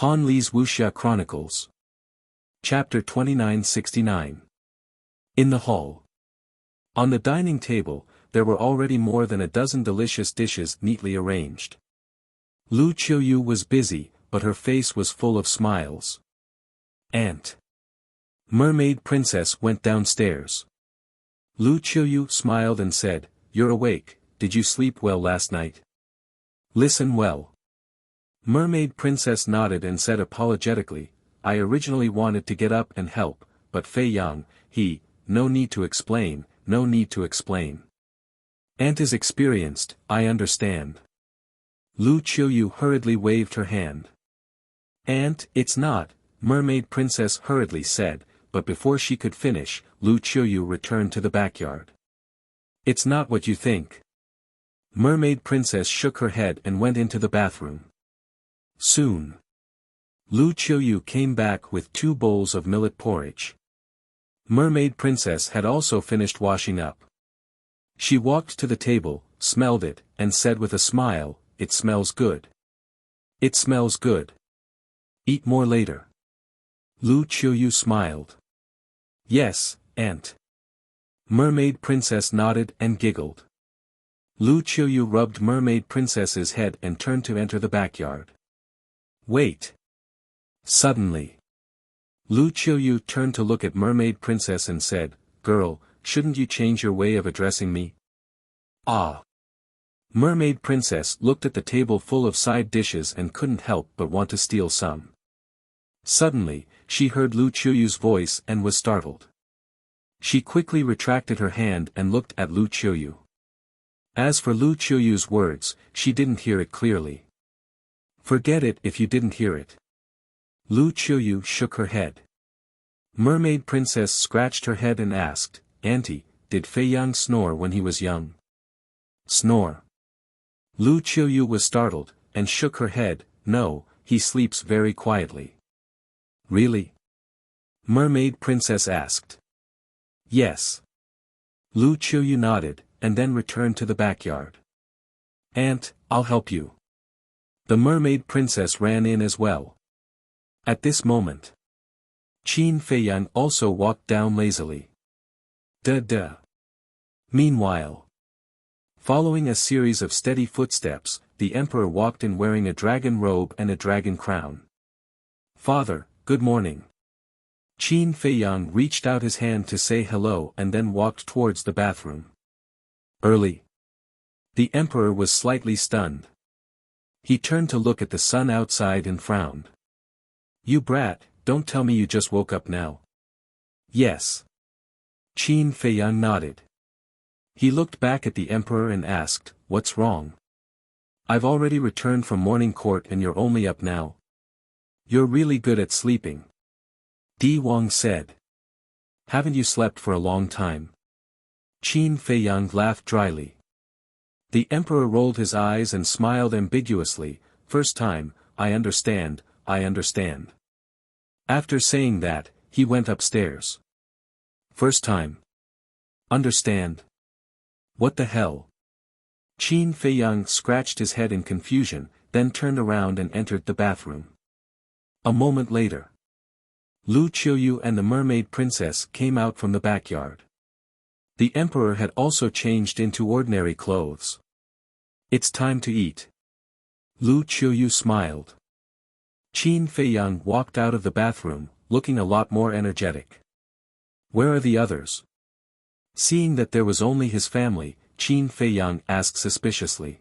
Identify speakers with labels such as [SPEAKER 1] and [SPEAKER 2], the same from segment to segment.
[SPEAKER 1] Han Li's Wuxia Chronicles. Chapter 2969. In the hall. On the dining table, there were already more than a dozen delicious dishes neatly arranged. Lu Qiuyu was busy, but her face was full of smiles. Aunt. Mermaid Princess went downstairs. Lu Qiuyu smiled and said, "You're awake, did you sleep well last night? Listen well." Mermaid Princess nodded and said apologetically, "I originally wanted to get up and help, but Fei Yang, no need to explain, no need to explain. Aunt is experienced, I understand." Lu Qiuyu hurriedly waved her hand. "Aunt, it's not," Mermaid Princess hurriedly said, but before she could finish, Lu Qiuyu returned to the backyard. "It's not what you think." Mermaid Princess shook her head and went into the bathroom. Soon. Lu Qiuyu came back with 2 bowls of millet porridge. Mermaid Princess had also finished washing up. She walked to the table, smelled it, and said with a smile, "It smells good. It smells good. Eat more later." Lu Qiuyu smiled. "Yes, Aunt." Mermaid Princess nodded and giggled. Lu Qiuyu rubbed Mermaid Princess's head and turned to enter the backyard. "Wait." Suddenly. Lu Qiuyu turned to look at Mermaid Princess and said, "Girl, shouldn't you change your way of addressing me?" "Ah." Mermaid Princess looked at the table full of side dishes and couldn't help but want to steal some. Suddenly, she heard Lu Qiuyu's voice and was startled. She quickly retracted her hand and looked at Lu Qiuyu. As for Lu Qiuyu's words, she didn't hear it clearly. "Forget it if you didn't hear it." Lu Qiuyu shook her head. Mermaid Princess scratched her head and asked, "Auntie, did Fei Yang snore when he was young?" "Snore?" Lu Qiuyu was startled, and shook her head, "No, he sleeps very quietly." "Really?" Mermaid Princess asked. "Yes." Lu Qiuyu nodded, and then returned to the backyard. "Aunt, I'll help you." The Mermaid Princess ran in as well. At this moment, Qin Feiyang also walked down lazily. Duh. Meanwhile, following a series of steady footsteps, the Emperor walked in wearing a dragon robe and a dragon crown. "Father, good morning." Qin Feiyang reached out his hand to say hello and then walked towards the bathroom. "Early?" The Emperor was slightly stunned. He turned to look at the sun outside and frowned. "You brat, don't tell me you just woke up now." "Yes." Qin Feiyang nodded. He looked back at the Emperor and asked, "What's wrong? I've already returned from morning court and you're only up now." "You're really good at sleeping." Di Wang said. "Haven't you slept for a long time?" Qin Feiyang laughed dryly. The Emperor rolled his eyes and smiled ambiguously, "First time, I understand, I understand." After saying that, he went upstairs. "First time. Understand. What the hell?" Qin Feiyang scratched his head in confusion, then turned around and entered the bathroom. A moment later, Lu Qiuyu and the Mermaid Princess came out from the backyard. The Emperor had also changed into ordinary clothes. "It's time to eat." Lu Qiuyu smiled. Qin Feiyang walked out of the bathroom, looking a lot more energetic. "Where are the others?" Seeing that there was only his family, Qin Feiyang asked suspiciously.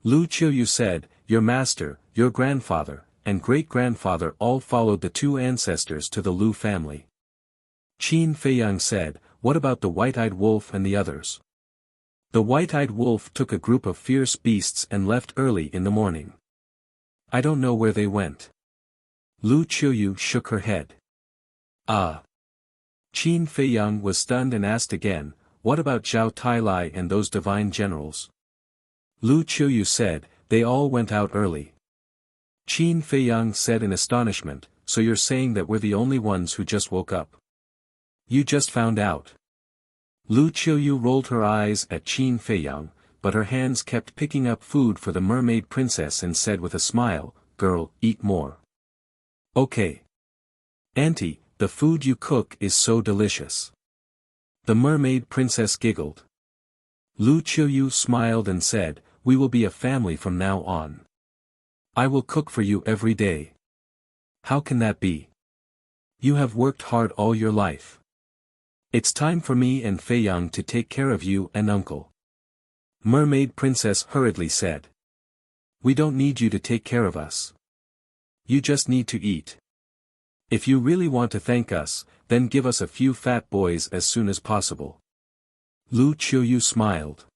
[SPEAKER 1] Lu Qiuyu said, "Your master, your grandfather, and great-grandfather all followed the 2 ancestors to the Lu family." Qin Feiyang said, "What about the white-eyed wolf and the others?" "The white-eyed wolf took a group of fierce beasts and left early in the morning. I don't know where they went." Lu Qiuyu shook her head. "Ah." Qin Feiyang was stunned and asked again, "What about Zhao Tailai and those divine generals?" Lu Qiuyu said, "They all went out early." Qin Feiyang said in astonishment, "So you're saying that we're the only ones who just woke up? You just found out?" Lu Qiuyu rolled her eyes at Qin Feiyang, but her hands kept picking up food for the Mermaid Princess and said with a smile, "Girl, eat more." Okay. Auntie, the food you cook is so delicious. The mermaid princess giggled. Lu Qiuyu smiled and said, we will be a family from now on. I will cook for you every day. How can that be? You have worked hard all your life. It's time for me and Fei Yang to take care of you and uncle. Mermaid princess hurriedly said. We don't need you to take care of us. You just need to eat. If you really want to thank us, then give us a few fat boys as soon as possible. Lu Qiuyu smiled.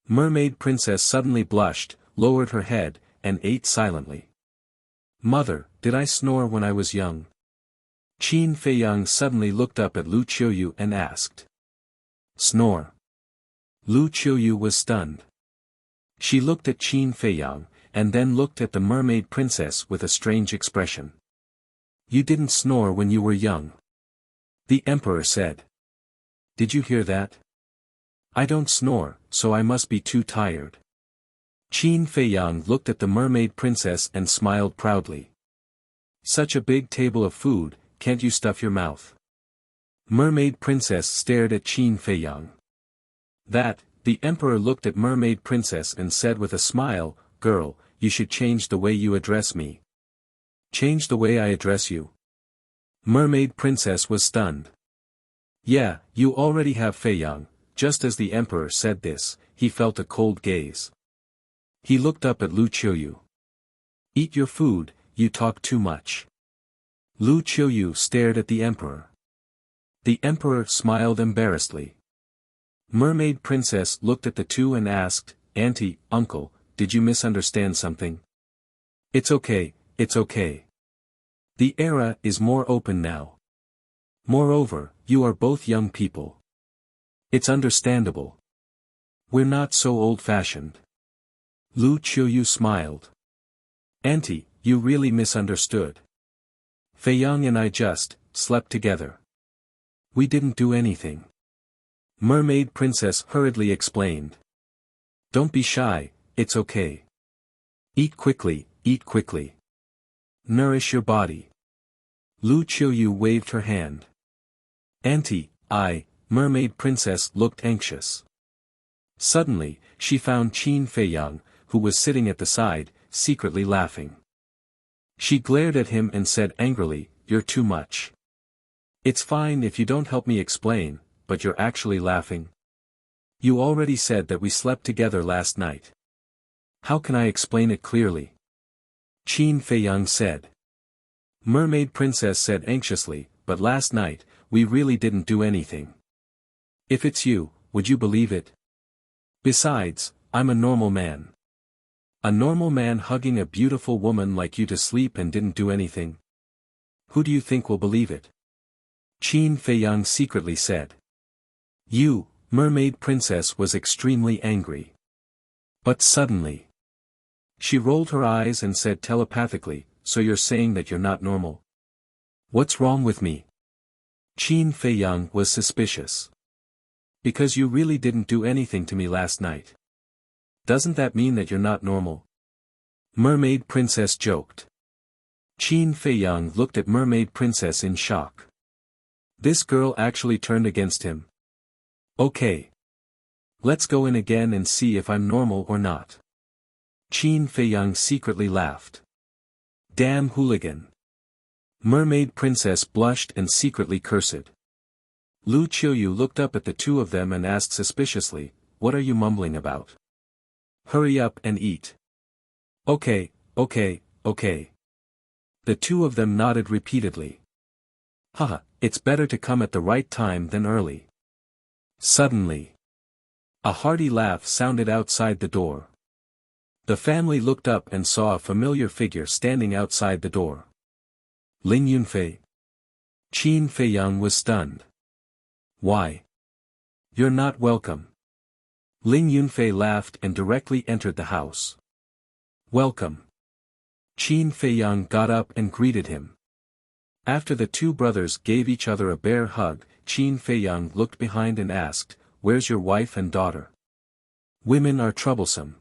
[SPEAKER 1] Mermaid princess suddenly blushed, lowered her head, and ate silently. Mother, did I snore when I was young? Qin Feiyang suddenly looked up at Lu Qiuyu and asked. Snore. Lu Qiuyu was stunned. She looked at Qin Feiyang, and then looked at the mermaid princess with a strange expression. You didn't snore when you were young. The emperor said. Did you hear that? I don't snore, so I must be too tired. Qin Feiyang looked at the mermaid princess and smiled proudly. Such a big table of food, can't you stuff your mouth? Mermaid princess stared at Qin Feiyang. The emperor looked at mermaid princess and said with a smile, girl, you should change the way you address me. Change the way I address you? Mermaid princess was stunned. Yeah, you already have Feiyang. Just as the emperor said this, he felt a cold gaze. He looked up at Lu Qiuyu. Eat your food, you talk too much. Lu Qiuyu stared at the emperor. The emperor smiled embarrassedly. Mermaid princess looked at the two and asked, Auntie, uncle, did you misunderstand something? It's okay, it's okay. The era is more open now. Moreover, you are both young people. It's understandable. We're not so old-fashioned. Lu Qiuyu smiled. Auntie, you really misunderstood. Feiyang and I just slept together. We didn't do anything. Mermaid princess hurriedly explained. Don't be shy, it's okay. Eat quickly, eat quickly. Nourish your body. Lu Qiuyu waved her hand. Auntie, mermaid princess looked anxious. Suddenly, she found Qin Feiyang, who was sitting at the side, secretly laughing. She glared at him and said angrily, you're too much. It's fine if you don't help me explain, but you're actually laughing. You already said that we slept together last night. How can I explain it clearly? Qin Feiyang said. Mermaid princess said anxiously, but last night, we really didn't do anything. If it's you, would you believe it? Besides, I'm a normal man. A normal man hugging a beautiful woman like you to sleep and didn't do anything. Who do you think will believe it? Qin Feiyang secretly said. You, mermaid princess was extremely angry. But suddenly, she rolled her eyes and said telepathically, so you're saying that you're not normal? What's wrong with me? Qin Feiyang was suspicious. Because you really didn't do anything to me last night. Doesn't that mean that you're not normal? Mermaid princess joked. Qin Feiyang looked at mermaid princess in shock. This girl actually turned against him. Okay. Let's go in again and see if I'm normal or not. Qin Feiyang secretly laughed. Damn hooligan. Mermaid princess blushed and secretly cursed. Lu Qiuyu looked up at the two of them and asked suspiciously, what are you mumbling about? Hurry up and eat. Okay. The two of them nodded repeatedly. Haha, it's better to come at the right time than early. Suddenly, a hearty laugh sounded outside the door. The family looked up and saw a familiar figure standing outside the door. Ling Yunfei. Qin Feiyang was stunned. Why? You're not welcome. Ling Yunfei laughed and directly entered the house. Welcome. Qin Feiyang got up and greeted him. After the two brothers gave each other a bear hug, Qin Feiyang looked behind and asked, where's your wife and daughter? Women are troublesome.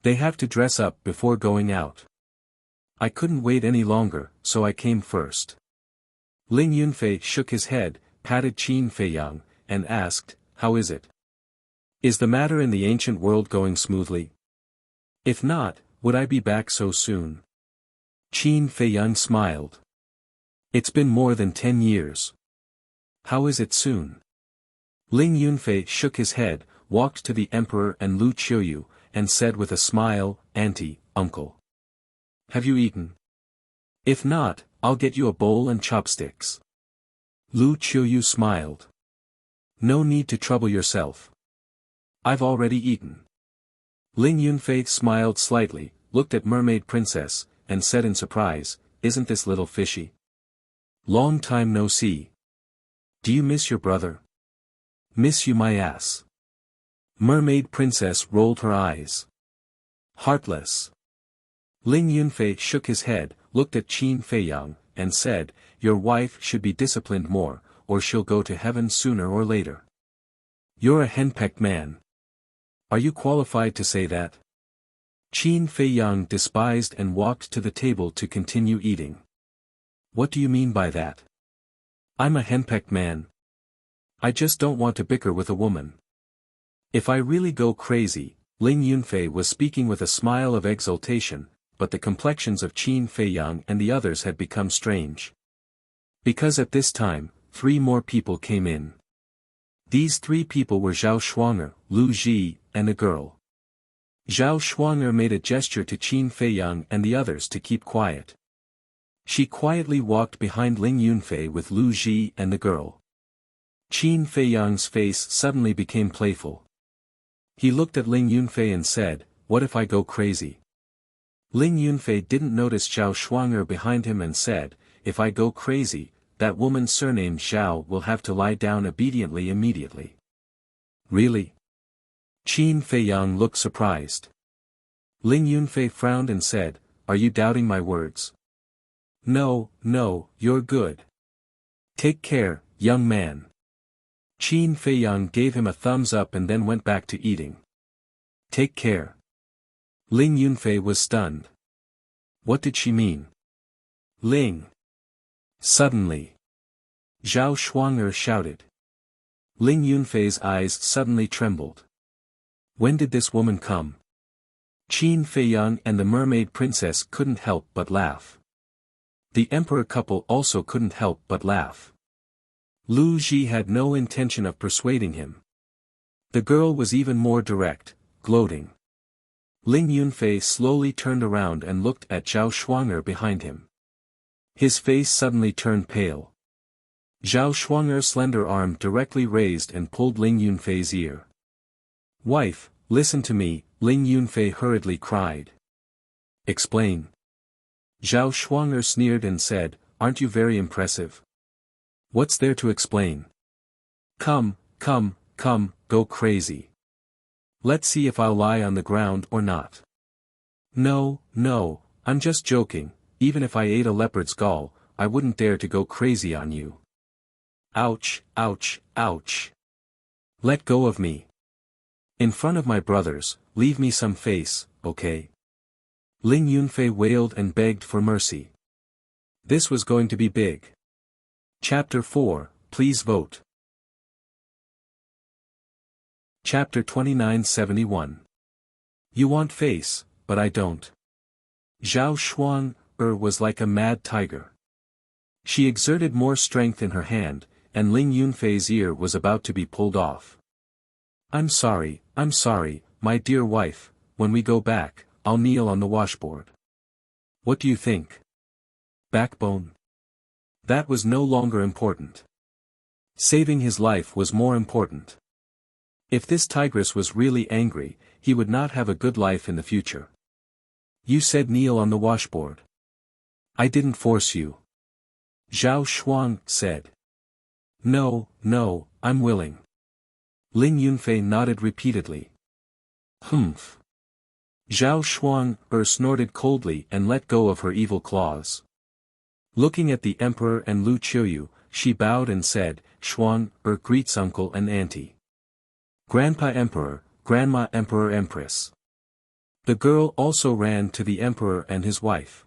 [SPEAKER 1] They have to dress up before going out. I couldn't wait any longer, so I came first. Ling Yunfei shook his head, patted Qin Feiyang, and asked, "How is it? Is the matter in the ancient world going smoothly? If not, would I be back so soon?" Qin Feiyang smiled. "It's been more than 10 years. How is it soon?" Ling Yunfei shook his head, walked to the emperor and Lu Qiuyu, and said with a smile, "Auntie, uncle. Have you eaten? If not, I'll get you a bowl and chopsticks." Lu Qiuyu smiled. "No need to trouble yourself. I've already eaten." Ling Yunfei smiled slightly, looked at Mermaid Princess, and said in surprise, "Isn't this little fishy? Long time no see. Do you miss your brother?" "Miss you my ass." Mermaid Princess rolled her eyes. "Heartless." Ling Yunfei shook his head, looked at Qin Feiyang, and said, "Your wife should be disciplined more, or she'll go to heaven sooner or later. You're a henpecked man. Are you qualified to say that?" Qin Feiyang despised and walked to the table to continue eating. "What do you mean by that? I'm a henpecked man. I just don't want to bicker with a woman. If I really go crazy," Ling Yunfei was speaking with a smile of exultation, but the complexions of Qin Feiyang and the others had become strange. Because at this time, 3 more people came in. These 3 people were Zhao Shuanger, Lu Ji, and a girl. Zhao Shuanger made a gesture to Qin Feiyang and the others to keep quiet. She quietly walked behind Ling Yunfei with Lu Ji and the girl. Qin Feiyang's face suddenly became playful. He looked at Ling Yunfei and said, "What if I go crazy?" Ling Yunfei didn't notice Zhao Shuanger behind him and said, "If I go crazy, that woman surnamed Zhao will have to lie down obediently immediately." "Really?" Qin Feiyang looked surprised. Ling Yunfei frowned and said, "Are you doubting my words?" No, you're good. Take care, young man." Qin Feiyang gave him a thumbs up and then went back to eating. "Take care." Ling Yunfei was stunned. What did she mean? Ling. Suddenly, Zhao Shuanger shouted. Ling Yunfei's eyes suddenly trembled. When did this woman come? Qin Feiyang and the mermaid princess couldn't help but laugh. The emperor couple also couldn't help but laugh. Lu Ji had no intention of persuading him. The girl was even more direct, gloating. Ling Yunfei slowly turned around and looked at Zhao Shuanger behind him. His face suddenly turned pale. Zhao Shuanger's slender arm directly raised and pulled Ling Yunfei's ear. "Wife, listen to me," Ling Yunfei hurriedly cried. "Explain." Zhao Shuanger sneered and said, "Aren't you very impressive? What's there to explain? Come, go crazy. Let's see if I'll lie on the ground or not." No, I'm just joking, even if I ate a leopard's gall, I wouldn't dare to go crazy on you." Ouch. Let go of me. In front of my brothers, leave me some face, okay? Ling Yunfei wailed and begged for mercy. This was going to be big. Chapter 4, Please vote. Chapter 2971. You want face, but I don't. Zhao Shuanger was like a mad tiger. She exerted more strength in her hand, and Ling Yunfei's ear was about to be pulled off. I'm sorry, my dear wife, when we go back, I'll kneel on the washboard. What do you think? Backbone? That was no longer important. Saving his life was more important. If this tigress was really angry, he would not have a good life in the future. You said kneel on the washboard. I didn't force you. Zhao Shuang said. No, I'm willing. Ling Yunfei nodded repeatedly. Humph. Zhao Shuang snorted coldly and let go of her evil claws. Looking at the emperor and Lu Qiuyu, she bowed and said, Shuang greets uncle and auntie. Grandpa Emperor, Grandma Emperor Empress. The girl also ran to the emperor and his wife.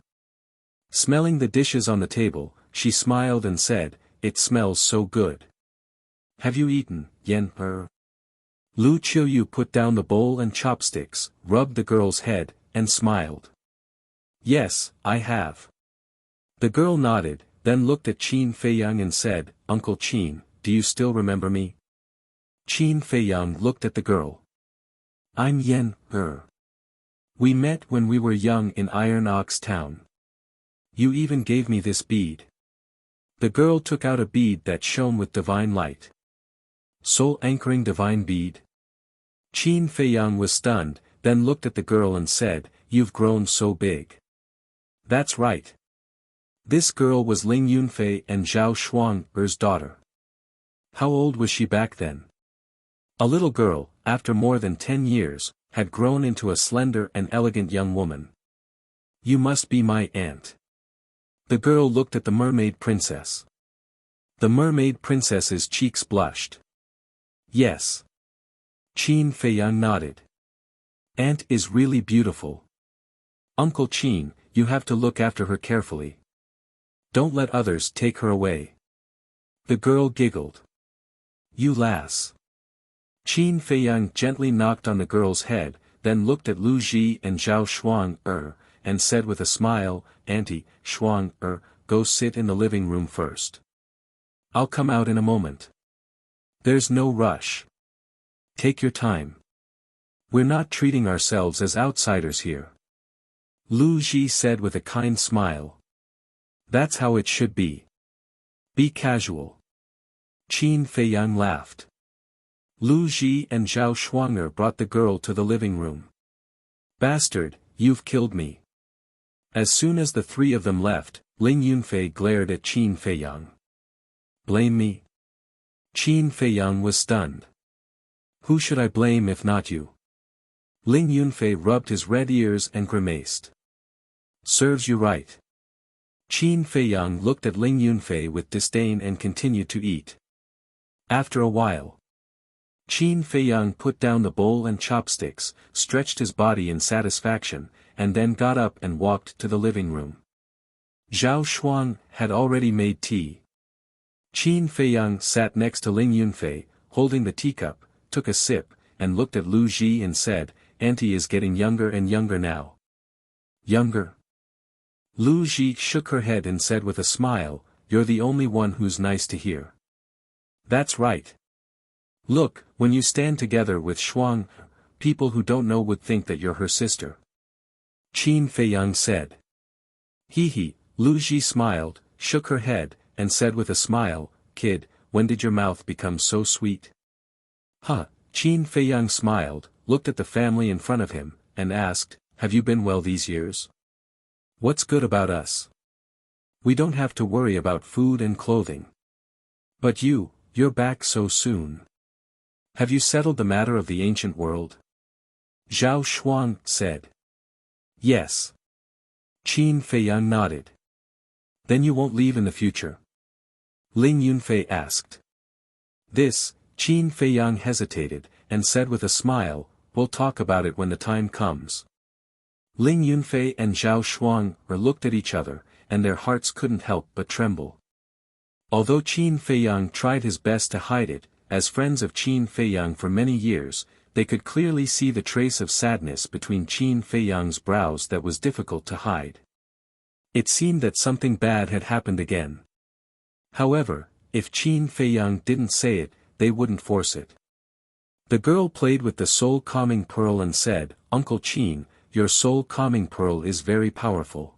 [SPEAKER 1] Smelling the dishes on the table, she smiled and said, "It smells so good." "Have you eaten, Yen?" Lu Qiuyu put down the bowl and chopsticks, rubbed the girl's head, and smiled. "Yes, I have." The girl nodded, then looked at Qin Feiyang and said, "Uncle Qin, do you still remember me?" Qin Feiyang looked at the girl. "I'm Yen." "We met when we were young in Iron Ox Town. You even gave me this bead." The girl took out a bead that shone with divine light. "Soul anchoring divine bead?" Qin Feiyang was stunned, then looked at the girl and said, "You've grown so big." "That's right." This girl was Ling Yunfei and Zhao Shuang's daughter. How old was she back then? A little girl, after more than 10 years, had grown into a slender and elegant young woman. "You must be my aunt." The girl looked at the mermaid princess. The mermaid princess's cheeks blushed. "Yes." Qin Feiyang nodded. "Aunt is really beautiful. Uncle Qin, you have to look after her carefully. Don't let others take her away." The girl giggled. "You lass." Qin Feiyang gently knocked on the girl's head, then looked at Lu Ji and Zhao Shuang and said with a smile, "Auntie, Shuang go sit in the living room first. I'll come out in a moment. There's no rush. Take your time. We're not treating ourselves as outsiders here." Lu Ji said with a kind smile. "That's how it should be. Be casual." Qin Feiyang laughed. Lu Ji and Zhao Shuanger brought the girl to the living room. "Bastard, you've killed me." As soon as the three of them left, Ling Yunfei glared at Qin Feiyang. "Blame me?" Qin Feiyang was stunned. "Who should I blame if not you?" Ling Yunfei rubbed his red ears and grimaced. "Serves you right." Qin Feiyang looked at Ling Yunfei with disdain and continued to eat. After a while, Qin Feiyang put down the bowl and chopsticks, stretched his body in satisfaction, and then got up and walked to the living room. Zhao Shuang had already made tea. Qin Feiyang sat next to Ling Yunfei, holding the teacup, took a sip, and looked at Lu Ji and said, "Auntie is getting younger and younger now." "Younger?" Lu Ji shook her head and said with a smile, "You're the only one who's nice to hear." "That's right. Look, when you stand together with Shuang, people who don't know would think that you're her sister." Qin Feiyang said. "Hee." Lu Ji smiled, shook her head, and said with a smile, "Kid, when did your mouth become so sweet?" "Huh." Qin Feiyang smiled, looked at the family in front of him, and asked, "Have you been well these years? What's good about us? We don't have to worry about food and clothing. But you're back so soon. Have you settled the matter of the ancient world?" Zhao Shuang said. "Yes." Qin Feiyang nodded. "Then you won't leave in the future?" Ling Yunfei asked. Qin Feiyang hesitated, and said with a smile, "We'll talk about it when the time comes." Ling Yunfei and Zhao Shuang looked at each other, and their hearts couldn't help but tremble. Although Qin Feiyang tried his best to hide it, as friends of Qin Feiyang for many years, they could clearly see the trace of sadness between Qin Feiyang's brows that was difficult to hide. It seemed that something bad had happened again. However, if Qin Feiyang didn't say it, they wouldn't force it. The girl played with the soul calming pearl and said, "Uncle Qin, your soul calming pearl is very powerful."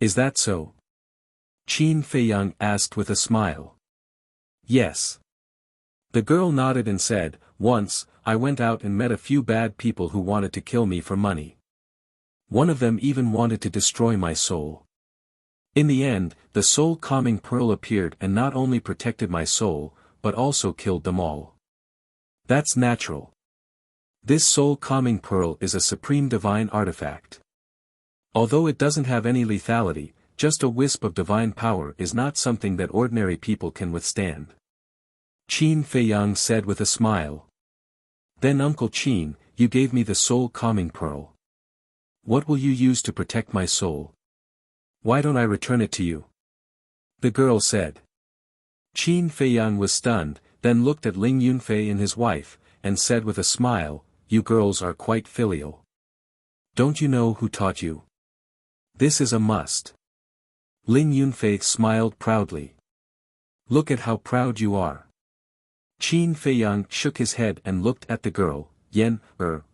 [SPEAKER 1] "Is that so?" Qin Feiyang asked with a smile. "Yes." The girl nodded and said, "Once, I went out and met a few bad people who wanted to kill me for money. One of them even wanted to destroy my soul. In the end, the soul calming pearl appeared and not only protected my soul, but also killed them all. That's natural. This soul calming pearl is a supreme divine artifact. Although it doesn't have any lethality, just a wisp of divine power is not something that ordinary people can withstand." Qin Feiyang said with a smile. "Then Uncle Qin, you gave me the soul calming pearl. What will you use to protect my soul?" Why don't I return it to you? The girl said. Qin Feiyang was stunned, then looked at Ling Yunfei and his wife, and said with a smile, "You girls are quite filial. Don't you know who taught you? This is a must." Ling Yunfei smiled proudly. "Look at how proud you are." Qin Feiyang shook his head and looked at the girl.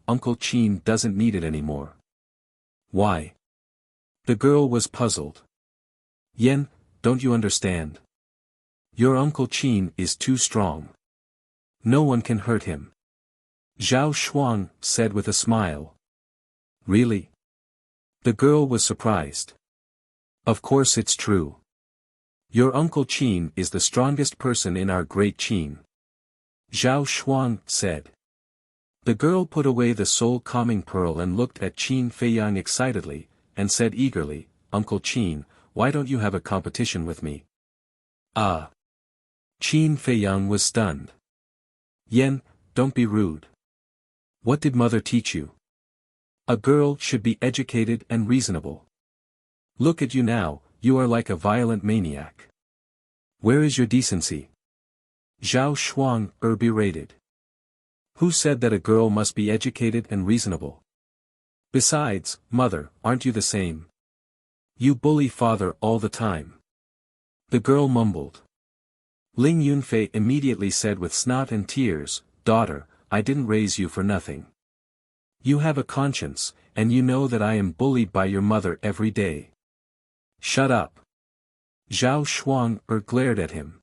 [SPEAKER 1] Uncle Qin doesn't need it anymore." "Why?" The girl was puzzled. "Yen, don't you understand? Your Uncle Qin is too strong. No one can hurt him." Zhao Shuang said with a smile. "Really?" The girl was surprised. "Of course it's true. Your Uncle Qin is the strongest person in our great Qin." Zhao Shuang said. The girl put away the soul-calming pearl and looked at Qin Feiyang excitedly, and said eagerly, "Uncle Qin, why don't you have a competition with me?" "Ah." Qin Feiyang was stunned. "Yen, don't be rude. What did mother teach you? A girl should be educated and reasonable. Look at you now, you are like a violent maniac. Where is your decency?" Zhao Shuang berated. "Who said that a girl must be educated and reasonable? Besides, mother, aren't you the same? You bully father all the time." The girl mumbled. Ling Yunfei immediately said with snot and tears, "Daughter, I didn't raise you for nothing. You have a conscience, and you know that I am bullied by your mother every day." "Shut up." Zhao Shuang glared at him.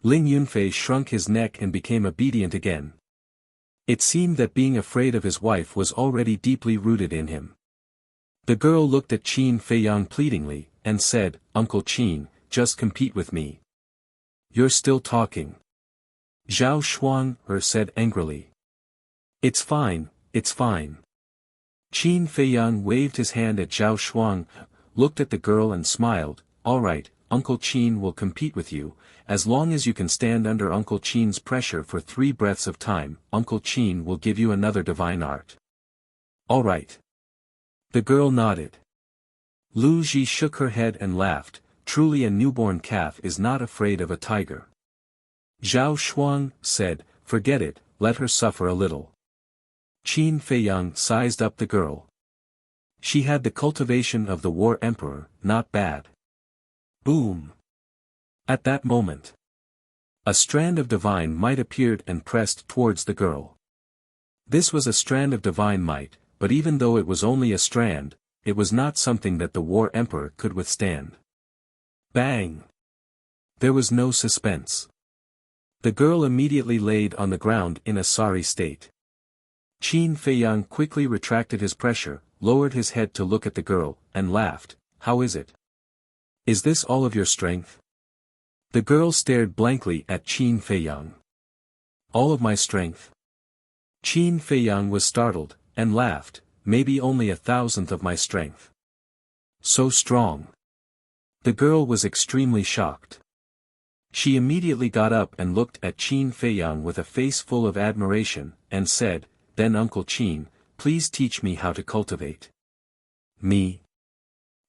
[SPEAKER 1] Ling Yunfei shrunk his neck and became obedient again. It seemed that being afraid of his wife was already deeply rooted in him. The girl looked at Qin Feiyang pleadingly, and said, "Uncle Qin, just compete with me." "You're still talking." Zhao Shuang said angrily. It's fine, it's fine." Qin Feiyang waved his hand at Zhao Shuang, looked at the girl and smiled, "All right, Uncle Qin will compete with you, as long as you can stand under Uncle Qin's pressure for 3 breaths of time, Uncle Qin will give you another divine art." "All right." The girl nodded. Lu Ji shook her head and laughed, "Truly a newborn calf is not afraid of a tiger." Zhao Shuang said, "Forget it, let her suffer a little." Qin Feiyang sized up the girl. She had the cultivation of the war emperor, not bad. Boom! At that moment, a strand of divine might appeared and pressed towards the girl. This was a strand of divine might, but even though it was only a strand, it was not something that the war emperor could withstand. Bang! There was no suspense. The girl immediately laid on the ground in a sorry state. Qin Feiyang quickly retracted his pressure, lowered his head to look at the girl, and laughed. "How is it? Is this all of your strength?" The girl stared blankly at Qin Feiyang. "All of my strength?" Qin Feiyang was startled, and laughed, "Maybe only 1,000th of my strength." "So strong." The girl was extremely shocked. She immediately got up and looked at Qin Feiyang with a face full of admiration, and said, "Then Uncle Qin, please teach me how to cultivate." "Me?"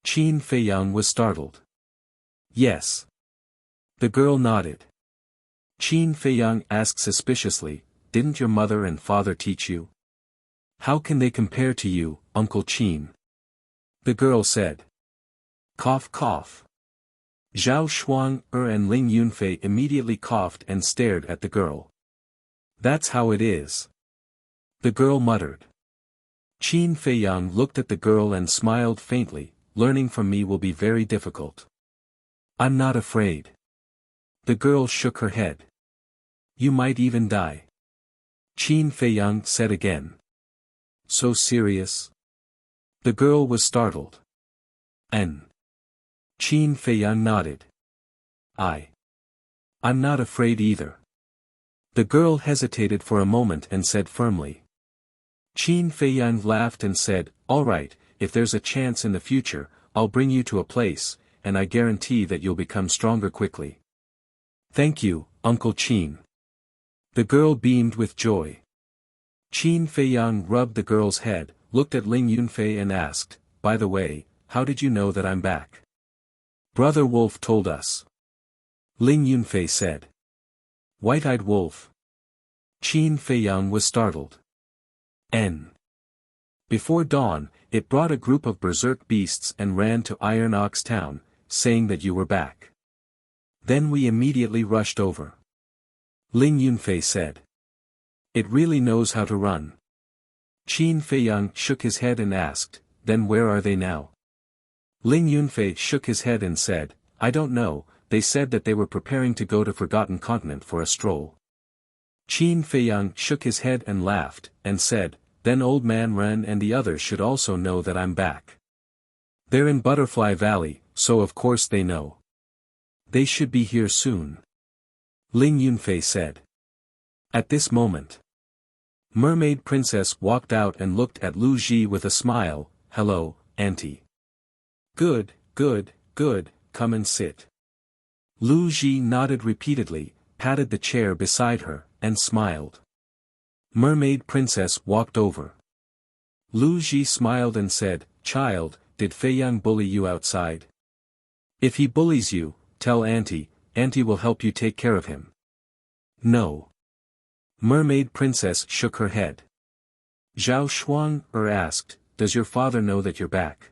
[SPEAKER 1] Qin Feiyang was startled. "Yes." The girl nodded. Qin Feiyang asked suspiciously, "Didn't your mother and father teach you? How can they compare to you, Uncle Qin?" The girl said. Cough cough. Zhao Shuang and Ling Yunfei immediately coughed and stared at the girl. "That's how it is." The girl muttered. Qin Feiyang looked at the girl and smiled faintly, "Learning from me will be very difficult. I'm not afraid." The girl shook her head. "You might even die." Qin Feiyang said again. "So serious?" The girl was startled. "N." Qin Feiyang nodded. I'm not afraid either." The girl hesitated for a moment and said firmly. Qin Feiyang laughed and said, "All right, if there's a chance in the future, I'll bring you to a place, and I guarantee that you'll become stronger quickly." "Thank you, Uncle Qin." The girl beamed with joy. Qin Feiyang rubbed the girl's head, looked at Ling Yunfei and asked, "By the way, how did you know that I'm back? Brother Wolf told us. Ling Yunfei said. White-eyed wolf. Qin Feiyang was startled. Before dawn, it brought a group of berserk beasts and ran to Iron Ox Town, saying that you were back. Then we immediately rushed over. Ling Yunfei said. It really knows how to run. Qin Feiyang shook his head and asked, then where are they now? Ling Yunfei shook his head and said, I don't know, they said that they were preparing to go to Forgotten Continent for a stroll. Qin Feiyang shook his head and laughed, and said, then Old Man Ren and the others should also know that I'm back. They're in Butterfly Valley, so of course they know. They should be here soon. Ling Yunfei said. At this moment, Mermaid Princess walked out and looked at Lu Ji with a smile. Hello, Auntie. Good, good, good, come and sit. Lu Ji nodded repeatedly, patted the chair beside her, and smiled. Mermaid Princess walked over. Lu Ji smiled and said, Child, did Feiyang bully you outside? If he bullies you, tell Auntie, Auntie will help you take care of him. No. Mermaid Princess shook her head. Zhao Shuang asked, does your father know that you're back?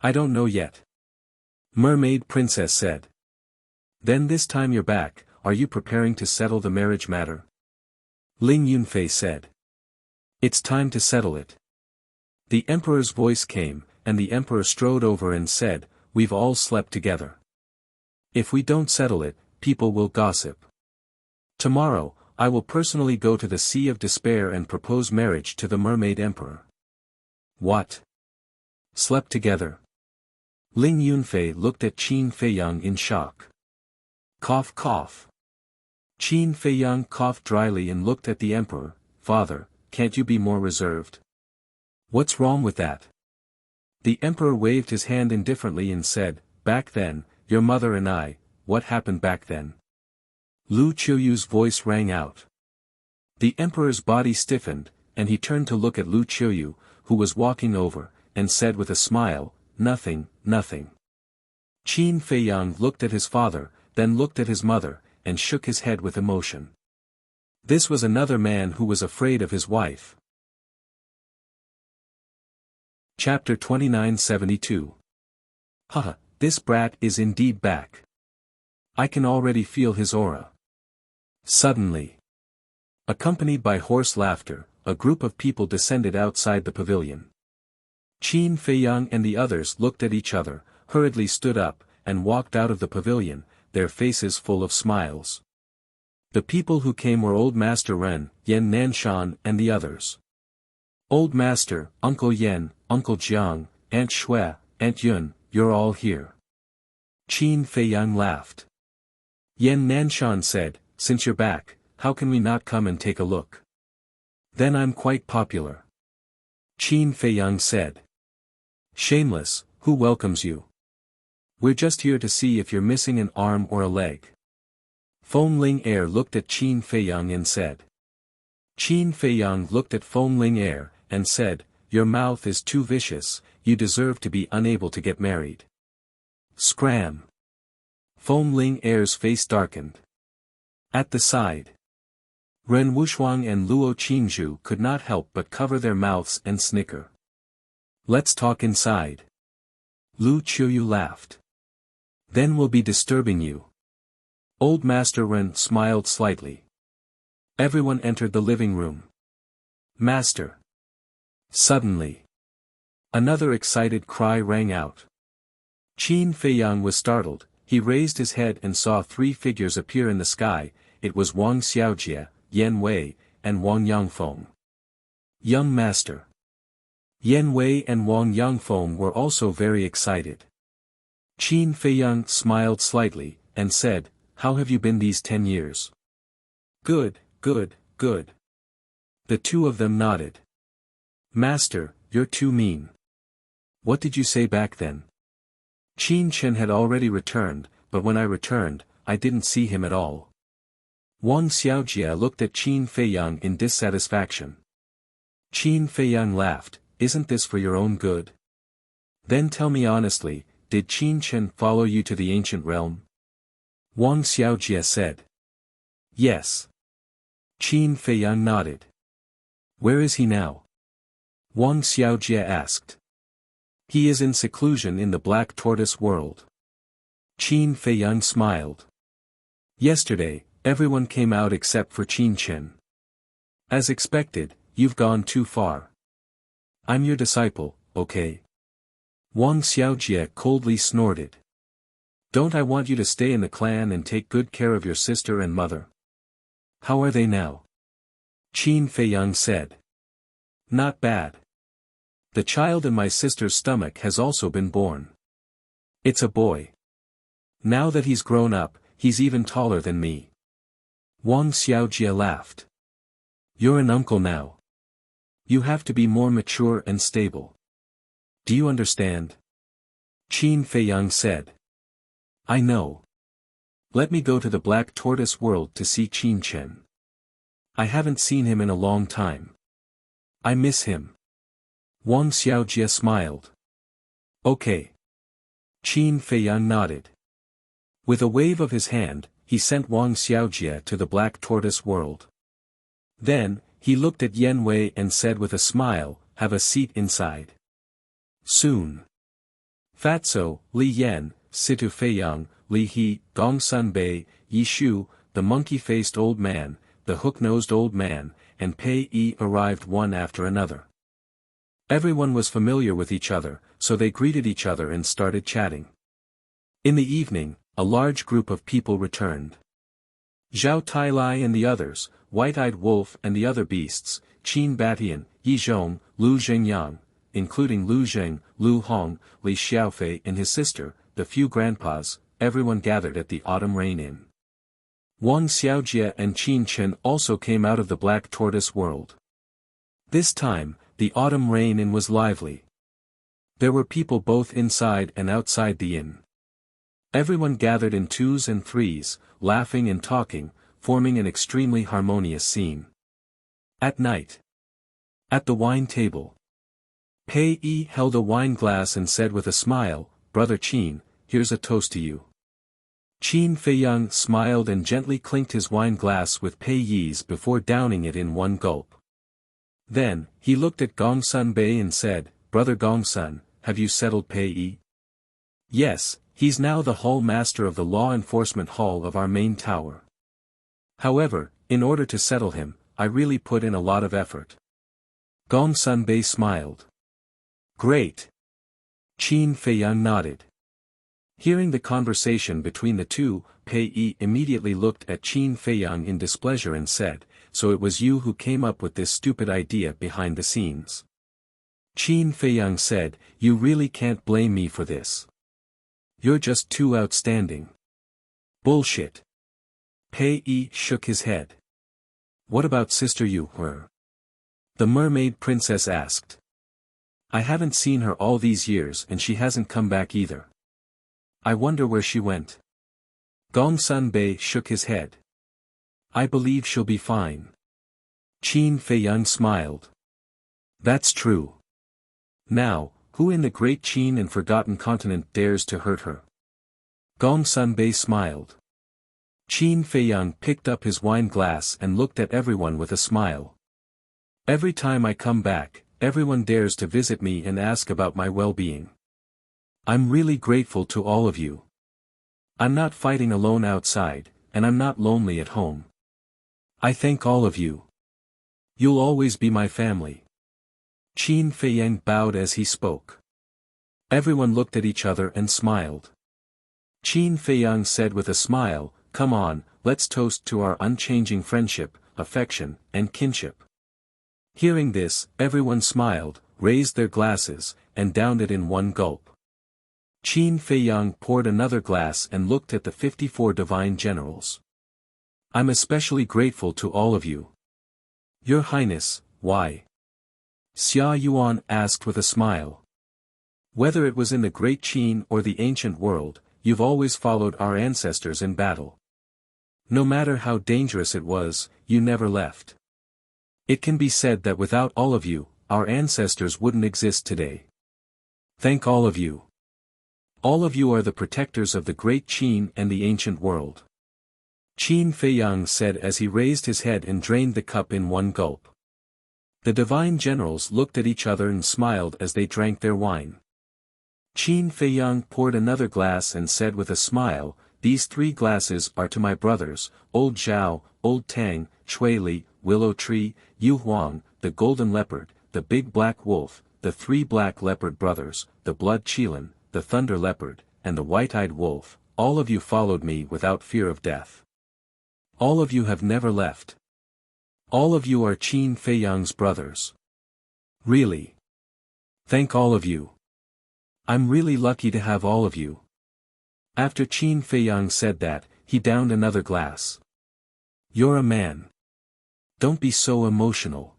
[SPEAKER 1] I don't know yet. Mermaid Princess said. Then this time you're back, are you preparing to settle the marriage matter? Ling Yunfei said. It's time to settle it. The Emperor's voice came, and the Emperor strode over and said, we've all slept together. If we don't settle it, people will gossip. Tomorrow, I will personally go to the Sea of Despair and propose marriage to the Mermaid Emperor. What? Slept together? Ling Yunfei looked at Qin Feiyang in shock. Cough cough. Qin Feiyang coughed dryly and looked at the Emperor. Father, can't you be more reserved? What's wrong with that? The Emperor waved his hand indifferently and said, back then, your mother and I, what happened back then? Lu Qiuyu's voice rang out. The Emperor's body stiffened, and he turned to look at Lu Qiuyu, who was walking over, and said with a smile, nothing, nothing. Qin Feiyang looked at his father, then looked at his mother, and shook his head with emotion. This was another man who was afraid of his wife. Chapter 2972. Haha, this brat is indeed back. I can already feel his aura. Suddenly, accompanied by hoarse laughter, a group of people descended outside the pavilion. Qin Feiyang and the others looked at each other, hurriedly stood up, and walked out of the pavilion, their faces full of smiles. The people who came were Old Master Ren, Yan Nanshan and the others. Old Master, Uncle Yan, Uncle Jiang, Aunt Shui, Aunt Yun, you're all here. Qin Feiyang laughed. Yan Nanshan said, since you're back, how can we not come and take a look? Then I'm quite popular. Qin Feiyang said. Shameless, who welcomes you? We're just here to see if you're missing an arm or a leg. Feng Ling Er looked at Qin Feiyang and said. Qin Feiyang looked at Feng Ling Er, and said, your mouth is too vicious, you deserve to be unable to get married. Scram. Feng Ling Er's face darkened. At the side, Ren Wushuang and Luo Qingzhu could not help but cover their mouths and snicker. Let's talk inside. Lu Qiuyu laughed. Then we'll be disturbing you. Old Master Ren smiled slightly. Everyone entered the living room. Master. Suddenly, another excited cry rang out. Qin Feiyang was startled. He raised his head and saw three figures appear in the sky. It was Wang Xiaojie, Yan Wei, and Wang Yangfeng. Young Master. Yan Wei and Wang Yangfeng were also very excited. Qin Feiyang smiled slightly, and said, how have you been these 10 years? Good, good, good. The two of them nodded. Master, you're too mean. What did you say back then? Qin Chen had already returned, but when I returned, I didn't see him at all. Wang Xiaojie looked at Qin Feiyang in dissatisfaction. Qin Feiyang laughed, isn't this for your own good? Then tell me honestly, did Qin Chen follow you to the ancient realm? Wang Xiaojie said. Yes. Qin Feiyang nodded. Where is he now? Wang Xiaojie asked. He is in seclusion in the Black Tortoise world. Qin Feiyang smiled. Yesterday, everyone came out except for Qin Chen. As expected, you've gone too far. I'm your disciple, okay? Wang Xiaojie coldly snorted. Don't I want you to stay in the clan and take good care of your sister and mother? How are they now? Qin Feiyang said. Not bad. The child in my sister's stomach has also been born. It's a boy. Now that he's grown up, he's even taller than me. Wang Xiaojie laughed. You're an uncle now. You have to be more mature and stable. Do you understand? Qin Feiyang said. I know. Let me go to the Black Tortoise world to see Qin Chen. I haven't seen him in a long time. I miss him. Wang Xiaojie smiled. Okay. Qin Feiyang nodded. With a wave of his hand, he sent Wang Xiaojie to the Black Tortoise world. Then, he looked at Yen Wei and said with a smile, have a seat inside. Soon. Fatso, Li Yan, Situ Feiyang, Li He, Gongsun Bei, Yi Shu, the monkey-faced old man, the hook-nosed old man, and Pei Yi arrived one after another. Everyone was familiar with each other, so they greeted each other and started chatting. In the evening, a large group of people returned. Zhao Tailai and the others, White-Eyed Wolf and the other beasts, Qin Batian, Yi Zhong, Lu Zhengyang, including Lu Zheng, Lu Hong, Li Xiaofei and his sister, the few grandpas, everyone gathered at the Autumn Rain Inn. Wang Xiaojie and Qin Chen also came out of the Black Tortoise world. This time, the Autumn Rain Inn was lively. There were people both inside and outside the inn. Everyone gathered in twos and threes, laughing and talking, forming an extremely harmonious scene. At night. At the wine table. Pei Yi held a wine glass and said with a smile, Brother Qin, here's a toast to you. Qin Feiyang smiled and gently clinked his wine glass with Pei Yi's before downing it in one gulp. Then, he looked at Gongsun Bei and said, Brother Gongsun, have you settled Pei Yi? Yes, he's now the hall master of the law enforcement hall of our main tower. However, in order to settle him, I really put in a lot of effort. Gongsun Bei smiled. Great. Qin Feiyang nodded. Hearing the conversation between the two, Pei Yi immediately looked at Qin Feiyang in displeasure and said, So it was you who came up with this stupid idea behind the scenes. Qin Feiyang said, You really can't blame me for this. You're just too outstanding. Bullshit. Pei Yi shook his head. What about Sister Yu, her? The mermaid princess asked. I haven't seen her all these years and she hasn't come back either. I wonder where she went. Gongsun Bei shook his head. I believe she'll be fine. Qin Feiyang smiled. That's true. Now, who in the great Qin and forgotten continent dares to hurt her? Gongsun Bei smiled. Qin Feiyang picked up his wine glass and looked at everyone with a smile. Every time I come back, everyone dares to visit me and ask about my well-being. I'm really grateful to all of you. I'm not fighting alone outside, and I'm not lonely at home. I thank all of you. You'll always be my family. Qin Feiyang bowed as he spoke. Everyone looked at each other and smiled. Qin Feiyang said with a smile, Come on, let's toast to our unchanging friendship, affection, and kinship. Hearing this, everyone smiled, raised their glasses, and downed it in one gulp. Qin Feiyang poured another glass and looked at the 54 divine generals. I'm especially grateful to all of you. Your Highness, why? Xia Yuan asked with a smile. Whether it was in the Great Qin or the ancient world, you've always followed our ancestors in battle. No matter how dangerous it was, you never left. It can be said that without all of you, our ancestors wouldn't exist today. Thank all of you. All of you are the protectors of the great Qin and the ancient world. Qin Feiyang said as he raised his head and drained the cup in one gulp. The divine generals looked at each other and smiled as they drank their wine. Qin Feiyang poured another glass and said with a smile, "These 3 glasses are to my brothers, Old Zhao, Old Tang, Chui Li, Willow Tree, Yu Huang, the Golden Leopard, the Big Black Wolf, the 3 Black Leopard brothers, the Blood Qilin, the Thunder Leopard, and the White-Eyed Wolf. All of you followed me without fear of death. All of you have never left. All of you are Qin Feiyang's brothers. Really. Thank all of you. I'm really lucky to have all of you." After Qin Feiyang said that, he downed another glass. "You're a man. Don't be so emotional."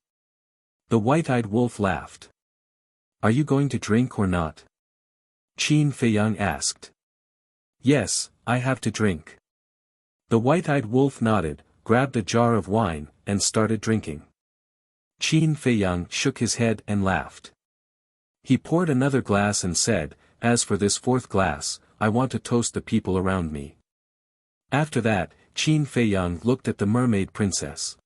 [SPEAKER 1] The White-Eyed Wolf laughed. "Are you going to drink or not?" Qin Feiyang asked. "Yes, I have to drink." The White-Eyed Wolf nodded, grabbed a jar of wine, and started drinking. Qin Feiyang shook his head and laughed. He poured another glass and said, "As for this 4th glass, I want to toast the people around me." After that, Qin Feiyang looked at the mermaid princess.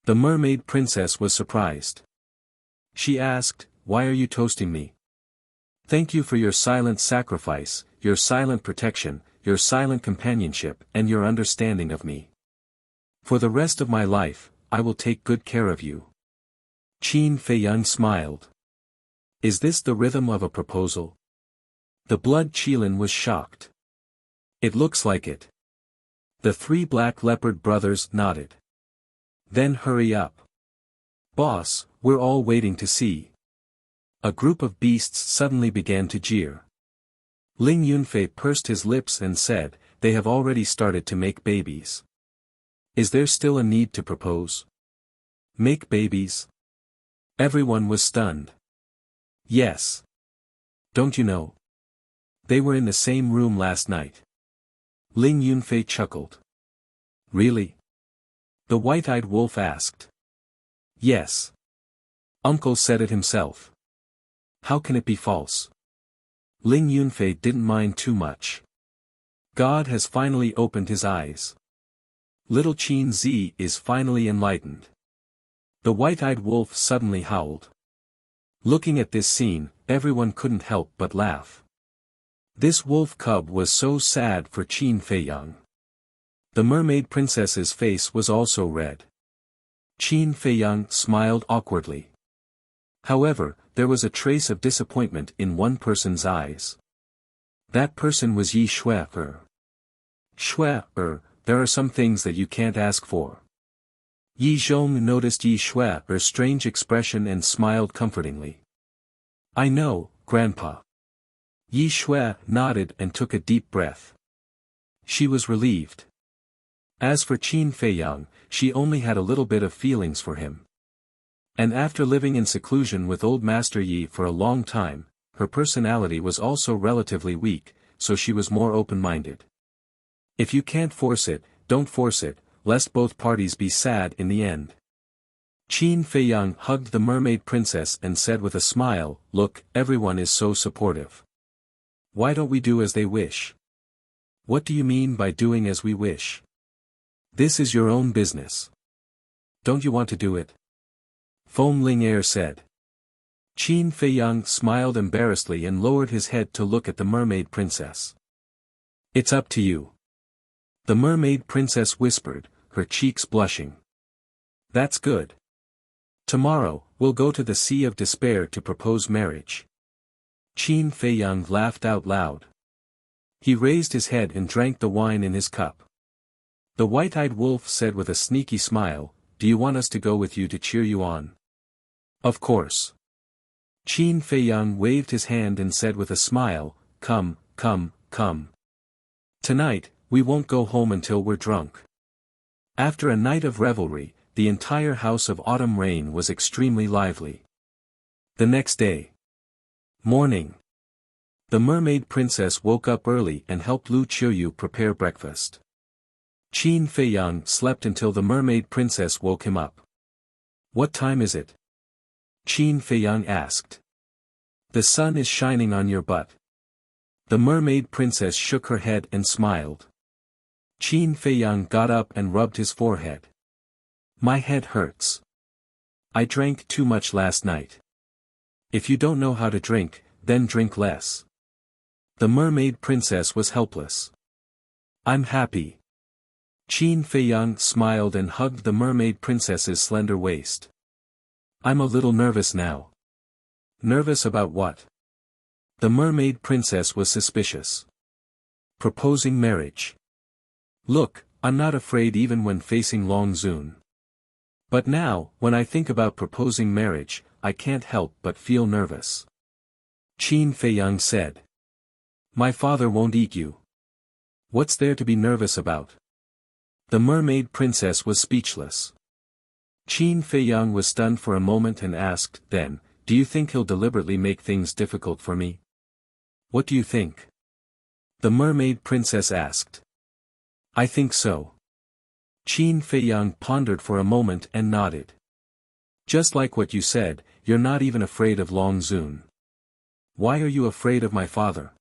[SPEAKER 1] The mermaid princess was surprised. She asked, "Why are you toasting me?" "Thank you for your silent sacrifice, your silent protection, your silent companionship, and your understanding of me. For the rest of my life, I will take good care of you." Qin Feiyang smiled. "Is this the rhythm of a proposal?" The Blood Qilin was shocked. "It looks like it." The 3 Black Leopard brothers nodded. "Then hurry up. Boss, we're all waiting to see." A group of beasts suddenly began to jeer. Ling Yunfei pursed his lips and said, "They have already started to make babies. Is there still a need to propose? Make babies?" Everyone was stunned. "Yes. Don't you know? They were in the same room last night." Ling Yunfei chuckled. "Really?" The White-Eyed Wolf asked. "Yes. Uncle said it himself. How can it be false?" Ling Yunfei didn't mind too much. God has finally opened his eyes. Little Qin Zi is finally enlightened. The White-Eyed Wolf suddenly howled. Looking at this scene, everyone couldn't help but laugh. This wolf cub was so sad for Qin Feiyang. The mermaid princess's face was also red. Qin Feiyang smiled awkwardly. However, there was a trace of disappointment in one person's eyes. That person was Yi Shui. Shui, there are some things that you can't ask for. Yi Zhong noticed Yi Shui's strange expression and smiled comfortingly. "I know, Grandpa." Yi Shui nodded and took a deep breath. She was relieved. As for Qin Feiyang, she only had a little bit of feelings for him. And after living in seclusion with old Master Yi for a long time, her personality was also relatively weak, so she was more open-minded. If you can't force it, don't force it, lest both parties be sad in the end. Qin Feiyang hugged the mermaid princess and said with a smile, "Look, everyone is so supportive. Why don't we do as they wish?" "What do you mean by doing as we wish?" "This is your own business. Don't you want to do it?" Foam Ling Er said. Qin Feiyang smiled embarrassedly and lowered his head to look at the mermaid princess. "It's up to you." The mermaid princess whispered, her cheeks blushing. "That's good. Tomorrow, we'll go to the Sea of Despair to propose marriage." Qin Feiyang laughed out loud. He raised his head and drank the wine in his cup. The White-Eyed Wolf said with a sneaky smile, "Do you want us to go with you to cheer you on?" "Of course." Qin Feiyang waved his hand and said with a smile, "Come, come, come. Tonight, we won't go home until we're drunk." After a night of revelry, the entire house of Autumn Rain was extremely lively. The next day. Morning. The mermaid princess woke up early and helped Lu Qiuyu prepare breakfast. Qin Feiyang slept until the mermaid princess woke him up. "What time is it?" Qin Feiyang asked. The sun is shining on your butt. The mermaid princess shook her head and smiled. Qin Feiyang got up and rubbed his forehead. My head hurts. I drank too much last night. If you don't know how to drink, then drink less. The mermaid princess was helpless. I'm happy. Qin Feiyang smiled and hugged the mermaid princess's slender waist. I'm a little nervous now. Nervous about what? The mermaid princess was suspicious. Proposing marriage. Look, I'm not afraid even when facing Long Zun. But now, when I think about proposing marriage, I can't help but feel nervous. Qin Feiyang said. My father won't eat you. What's there to be nervous about? The mermaid princess was speechless. Qin Feiyang was stunned for a moment and asked, then, do you think he'll deliberately make things difficult for me? What do you think? The mermaid princess asked. I think so. Qin Feiyang pondered for a moment and nodded. Just like what you said, you're not even afraid of Long Zun. Why are you afraid of my father?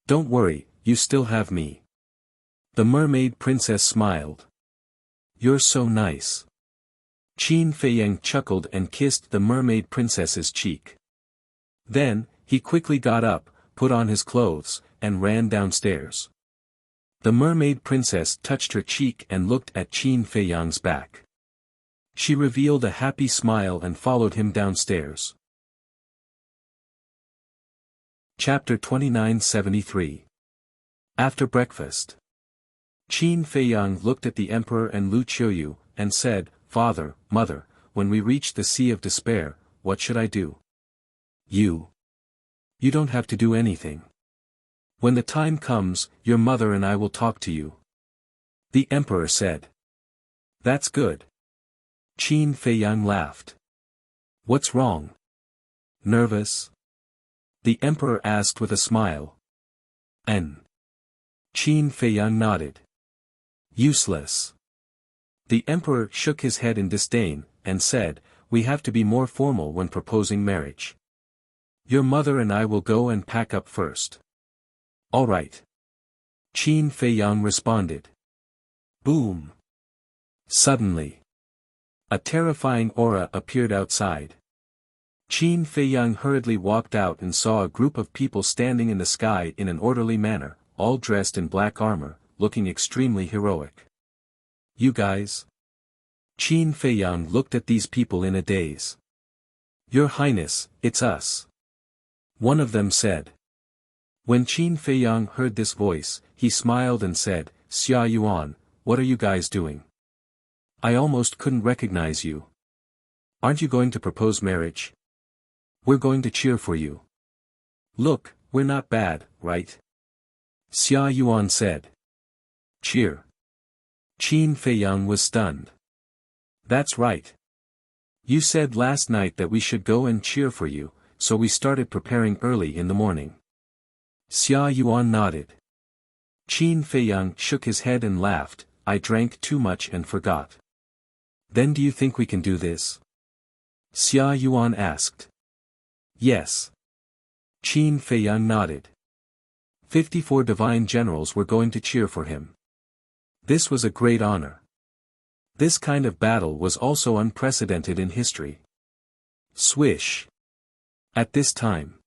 [SPEAKER 1] Don't worry, you still have me. The mermaid princess smiled. You're so nice. Qin Feiyang chuckled and kissed the mermaid princess's cheek. Then, he quickly got up, put on his clothes, and ran downstairs. The mermaid princess touched her cheek and looked at Qin Feiyang's back. She revealed a happy smile and followed him downstairs. Chapter 2973. After breakfast. Qin Feiyang looked at the emperor and Lu Qiuyu, and said, Father, Mother, when we reach the Sea of Despair, what should I do? You don't have to do anything. When the time comes, your mother and I will talk to you. The emperor said. That's good. Qin Feiyang laughed. What's wrong? Nervous? The emperor asked with a smile. Qin Feiyang nodded. Useless. The emperor shook his head in disdain, and said, we have to be more formal when proposing marriage. Your mother and I will go and pack up first. All right. Qin Feiyang responded. Boom. Suddenly, a terrifying aura appeared outside. Qin Feiyang hurriedly walked out and saw a group of people standing in the sky in an orderly manner, all dressed in black armor, looking extremely heroic. You guys? Qin Feiyang looked at these people in a daze. Your Highness, it's us. One of them said. When Qin Feiyang heard this voice, he smiled and said, Xia Yuan, what are you guys doing? I almost couldn't recognize you. Aren't you going to propose marriage? We're going to cheer for you. Look, we're not bad, right? Xia Yuan said. Cheer. Qin Feiyang was stunned. That's right. You said last night that we should go and cheer for you, so we started preparing early in the morning. Xia Yuan nodded. Qin Feiyang shook his head and laughed, I drank too much and forgot. Then do you think we can do this? Xia Yuan asked. Yes. Qin Feiyang nodded. 54 divine generals were going to cheer for him. This was a great honor. This kind of battle was also unprecedented in history. Swish. At this time,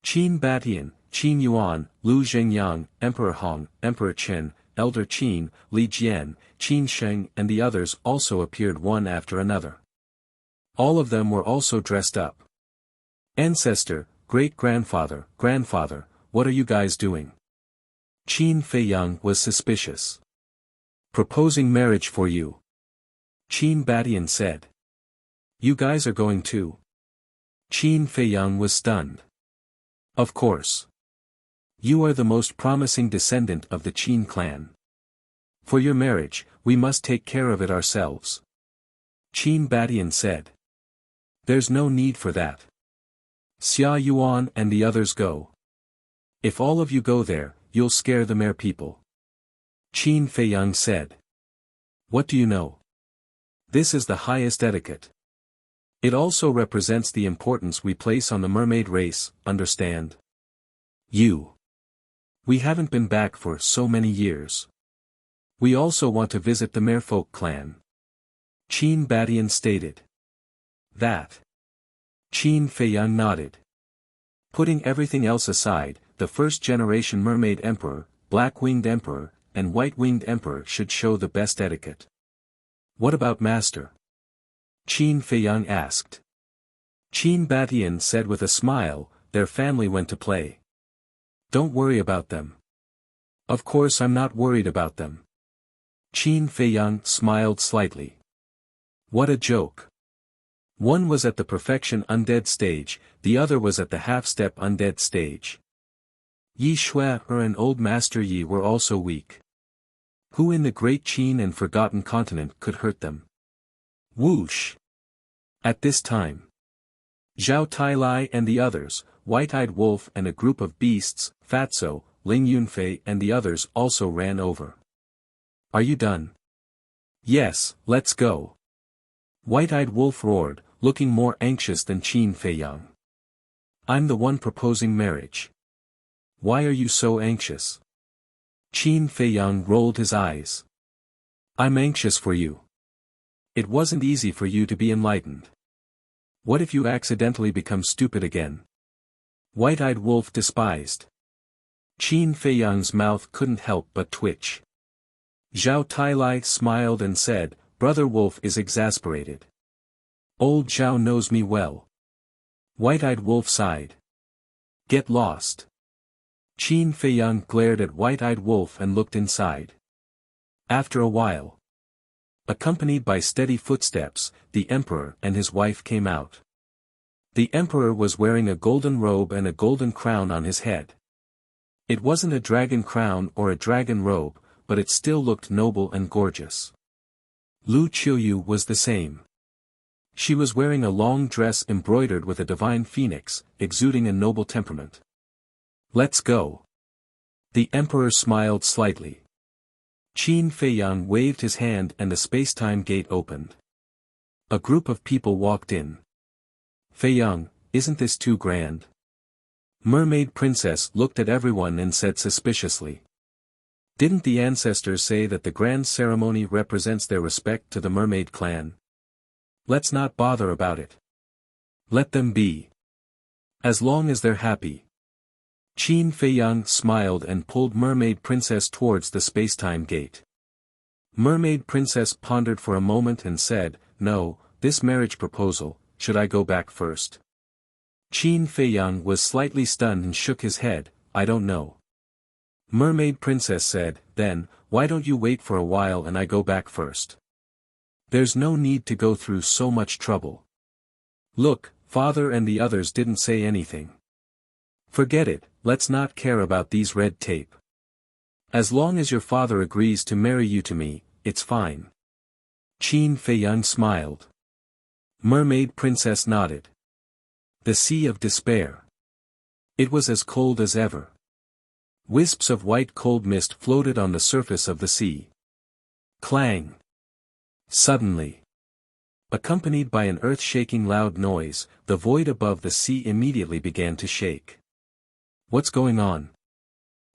[SPEAKER 1] Qin Batian, Qin Yuan, Lu Zhengyang, Emperor Hong, Emperor Chen, Elder Qin, Li Jian, Qin Sheng and the others also appeared one after another. All of them were also dressed up. Ancestor, great-grandfather, grandfather, what are you guys doing? Qin Feiyang was suspicious. Proposing marriage for you. Qin Batian said. You guys are going too? Qin Feiyang was stunned. Of course. You are the most promising descendant of the Qin clan. For your marriage, we must take care of it ourselves. Qin Batian said. There's no need for that. Xia Yuan and the others go. If all of you go there, you'll scare the mere people. Qin Feiyang said. What do you know? This is the highest etiquette. It also represents the importance we place on the mermaid race, understand? We haven't been back for so many years. We also want to visit the merfolk clan. Qin Badian stated. That. Qin Feiyang nodded. Putting everything else aside, the first-generation mermaid emperor, black-winged emperor, and white-winged emperor should show the best etiquette. What about master? Qin Feiyang asked. Qin Badian said with a smile, their family went to play. Don't worry about them. Of course I'm not worried about them. Qin Feiyang smiled slightly. What a joke. One was at the perfection undead stage, the other was at the half-step undead stage. Yi Shui and old master Yi were also weak. Who in the great Qin and forgotten continent could hurt them? Whoosh! At this time, Zhao Tailai and the others, White-Eyed Wolf and a group of beasts, Fatso, Ling Yunfei and the others also ran over. Are you done? Yes, let's go. White-Eyed Wolf roared, looking more anxious than Qin Feiyang. I'm the one proposing marriage. Why are you so anxious? Qin Feiyang rolled his eyes. I'm anxious for you. It wasn't easy for you to be enlightened. What if you accidentally become stupid again? White-Eyed Wolf despised. Qin Feiyang's mouth couldn't help but twitch. Zhao Tailai smiled and said, Brother Wolf is exasperated. Old Zhao knows me well. White-Eyed Wolf sighed. Get lost. Qin Feiyang glared at White-Eyed Wolf and looked inside. After a while, accompanied by steady footsteps, the emperor and his wife came out. The emperor was wearing a golden robe and a golden crown on his head. It wasn't a dragon crown or a dragon robe, but it still looked noble and gorgeous. Lu Qiuyu was the same. She was wearing a long dress embroidered with a divine phoenix, exuding a noble temperament. Let's go. The emperor smiled slightly. Qin Feiyang waved his hand and the space-time gate opened. A group of people walked in. Feiyang, isn't this too grand? Mermaid Princess looked at everyone and said suspiciously. Didn't the ancestors say that the grand ceremony represents their respect to the mermaid clan? Let's not bother about it. Let them be. As long as they're happy. Qin Feiyang smiled and pulled Mermaid Princess towards the space-time gate. Mermaid Princess pondered for a moment and said, No, this marriage proposal, should I go back first? Qin Feiyang was slightly stunned and shook his head, I don't know. Mermaid Princess said, Then, why don't you wait for a while and I go back first? There's no need to go through so much trouble. Look, father and the others didn't say anything. Forget it, let's not care about these red tape. As long as your father agrees to marry you to me, it's fine. Qin Feiyang smiled. Mermaid Princess nodded. The Sea of Despair. It was as cold as ever. Wisps of white cold mist floated on the surface of the sea. Clang. Suddenly, accompanied by an earth-shaking loud noise, the void above the sea immediately began to shake. What's going on?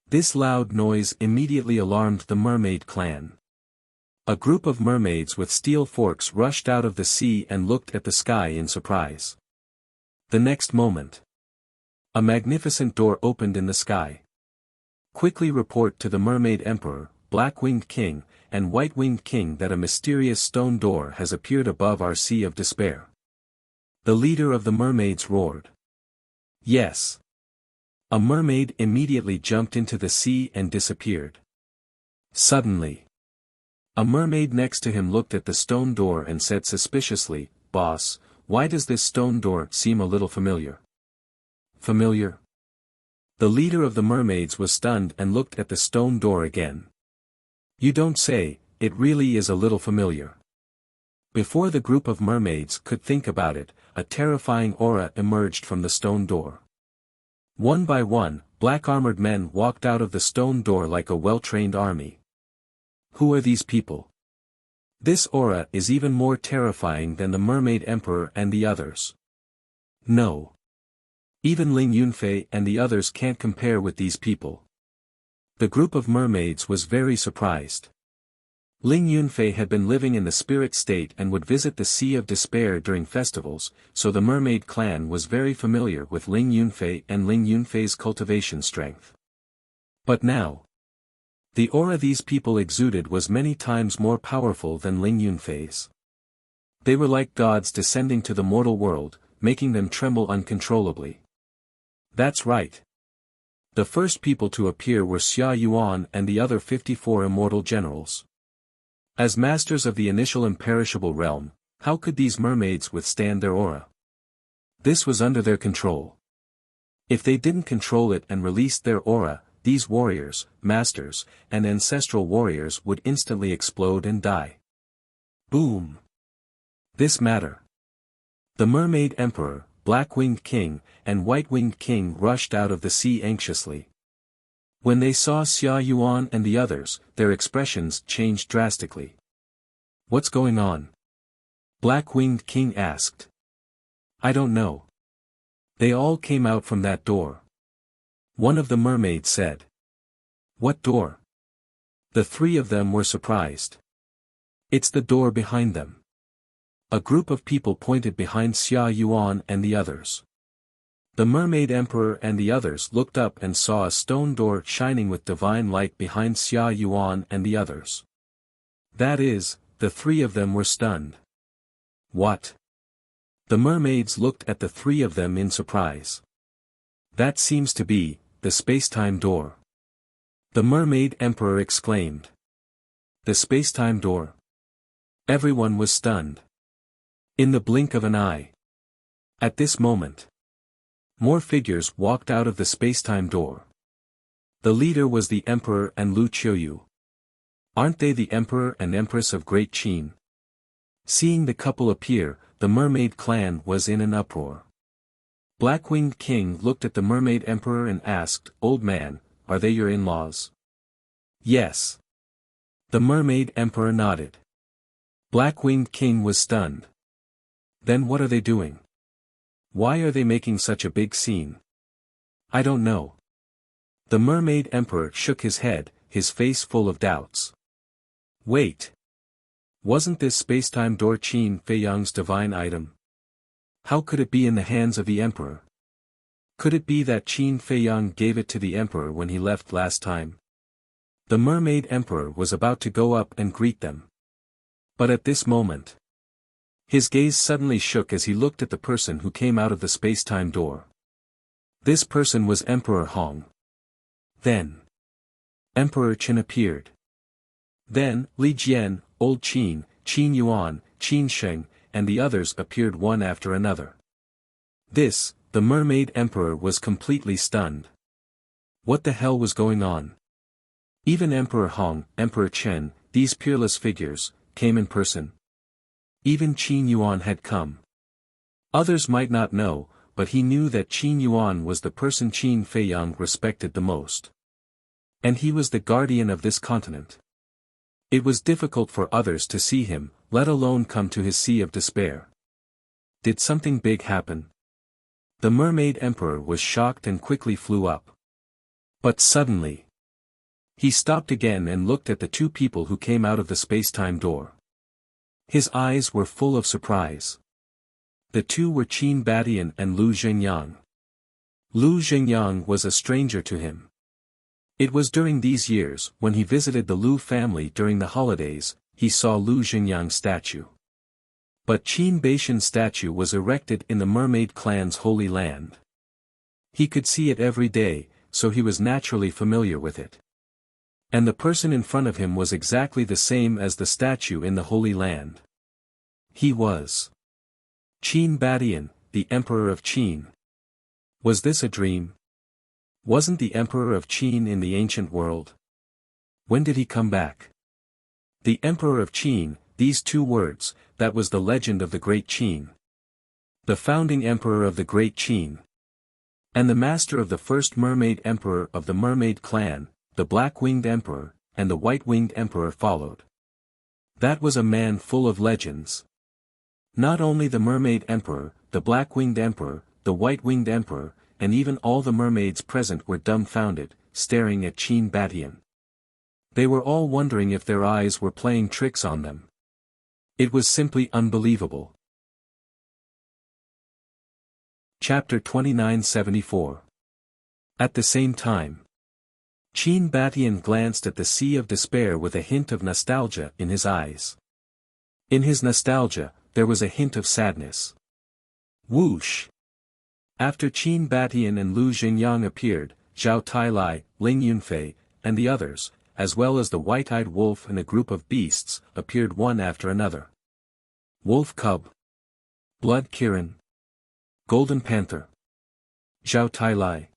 [SPEAKER 1] This loud noise immediately alarmed the mermaid clan. A group of mermaids with steel forks rushed out of the sea and looked at the sky in surprise. The next moment, a magnificent door opened in the sky. Quickly report to the Mermaid Emperor, Black-Winged King, and White-Winged King that a mysterious stone door has appeared above our Sea of Despair. The leader of the mermaids roared. Yes. A mermaid immediately jumped into the sea and disappeared. Suddenly, a mermaid next to him looked at the stone door and said suspiciously, Boss, why does this stone door seem a little familiar? Familiar? The leader of the mermaids was stunned and looked at the stone door again. You don't say, it really is a little familiar. Before the group of mermaids could think about it, a terrifying aura emerged from the stone door. One by one, black-armored men walked out of the stone door like a well-trained army. Who are these people? This aura is even more terrifying than the Mermaid Emperor and the others. No. Even Ling Yunfei and the others can't compare with these people. The group of mermaids was very surprised. Ling Yunfei had been living in the spirit state and would visit the Sea of Despair during festivals, so the mermaid clan was very familiar with Ling Yunfei and Ling Yunfei's cultivation strength. But now, the aura these people exuded was many times more powerful than Ling Yunfei's. They were like gods descending to the mortal world, making them tremble uncontrollably. That's right. The first people to appear were Xia Yuan and the other 54 immortal generals. As masters of the initial imperishable realm, how could these mermaids withstand their aura? This was under their control. If they didn't control it and released their aura, these warriors, masters, and ancestral warriors would instantly explode and die. Boom! This matter. The Mermaid Emperor, Black-Winged King, and White-Winged King rushed out of the sea anxiously. When they saw Xia Yuan and the others, their expressions changed drastically. What's going on? Black-Winged King asked. I don't know. They all came out from that door. One of the mermaids said. What door? The three of them were surprised. It's the door behind them. A group of people pointed behind Xia Yuan and the others. The Mermaid Emperor and the others looked up and saw a stone door shining with divine light behind Xia Yuan and the others. That is, the three of them were stunned. What? The mermaids looked at the three of them in surprise. That seems to be the space-time door. The Mermaid Emperor exclaimed. The space-time door? Everyone was stunned. In the blink of an eye. At this moment, more figures walked out of the space-time door. The leader was the Emperor and Lu Qiuyu. Aren't they the Emperor and Empress of Great Qin? Seeing the couple appear, the mermaid clan was in an uproar. Black-Winged King looked at the Mermaid Emperor and asked, Old man, are they your in-laws? Yes. The Mermaid Emperor nodded. Black-Winged King was stunned. Then what are they doing? Why are they making such a big scene? I don't know. The Mermaid Emperor shook his head, his face full of doubts. Wait. Wasn't this space-time door Qin Feiyang's divine item? How could it be in the hands of the Emperor? Could it be that Qin Feiyang gave it to the Emperor when he left last time? The Mermaid Emperor was about to go up and greet them. But at this moment, his gaze suddenly shook as he looked at the person who came out of the space-time door. This person was Emperor Hong. Then, Emperor Qin appeared. Then, Li Jian, Old Qin, Qin Yuan, Qin Sheng, and the others appeared one after another. The Mermaid Emperor was completely stunned. What the hell was going on? Even Emperor Hong, Emperor Chen, these peerless figures, came in person. Even Qin Yuan had come. Others might not know, but he knew that Qin Yuan was the person Qin Feiyang respected the most. And he was the guardian of this continent. It was difficult for others to see him, let alone come to his Sea of Despair. Did something big happen? The Mermaid Emperor was shocked and quickly flew up. But suddenly, he stopped again and looked at the two people who came out of the space-time door. His eyes were full of surprise. The two were Qin Badian and Lu Zhengyang. Lu Zhengyang was a stranger to him. It was during these years, when he visited the Lu family during the holidays, he saw Lu Zhengyang's statue. But Qin Baishan's statue was erected in the mermaid clan's holy land. He could see it every day, so he was naturally familiar with it. And the person in front of him was exactly the same as the statue in the Holy Land. He was Qin Badian, the Emperor of Qin. Was this a dream? Wasn't the Emperor of Qin in the ancient world? When did he come back? The Emperor of Qin, these two words, that was the legend of the Great Qin. The founding Emperor of the Great Qin. And the master of the first Mermaid Emperor of the Mermaid clan, the Black-Winged Emperor, and the White-Winged Emperor followed. That was a man full of legends. Not only the Mermaid Emperor, the Black-Winged Emperor, the White-Winged Emperor, and even all the mermaids present were dumbfounded, staring at Qin Batian. They were all wondering if their eyes were playing tricks on them. It was simply unbelievable. Chapter 2974. At the same time, Qin Batian glanced at the sea of despair with a hint of nostalgia in his eyes. In his nostalgia, there was a hint of sadness. Whoosh! After Qin Batian and Lu Xingyang appeared, Zhao Tailai, Ling Yunfei, and the others, as well as the white-eyed wolf and a group of beasts, appeared one after another. Wolf Cub, Blood Kirin, Golden Panther, Zhao Tailai.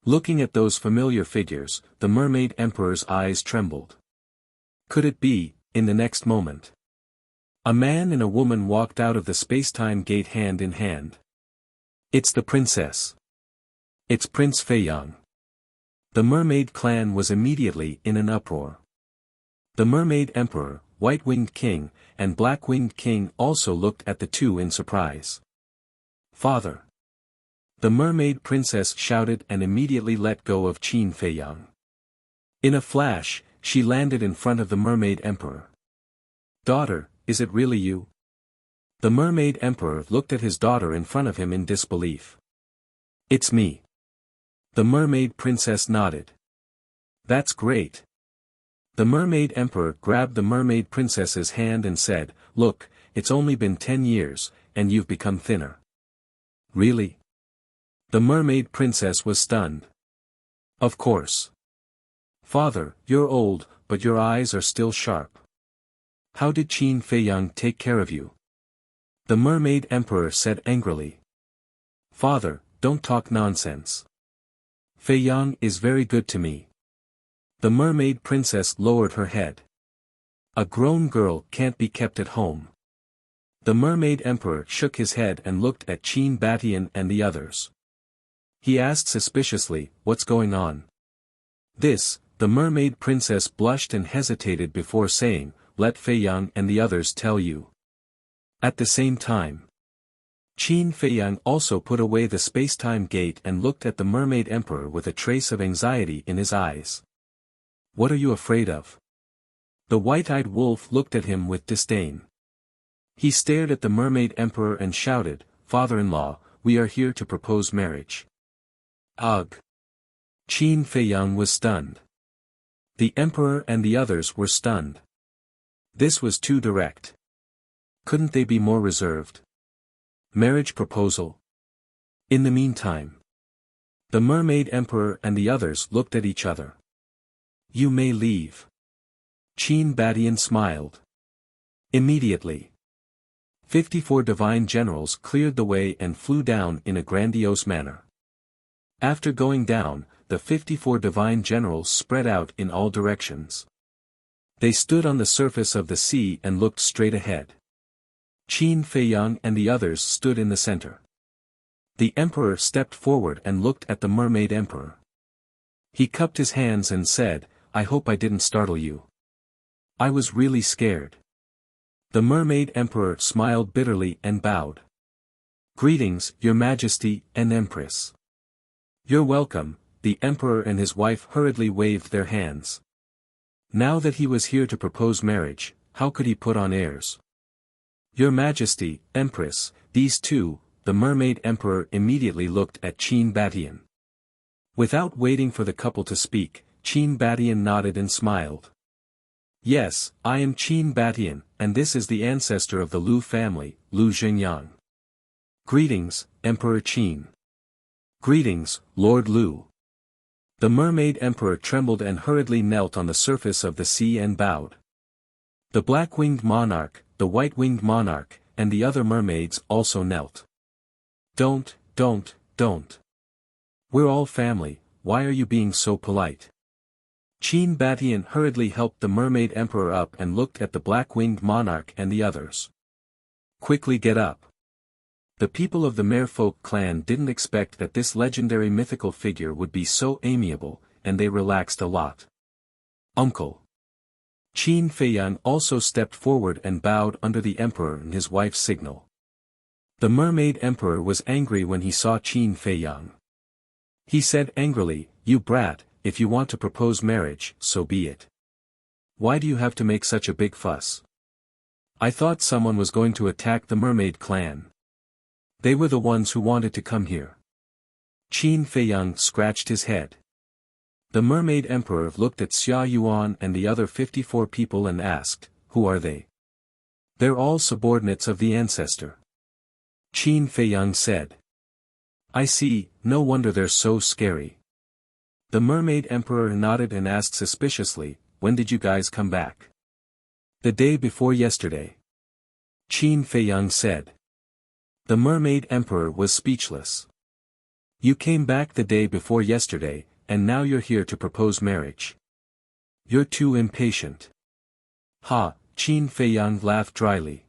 [SPEAKER 1] Looking at those familiar figures, the Mermaid Emperor's eyes trembled. Could it be, in the next moment, a man and a woman walked out of the space-time gate hand in hand? It's the princess. It's Prince Feiyang. The Mermaid clan was immediately in an uproar. The Mermaid Emperor, White-Winged King, and Black-Winged King also looked at the two in surprise. Father! The Mermaid Princess shouted and immediately let go of Qin Feiyang. In a flash, she landed in front of the Mermaid Emperor. Daughter, is it really you? The Mermaid Emperor looked at his daughter in front of him in disbelief. It's me. The Mermaid Princess nodded. That's great. The Mermaid Emperor grabbed the Mermaid Princess's hand and said, Look, it's only been 10 years, and you've become thinner. Really? The Mermaid Princess was stunned. Of course. Father, you're old, but your eyes are still sharp. How did Qin Feiyang take care of you? The Mermaid Emperor said angrily. Father, don't talk nonsense. Feiyang is very good to me. The Mermaid Princess lowered her head. A grown girl can't be kept at home. The Mermaid Emperor shook his head and looked at Qin Batian and the others. He asked suspiciously, what's going on? This, the Mermaid Princess blushed and hesitated before saying, let Feiyang and the others tell you. At the same time, Qin Feiyang also put away the space-time gate and looked at the Mermaid Emperor with a trace of anxiety in his eyes. What are you afraid of? The white-eyed wolf looked at him with disdain. He stared at the Mermaid Emperor and shouted, Father-in-law, we are here to propose marriage. Ugh! Qin Feiyang was stunned. The Emperor and the others were stunned. This was too direct. Couldn't they be more reserved? Marriage proposal? In the meantime, the Mermaid Emperor and the others looked at each other. You may leave. Qin Batian smiled. Immediately, 54 divine generals cleared the way and flew down in a grandiose manner. After going down, the 54 divine generals spread out in all directions. They stood on the surface of the sea and looked straight ahead. Qin Feiyang and the others stood in the center. The Emperor stepped forward and looked at the Mermaid Emperor. He cupped his hands and said, I hope I didn't startle you. I was really scared. The Mermaid Emperor smiled bitterly and bowed. Greetings, Your Majesty and Empress. You're welcome. The Emperor and his wife hurriedly waved their hands. Now that he was here to propose marriage, how could he put on airs? Your Majesty, Empress, these two, the Mermaid Emperor immediately looked at Qin Batian. Without waiting for the couple to speak, Qin Batian nodded and smiled. Yes, I am Qin Batian, and this is the ancestor of the Lu family, Lu Xingyang. Greetings, Emperor Qin. Greetings, Lord Lu. The Mermaid Emperor trembled and hurriedly knelt on the surface of the sea and bowed. The Black-Winged Monarch, the White-Winged Monarch, and the other mermaids also knelt. Don't. We're all family, why are you being so polite? Qin Batian hurriedly helped the Mermaid Emperor up and looked at the Black-Winged Monarch and the others. Quickly get up. The people of the Merfolk clan didn't expect that this legendary mythical figure would be so amiable, and they relaxed a lot. Uncle. Qin Feiyang also stepped forward and bowed under the emperor and his wife's signal. The mermaid emperor was angry when he saw Qin Feiyang. He said angrily, "You brat, if you want to propose marriage, so be it. Why do you have to make such a big fuss? I thought someone was going to attack the mermaid clan. They were the ones who wanted to come here." Qin Feiyang scratched his head. The mermaid emperor looked at Xia Yuan and the other 54 people and asked, "Who are they?" "They're all subordinates of the ancestor." Qin Feiyang said. "I see, no wonder they're so scary." The mermaid emperor nodded and asked suspiciously, "When did you guys come back?" "The day before yesterday." Qin Feiyang said. The mermaid emperor was speechless. "You came back the day before yesterday, and now you're here to propose marriage. You're too impatient." "Ha," Qin Feiyang laughed dryly.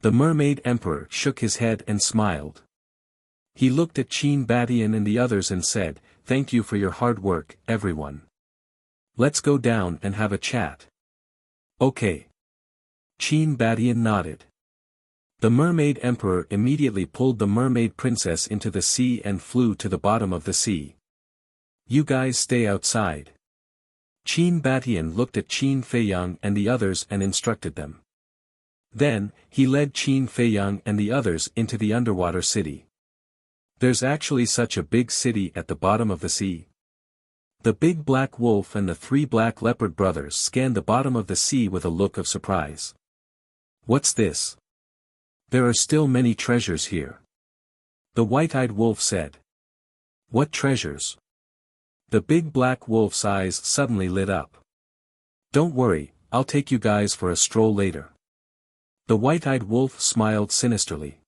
[SPEAKER 1] The mermaid emperor shook his head and smiled. He looked at Qin Badian and the others and said, "Thank you for your hard work, everyone. Let's go down and have a chat." "Okay." Qin Badian nodded. The mermaid emperor immediately pulled the mermaid princess into the sea and flew to the bottom of the sea. "You guys stay outside." Qin Badian looked at Qin Feiyang and the others and instructed them. Then, he led Qin Feiyang and the others into the underwater city. There's actually such a big city at the bottom of the sea. The big black wolf and the 3 black leopard brothers scanned the bottom of the sea with a look of surprise. "What's this? There are still many treasures here." The white-eyed wolf said. "What treasures?" The big black wolf's eyes suddenly lit up. "Don't worry, I'll take you guys for a stroll later." The white-eyed wolf smiled sinisterly.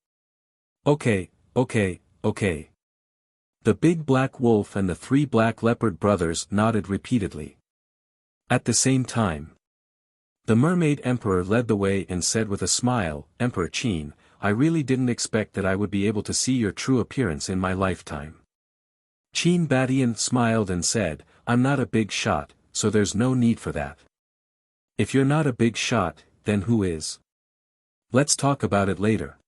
[SPEAKER 1] Okay. The big black wolf and the 3 black leopard brothers nodded repeatedly. At the same time, the mermaid emperor led the way and said with a smile, "Emperor Qin, I really didn't expect that I would be able to see your true appearance in my lifetime." Qin Badian smiled and said, "I'm not a big shot, so there's no need for that." "If you're not a big shot, then who is? Let's talk about it later.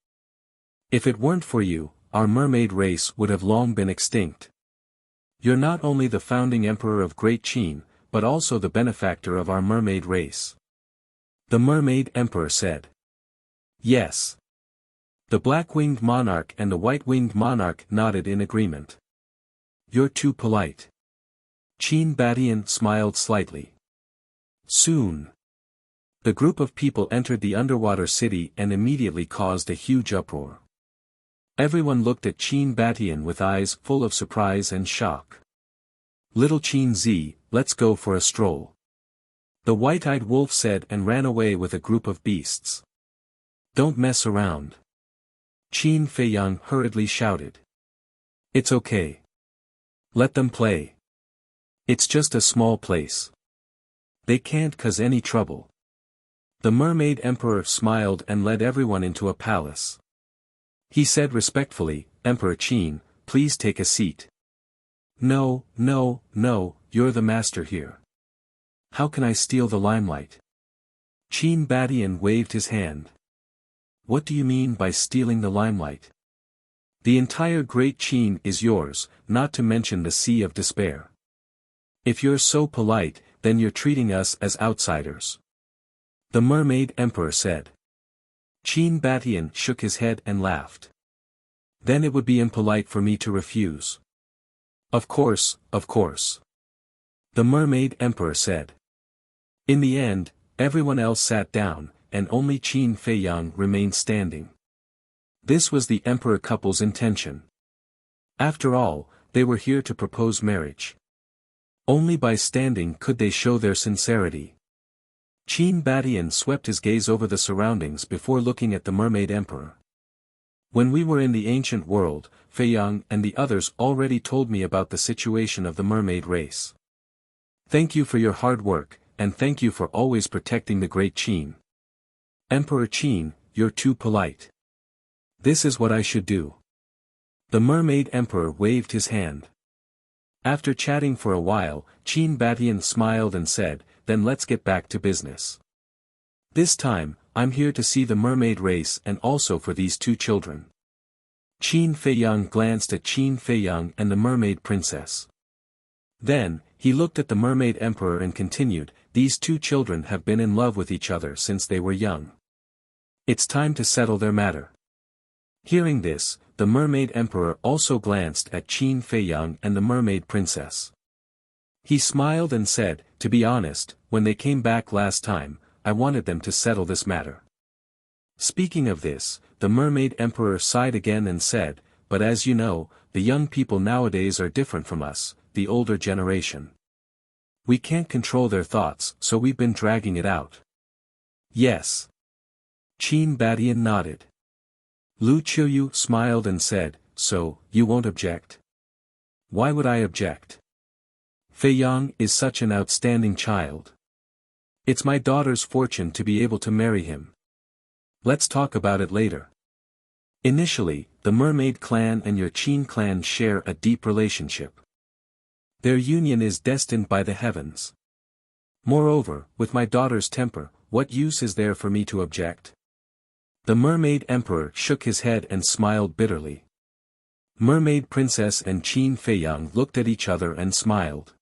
[SPEAKER 1] If it weren't for you, our mermaid race would have long been extinct. You're not only the founding emperor of Great Qin, but also the benefactor of our mermaid race." The mermaid emperor said. "Yes." The black-winged monarch and the white-winged monarch nodded in agreement. "You're too polite." Qin Badian smiled slightly. Soon, the group of people entered the underwater city and immediately caused a huge uproar. Everyone looked at Qin Badian with eyes full of surprise and shock. "Little Qin Z, let's go for a stroll," the white-eyed wolf said and ran away with a group of beasts. "Don't mess around," Qin Feiyang hurriedly shouted. "It's okay. Let them play. It's just a small place. They can't cause any trouble." The mermaid emperor smiled and led everyone into a palace. He said respectfully, "Emperor Qin, please take a seat." No, you're the master here. How can I steal the limelight?" Qin Badian waved his hand. "What do you mean by stealing the limelight? The entire Great Qin is yours, not to mention the Sea of Despair. If you're so polite, then you're treating us as outsiders," the mermaid emperor said. Qin Badian shook his head and laughed. "Then it would be impolite for me to refuse." Of course. The mermaid emperor said. In the end, everyone else sat down, and only Qin Feiyang remained standing. This was the emperor couple's intention. After all, they were here to propose marriage. Only by standing could they show their sincerity. Qin Badian swept his gaze over the surroundings before looking at the mermaid emperor. "When we were in the ancient world, Feiyang and the others already told me about the situation of the mermaid race. Thank you for your hard work, and thank you for always protecting the Great Qin. Emperor Qin, you're too polite. This is what I should do." The mermaid emperor waved his hand. After chatting for a while, Qin Badian smiled and said, then let's get back to business. This time, I'm here to see the mermaid race and also for these two children. Qin Feiyang glanced at Qin Feiyang and the mermaid princess. Then, he looked at the mermaid emperor and continued, these two children have been in love with each other since they were young. It's time to settle their matter. Hearing this, the mermaid emperor also glanced at Qin Feiyang and the mermaid princess. He smiled and said, to be honest, when they came back last time, I wanted them to settle this matter. Speaking of this, the mermaid emperor sighed again and said, but as you know, the young people nowadays are different from us, the older generation. We can't control their thoughts, so we've been dragging it out. Yes. Qin Badian nodded. Lu Qiuyu smiled and said, so, you won't object? Why would I object? Feiyang is such an outstanding child. It's my daughter's fortune to be able to marry him. Let's talk about it later. Initially, the mermaid clan and your Qin clan share a deep relationship. Their union is destined by the heavens. Moreover, with my daughter's temper, what use is there for me to object? The mermaid emperor shook his head and smiled bitterly. Mermaid princess and Qin Feiyang looked at each other and smiled.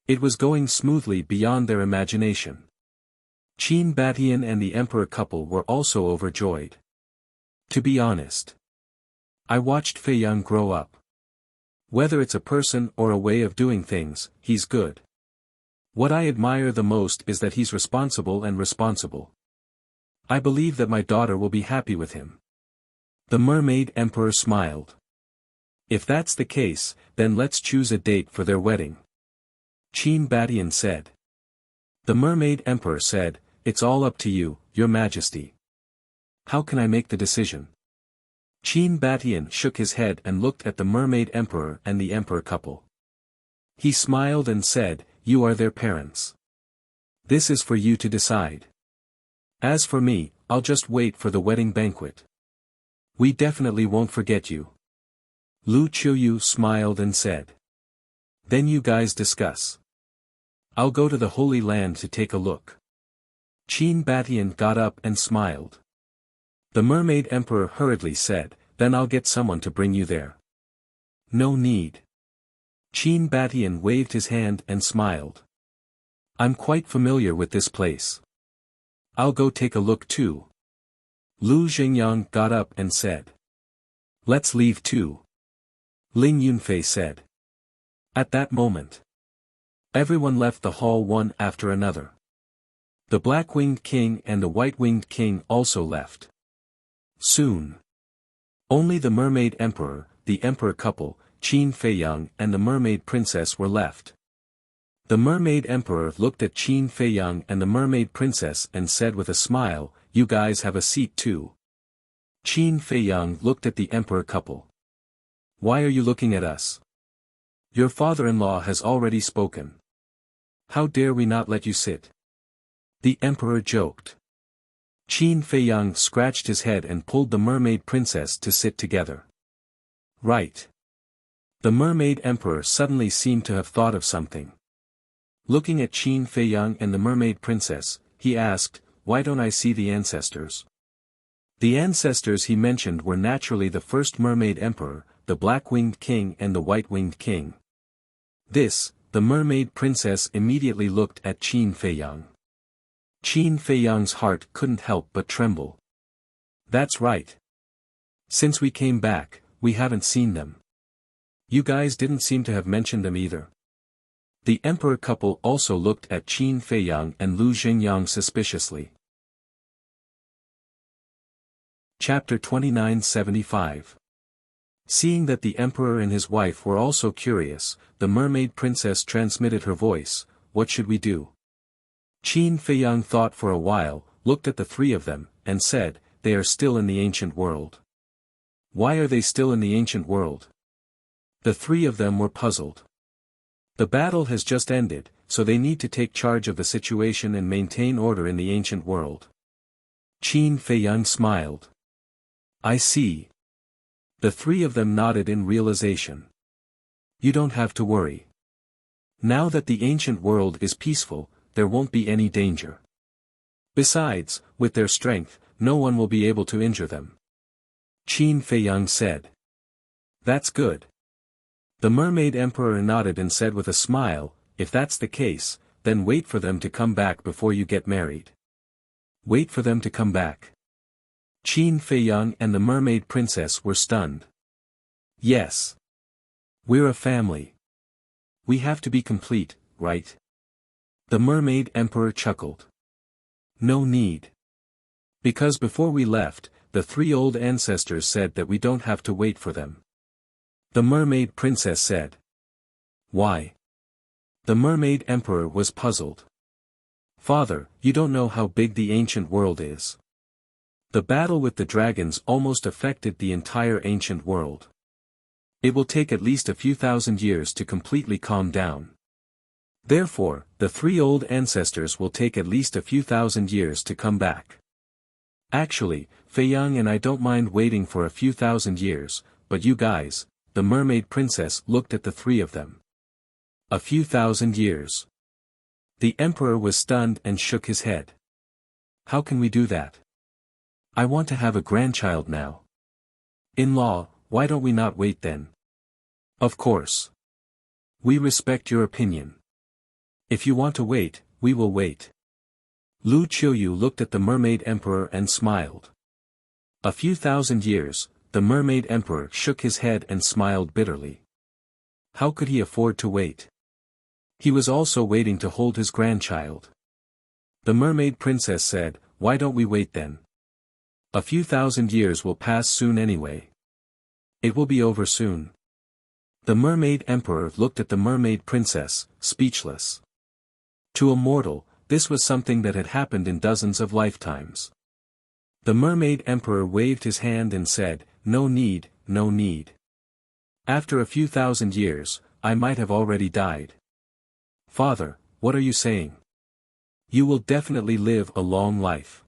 [SPEAKER 1] It was going smoothly beyond their imagination. Qin Batian and the emperor couple were also overjoyed. To be honest, I watched Feiyang grow up. Whether it's a person or a way of doing things, he's good. What I admire the most is that he's responsible and responsible. I believe that my daughter will be happy with him. The mermaid emperor smiled. If that's the case, then let's choose a date for their wedding. Qin Batian said. The mermaid emperor said, it's all up to you, your majesty. How can I make the decision? Qin Batian shook his head and looked at the mermaid emperor and the emperor couple. He smiled and said, you are their parents. This is for you to decide. As for me, I'll just wait for the wedding banquet. We definitely won't forget you. Lu Qiuyu smiled and said. Then you guys discuss. I'll go to the Holy Land to take a look. Qin Batian got up and smiled. The mermaid emperor hurriedly said, then I'll get someone to bring you there. No need. Qin Batian waved his hand and smiled. I'm quite familiar with this place. I'll go take a look too. Lu Xingyang got up and said. Let's leave too. Ling Yunfei said. At that moment, everyone left the hall one after another. The black-winged king and the white-winged king also left. Soon, only the mermaid emperor, the emperor couple, Qin Feiyang and the mermaid princess were left. The mermaid emperor looked at Qin Feiyang and the mermaid princess and said with a smile, you guys have a seat too. Qin Feiyang looked at the emperor couple. Why are you looking at us? Your father-in-law has already spoken. How dare we not let you sit? The emperor joked. Qin Feiyang scratched his head and pulled the mermaid princess to sit together. Right. The mermaid emperor suddenly seemed to have thought of something. Looking at Qin Feiyang and the mermaid princess, he asked, why don't I see the ancestors? The ancestors he mentioned were naturally the first mermaid emperor, the black-winged king and the white-winged king. This, the mermaid princess immediately looked at Qin Feiyang. Qin Feiyang's heart couldn't help but tremble. That's right. Since we came back, we haven't seen them. You guys didn't seem to have mentioned them either. The emperor couple also looked at Qin Feiyang and Lu Xingyang suspiciously. Chapter 2975. Seeing that the emperor and his wife were also curious, the mermaid princess transmitted her voice, what should we do? Qin Feiyang thought for a while, looked at the three of them, and said, they are still in the ancient world. Why are they still in the ancient world? The three of them were puzzled. The battle has just ended, so they need to take charge of the situation and maintain order in the ancient world. Qin Feiyang smiled. I see. The three of them nodded in realization. You don't have to worry. Now that the ancient world is peaceful, there won't be any danger. Besides, with their strength, no one will be able to injure them. Qin Feiyang said. That's good. The Mermaid Emperor nodded and said with a smile, if that's the case, then wait for them to come back before you get married. Wait for them to come back. Qin Feiyang and the Mermaid Princess were stunned. Yes. We're a family. We have to be complete, right? The Mermaid Emperor chuckled. No need. Because before we left, the 3 old ancestors said that we don't have to wait for them. The Mermaid Princess said. Why? The Mermaid Emperor was puzzled. Father, you don't know how big the ancient world is. The battle with the dragons almost affected the entire ancient world. It will take at least a few thousand years to completely calm down. Therefore, the 3 old ancestors will take at least a few thousand years to come back. Actually, Feiyang and I don't mind waiting for a few thousand years, but you guys, the Mermaid Princess looked at the 3 of them. A few thousand years. The Emperor was stunned and shook his head. How can we do that? I want to have a grandchild now. In law, why don't we not wait then? Of course. We respect your opinion. If you want to wait, we will wait. Lu Qiuyu looked at the Mermaid Emperor and smiled. A few thousand years, the Mermaid Emperor shook his head and smiled bitterly. How could he afford to wait? He was also waiting to hold his grandchild. The Mermaid Princess said, why don't we wait then? A few thousand years will pass soon anyway. It will be over soon. The Mermaid Emperor looked at the Mermaid Princess, speechless. To a mortal, this was something that had happened in dozens of lifetimes. The Mermaid Emperor waved his hand and said, no need, no need. After a few thousand years, I might have already died. Father, what are you saying? You will definitely live a long life.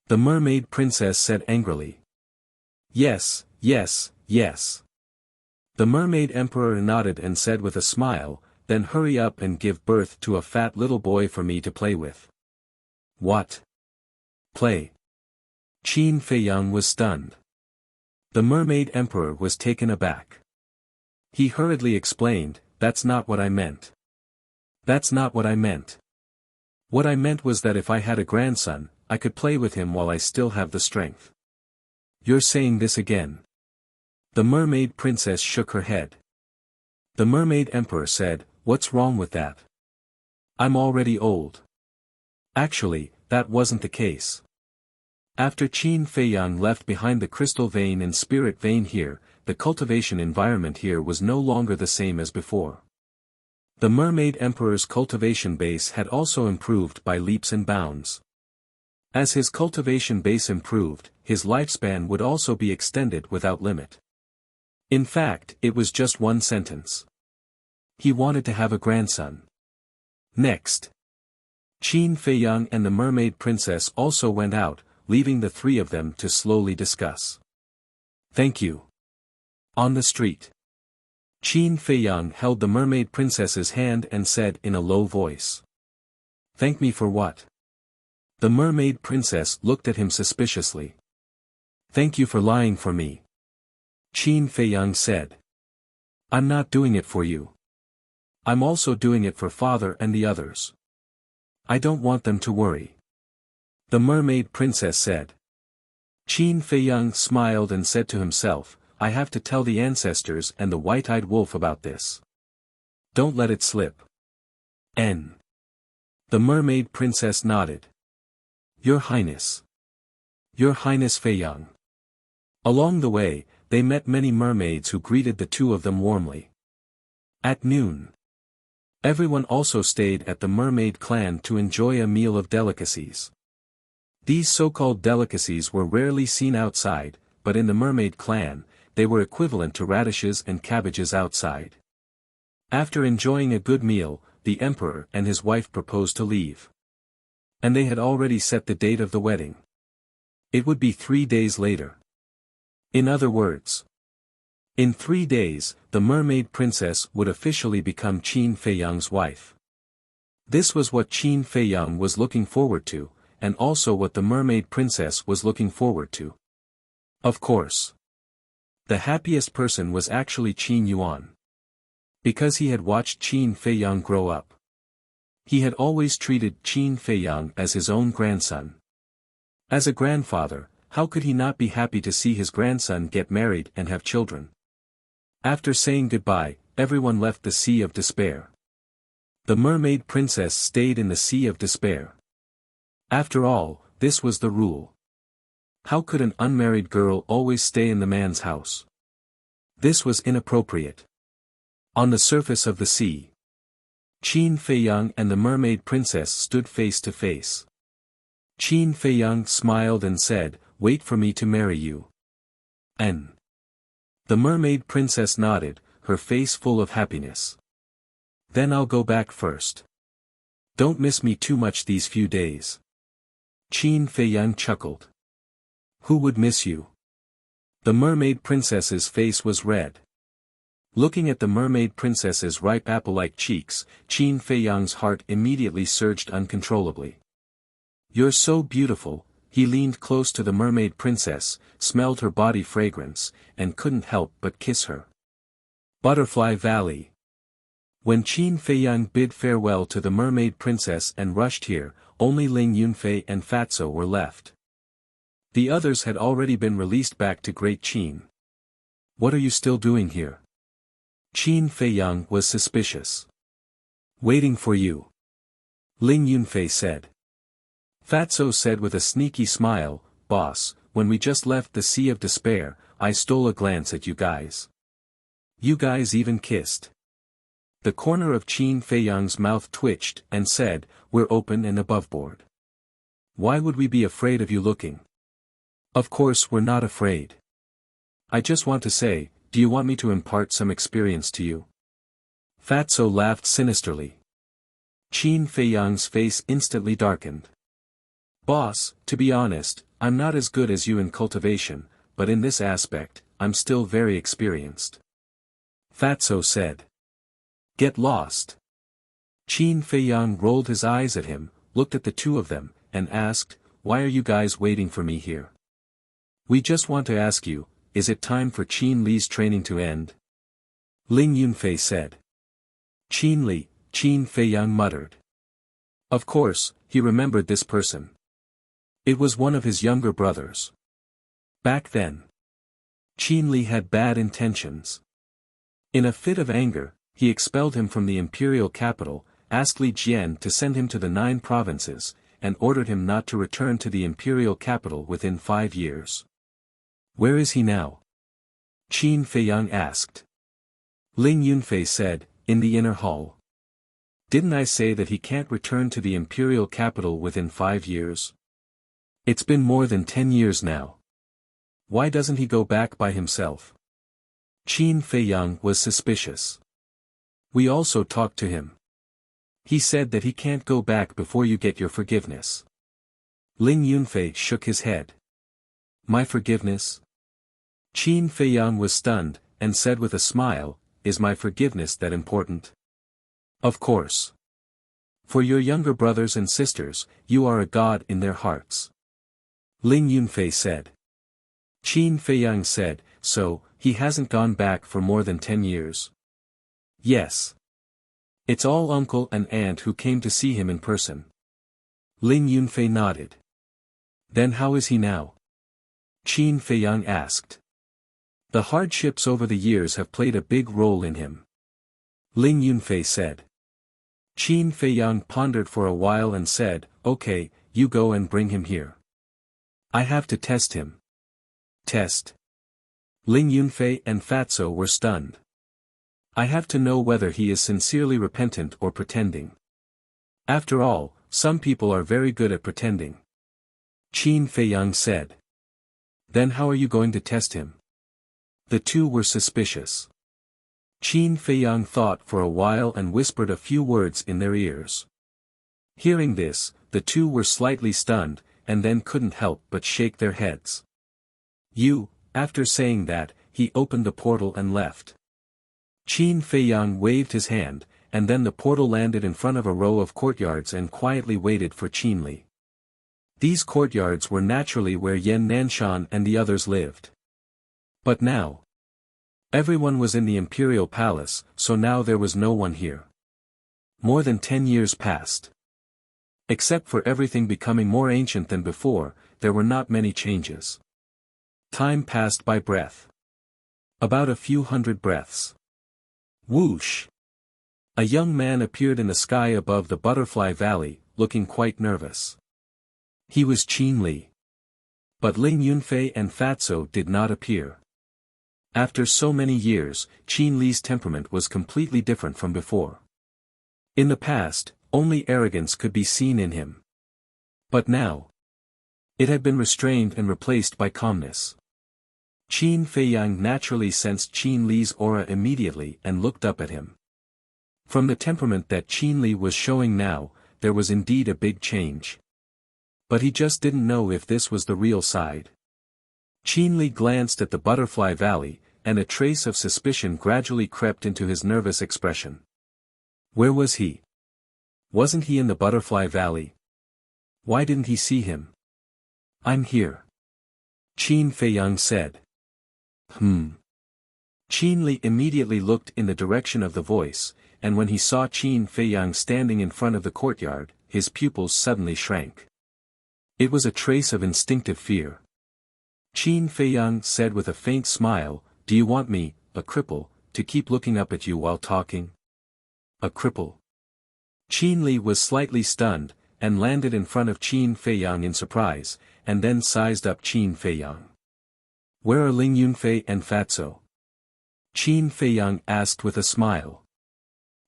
[SPEAKER 1] The Mermaid Princess said angrily. Yes, yes, yes. The Mermaid Emperor nodded and said with a smile, then hurry up and give birth to a fat little boy for me to play with. What? Play? Qin Feiyang was stunned. The Mermaid Emperor was taken aback. He hurriedly explained, that's not what I meant. That's not what I meant. What I meant was that if I had a grandson, I could play with him while I still have the strength. You're saying this again. The Mermaid Princess shook her head. The Mermaid Emperor said, what's wrong with that? I'm already old. Actually, that wasn't the case. After Qin Feiyang left behind the crystal vein and spirit vein here, the cultivation environment here was no longer the same as before. The Mermaid Emperor's cultivation base had also improved by leaps and bounds. As his cultivation base improved, his lifespan would also be extended without limit. In fact, it was just one sentence. He wanted to have a grandson. Next. Qin Feiyang and the Mermaid Princess also went out, leaving the 3 of them to slowly discuss. Thank you. On the street. Qin Feiyang held the Mermaid Princess's hand and said in a low voice. Thank me for what? The Mermaid Princess looked at him suspiciously. Thank you for lying for me. Qin Feiyang said. I'm not doing it for you. I'm also doing it for Father and the others. I don't want them to worry. The Mermaid Princess said. Qin Feiyang smiled and said to himself, I have to tell the ancestors and the white-eyed wolf about this. Don't let it slip. N. The Mermaid Princess nodded. Your Highness. Your Highness Feiyang. Along the way, they met many mermaids who greeted the 2 of them warmly. At noon. Everyone also stayed at the mermaid clan to enjoy a meal of delicacies. These so-called delicacies were rarely seen outside, but in the mermaid clan, they were equivalent to radishes and cabbages outside. After enjoying a good meal, the emperor and his wife proposed to leave. And they had already set the date of the wedding. It would be 3 days later. In other words, in 3 days, the Mermaid Princess would officially become Qin Feiyang's wife. This was what Qin Feiyang was looking forward to, and also what the mermaid princess was looking forward to. Of course. The happiest person was actually Qin Yuan. Because he had watched Qin Feiyang grow up. He had always treated Qin Feiyang as his own grandson. As a grandfather, how could he not be happy to see his grandson get married and have children? After saying goodbye, everyone left the Sea of Despair. The mermaid princess stayed in the Sea of Despair. After all, this was the rule. How could an unmarried girl always stay in the man's house? This was inappropriate. On the surface of the sea, Qin Feiyang and the mermaid princess stood face to face. Qin Feiyang smiled and said, "Wait for me to marry you." And the mermaid princess nodded, her face full of happiness. "Then I'll go back first. Don't miss me too much these few days." Qin Feiyang chuckled. "Who would miss you?" The mermaid princess's face was red. Looking at the mermaid princess's ripe apple-like cheeks, Qin Feiyang's heart immediately surged uncontrollably. "You're so beautiful." He leaned close to the mermaid princess, smelled her body fragrance, and couldn't help but kiss her. Butterfly Valley. When Qin Feiyang bid farewell to the mermaid princess and rushed here, only Ling Yunfei and Fatso were left. The others had already been released back to Great Qin. "What are you still doing here?" Qin Feiyang was suspicious. "Waiting for you," Ling Yunfei said. Fatso said with a sneaky smile, "Boss, when we just left the Sea of Despair, I stole a glance at you guys. You guys even kissed." The corner of Qin Feiyang's mouth twitched and said, "We're open and aboveboard. Why would we be afraid of you looking?" "Of course we're not afraid. I just want to say, do you want me to impart some experience to you?" Fatso laughed sinisterly. Qin Feiyang's face instantly darkened. "Boss, to be honest, I'm not as good as you in cultivation, but in this aspect, I'm still very experienced," Fatso said. "Get lost." Qin Feiyang rolled his eyes at him, looked at the two of them, and asked, "Why are you guys waiting for me here?" "We just want to ask you, is it time for Qin Li's training to end?" Ling Yunfei said. "Qin Li," Qin Feiyang muttered. Of course, he remembered this person. It was one of his younger brothers. Back then, Qin Li had bad intentions. In a fit of anger, he expelled him from the imperial capital, asked Li Jian to send him to the 9 provinces, and ordered him not to return to the imperial capital within 5 years. "Where is he now?" Qin Feiyang asked. Ling Yunfei said, "In the inner hall." "Didn't I say that he can't return to the imperial capital within 5 years? It's been more than 10 years now. Why doesn't he go back by himself?" Qin Feiyang was suspicious. "We also talked to him. He said that he can't go back before you get your forgiveness." Ling Yunfei shook his head. "My forgiveness?" Qin Feiyang was stunned, and said with a smile, "Is my forgiveness that important?" "Of course. For your younger brothers and sisters, you are a god in their hearts," Ling Yunfei said. Qin Feiyang said, "So, he hasn't gone back for more than 10 years?" "Yes. It's all uncle and aunt who came to see him in person." Ling Yunfei nodded. "Then how is he now?" Qin Feiyang asked. "The hardships over the years have played a big role in him," Ling Yunfei said. Qin Feiyang pondered for a while and said, "Okay, you go and bring him here. I have to test him." "Test?" Ling Yunfei and Fatso were stunned. "I have to know whether he is sincerely repentant or pretending. After all, some people are very good at pretending," Qin Feiyang said. "Then how are you going to test him?" The two were suspicious. Qin Feiyang thought for a while and whispered a few words in their ears. Hearing this, the two were slightly stunned, and then couldn't help but shake their heads. After saying that, he opened the portal and left. Qin Feiyang waved his hand, and then the portal landed in front of a row of courtyards and quietly waited for Qin Li. These courtyards were naturally where Yan Nanshan and the others lived. But now, everyone was in the imperial palace, so now there was no one here. More than 10 years passed. Except for everything becoming more ancient than before, there were not many changes. Time passed by breath. About a few hundred breaths. Whoosh! A young man appeared in the sky above the Butterfly Valley, looking quite nervous. He was Qin Li. But Ling Yunfei and Fatso did not appear. After so many years, Qin Li's temperament was completely different from before. In the past, only arrogance could be seen in him. But now, it had been restrained and replaced by calmness. Qin Feiyang naturally sensed Qin Li's aura immediately and looked up at him. From the temperament that Qin Li was showing now, there was indeed a big change. But he just didn't know if this was the real side. Qin Li glanced at the Butterfly Valley, and a trace of suspicion gradually crept into his nervous expression. Where was he? Wasn't he in the Butterfly Valley? Why didn't he see him? I'm here. Qin Feiyang said. Qin Li immediately looked in the direction of the voice, and when he saw Qin Feiyang standing in front of the courtyard, his pupils suddenly shrank. It was a trace of instinctive fear. Qin Feiyang said with a faint smile, "Do you want me, a cripple, to keep looking up at you while talking?" A cripple? Qin Li was slightly stunned, and landed in front of Qin Feiyang in surprise, and then sized up Qin Feiyang. Where are Ling Yunfei and Fatso? Qin Feiyang asked with a smile.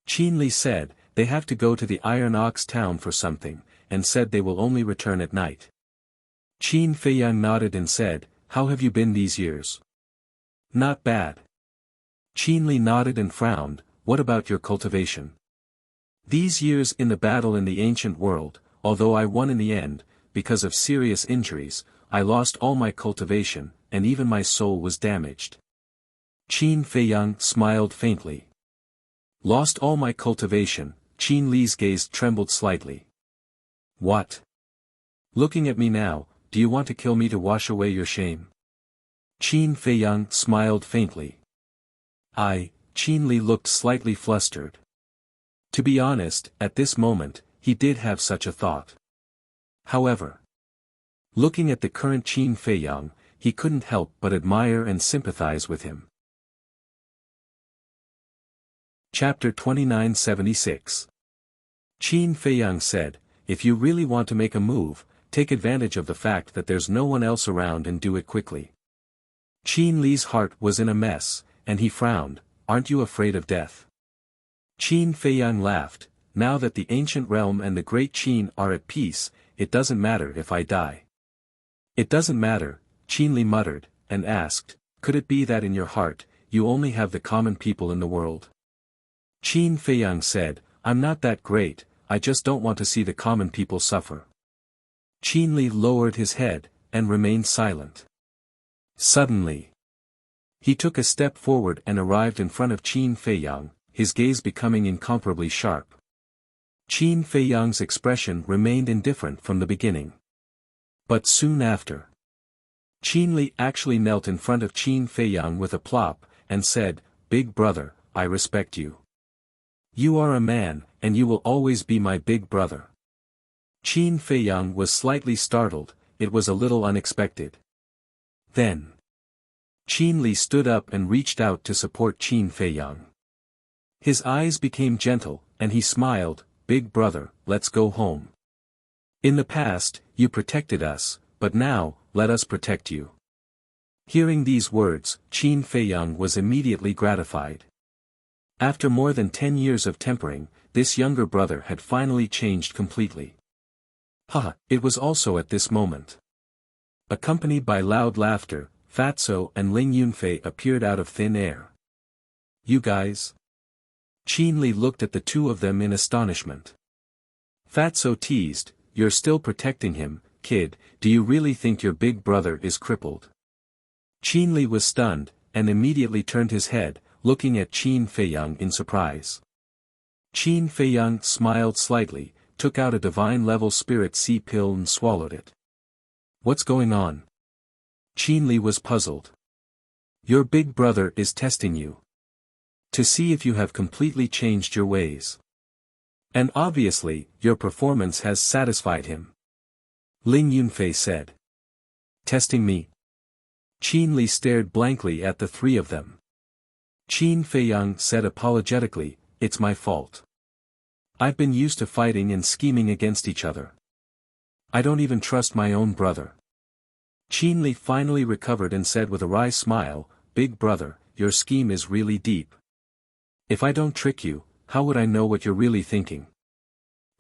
[SPEAKER 1] Qin Li said, they have to go to the Iron Ox town for something, and said they will only return at night. Qin Feiyang nodded and said, how have you been these years? Not bad. Qin Li nodded and frowned, what about your cultivation? These years in the battle in the ancient world, although I won in the end, because of serious injuries, I lost all my cultivation, and even my soul was damaged. Qin Feiyang smiled faintly. Lost all my cultivation, Qin Li's gaze trembled slightly. What? Looking at me now, do you want to kill me to wash away your shame? Qin Feiyang smiled faintly. Qin Li looked slightly flustered. To be honest, at this moment, he did have such a thought. However, looking at the current Qin Feiyang, he couldn't help but admire and sympathize with him. Chapter 2976. Qin Feiyang said, if you really want to make a move, take advantage of the fact that there's no one else around and do it quickly. Qin Li's heart was in a mess, and he frowned, aren't you afraid of death? Qin Feiyang laughed, now that the ancient realm and the great Qin are at peace, it doesn't matter if I die. It doesn't matter, Qin Li muttered, and asked, could it be that in your heart, you only have the common people in the world? Qin Feiyang said, I'm not that great, I just don't want to see the common people suffer. Qin Li lowered his head, and remained silent. Suddenly, he took a step forward and arrived in front of Qin Feiyang, his gaze becoming incomparably sharp. Qin Feiyang's expression remained indifferent from the beginning. But soon after, Qin Li actually knelt in front of Qin Feiyang with a plop, and said, Big brother, I respect you. You are a man, and you will always be my big brother. Qin Feiyang was slightly startled, it was a little unexpected. Then, Qin Li stood up and reached out to support Qin Feiyang. His eyes became gentle, and he smiled, Big brother, let's go home. In the past, you protected us, but now, let us protect you. Hearing these words, Qin Feiyang was immediately gratified. After more than 10 years of tempering, this younger brother had finally changed completely. It was also at this moment. Accompanied by loud laughter, Fatso and Ling Yunfei appeared out of thin air. You guys? Qin Li looked at the two of them in astonishment. Fatso teased, you're still protecting him, kid, do you really think your big brother is crippled? Qin Li was stunned, and immediately turned his head, looking at Qin Feiyang in surprise. Qin Feiyang smiled slightly, took out a divine-level spirit sea pill and swallowed it. What's going on? Qin Li was puzzled. Your big brother is testing you. To see if you have completely changed your ways. And obviously, your performance has satisfied him. Ling Yunfei said. Testing me? Qin Li stared blankly at the three of them. Qin Feiyang said apologetically, it's my fault. I've been used to fighting and scheming against each other. I don't even trust my own brother. Qin Li finally recovered and said with a wry smile, Big brother, your scheme is really deep. If I don't trick you, how would I know what you're really thinking?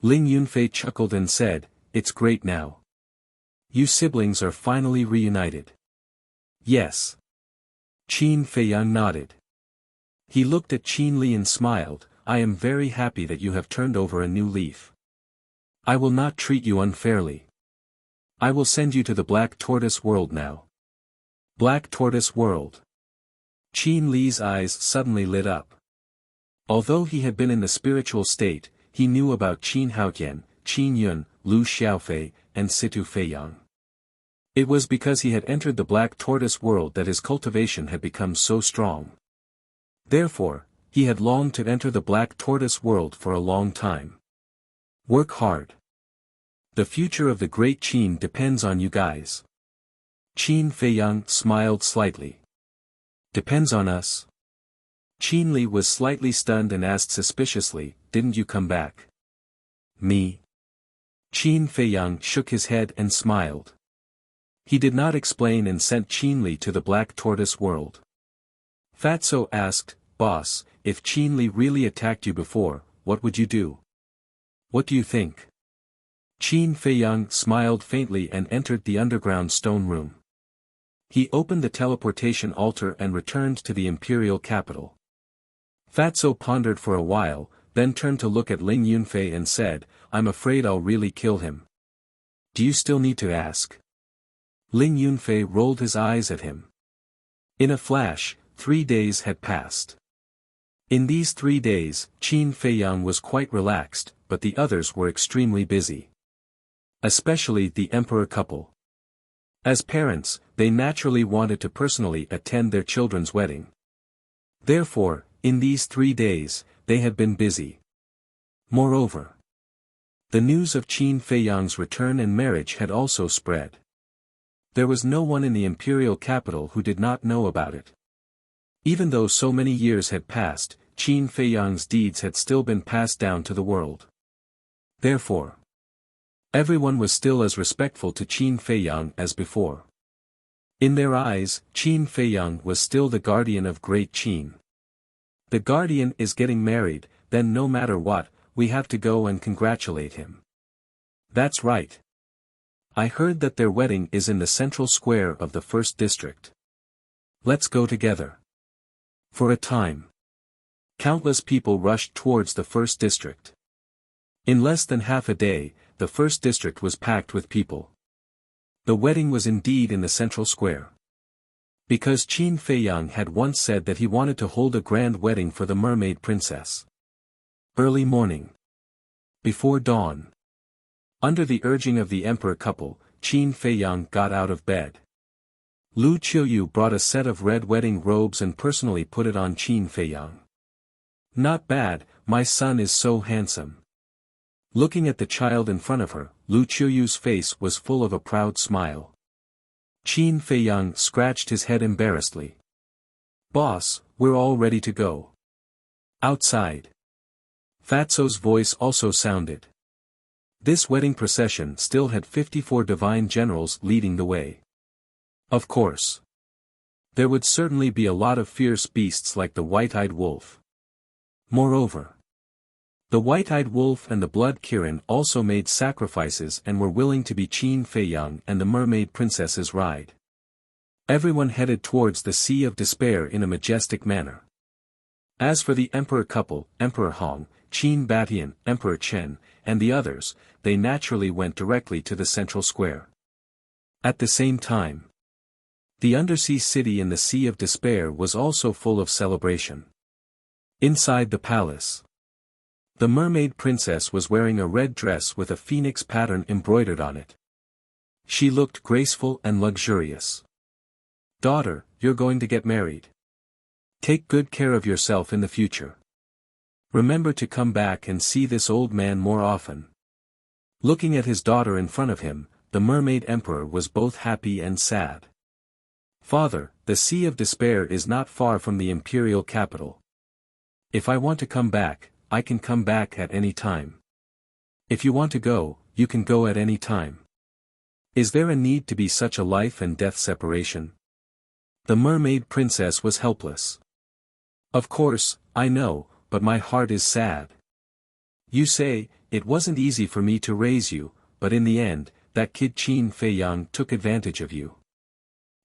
[SPEAKER 1] Ling Yunfei chuckled and said, it's great now. You siblings are finally reunited. Yes. Qin Feiyang nodded. He looked at Qin Li and smiled, I am very happy that you have turned over a new leaf. I will not treat you unfairly. I will send you to the Black Tortoise World now. Black Tortoise World. Qin Li's eyes suddenly lit up. Although he had been in the spiritual state, he knew about Qin Haotian, Qin Yun, Lu Xiaofei, and Situ Feiyang. It was because he had entered the Black Tortoise World that his cultivation had become so strong. Therefore, he had longed to enter the Black Tortoise World for a long time. Work hard. The future of the Great Qin depends on you guys. Qin Feiyang smiled slightly. Depends on us? Qin Li was slightly stunned and asked suspiciously, didn't you come back? Me? Qin Feiyang shook his head and smiled. He did not explain and sent Qin Li to the Black Tortoise World. Fatso asked, Boss, if Qin Li really attacked you before, what would you do? What do you think? Qin Feiyang smiled faintly and entered the underground stone room. He opened the teleportation altar and returned to the imperial capital. Fatso pondered for a while, then turned to look at Ling Yunfei and said, I'm afraid I'll really kill him. Do you still need to ask? Ling Yunfei rolled his eyes at him. In a flash, 3 days had passed. In these 3 days, Qin Feiyang was quite relaxed, but the others were extremely busy. Especially the emperor couple. As parents, they naturally wanted to personally attend their children's wedding. Therefore, in these 3 days, they had been busy. Moreover, the news of Qin Feiyang's return and marriage had also spread. There was no one in the imperial capital who did not know about it. Even though so many years had passed, Qin Feiyang's deeds had still been passed down to the world. Therefore, everyone was still as respectful to Qin Feiyang as before. In their eyes, Qin Feiyang was still the guardian of Great Qin. The guardian is getting married, then no matter what, we have to go and congratulate him. That's right. I heard that their wedding is in the central square of the first district. Let's go together. For a time, countless people rushed towards the first district. In less than half a day, the first district was packed with people. The wedding was indeed in the central square. Because Qin Feiyang had once said that he wanted to hold a grand wedding for the mermaid princess. Early morning. Before dawn. Under the urging of the emperor couple, Qin Feiyang got out of bed. Lu Qiuyu brought a set of red wedding robes and personally put it on Qin Feiyang. Not bad, my son is so handsome. Looking at the child in front of her, Lu Qiuyu's face was full of a proud smile. Qin Feiyang scratched his head embarrassedly. Boss, we're all ready to go. Outside. Fatso's voice also sounded. This wedding procession still had 54 divine generals leading the way. Of course. There would certainly be a lot of fierce beasts like the white-eyed wolf. Moreover, the white-eyed wolf and the blood Kirin also made sacrifices and were willing to be Qin Feiyang and the mermaid princess's ride. Everyone headed towards the Sea of Despair in a majestic manner. As for the emperor couple, Emperor Hong, Qin Batian, Emperor Chen, and the others, they naturally went directly to the central square. At the same time, the undersea city in the Sea of Despair was also full of celebration. Inside the palace, The mermaid princess was wearing a red dress with a phoenix pattern embroidered on it. She looked graceful and luxurious. Daughter, you're going to get married. Take good care of yourself in the future. Remember to come back and see this old man more often. Looking at his daughter in front of him, the mermaid emperor was both happy and sad. Father, the Sea of Despair is not far from the imperial capital. If I want to come back, I can come back at any time. If you want to go, you can go at any time. Is there a need to be such a life and death separation? The mermaid princess was helpless. Of course, I know, but my heart is sad. You say, it wasn't easy for me to raise you, but in the end, that kid Qin Feiyang took advantage of you.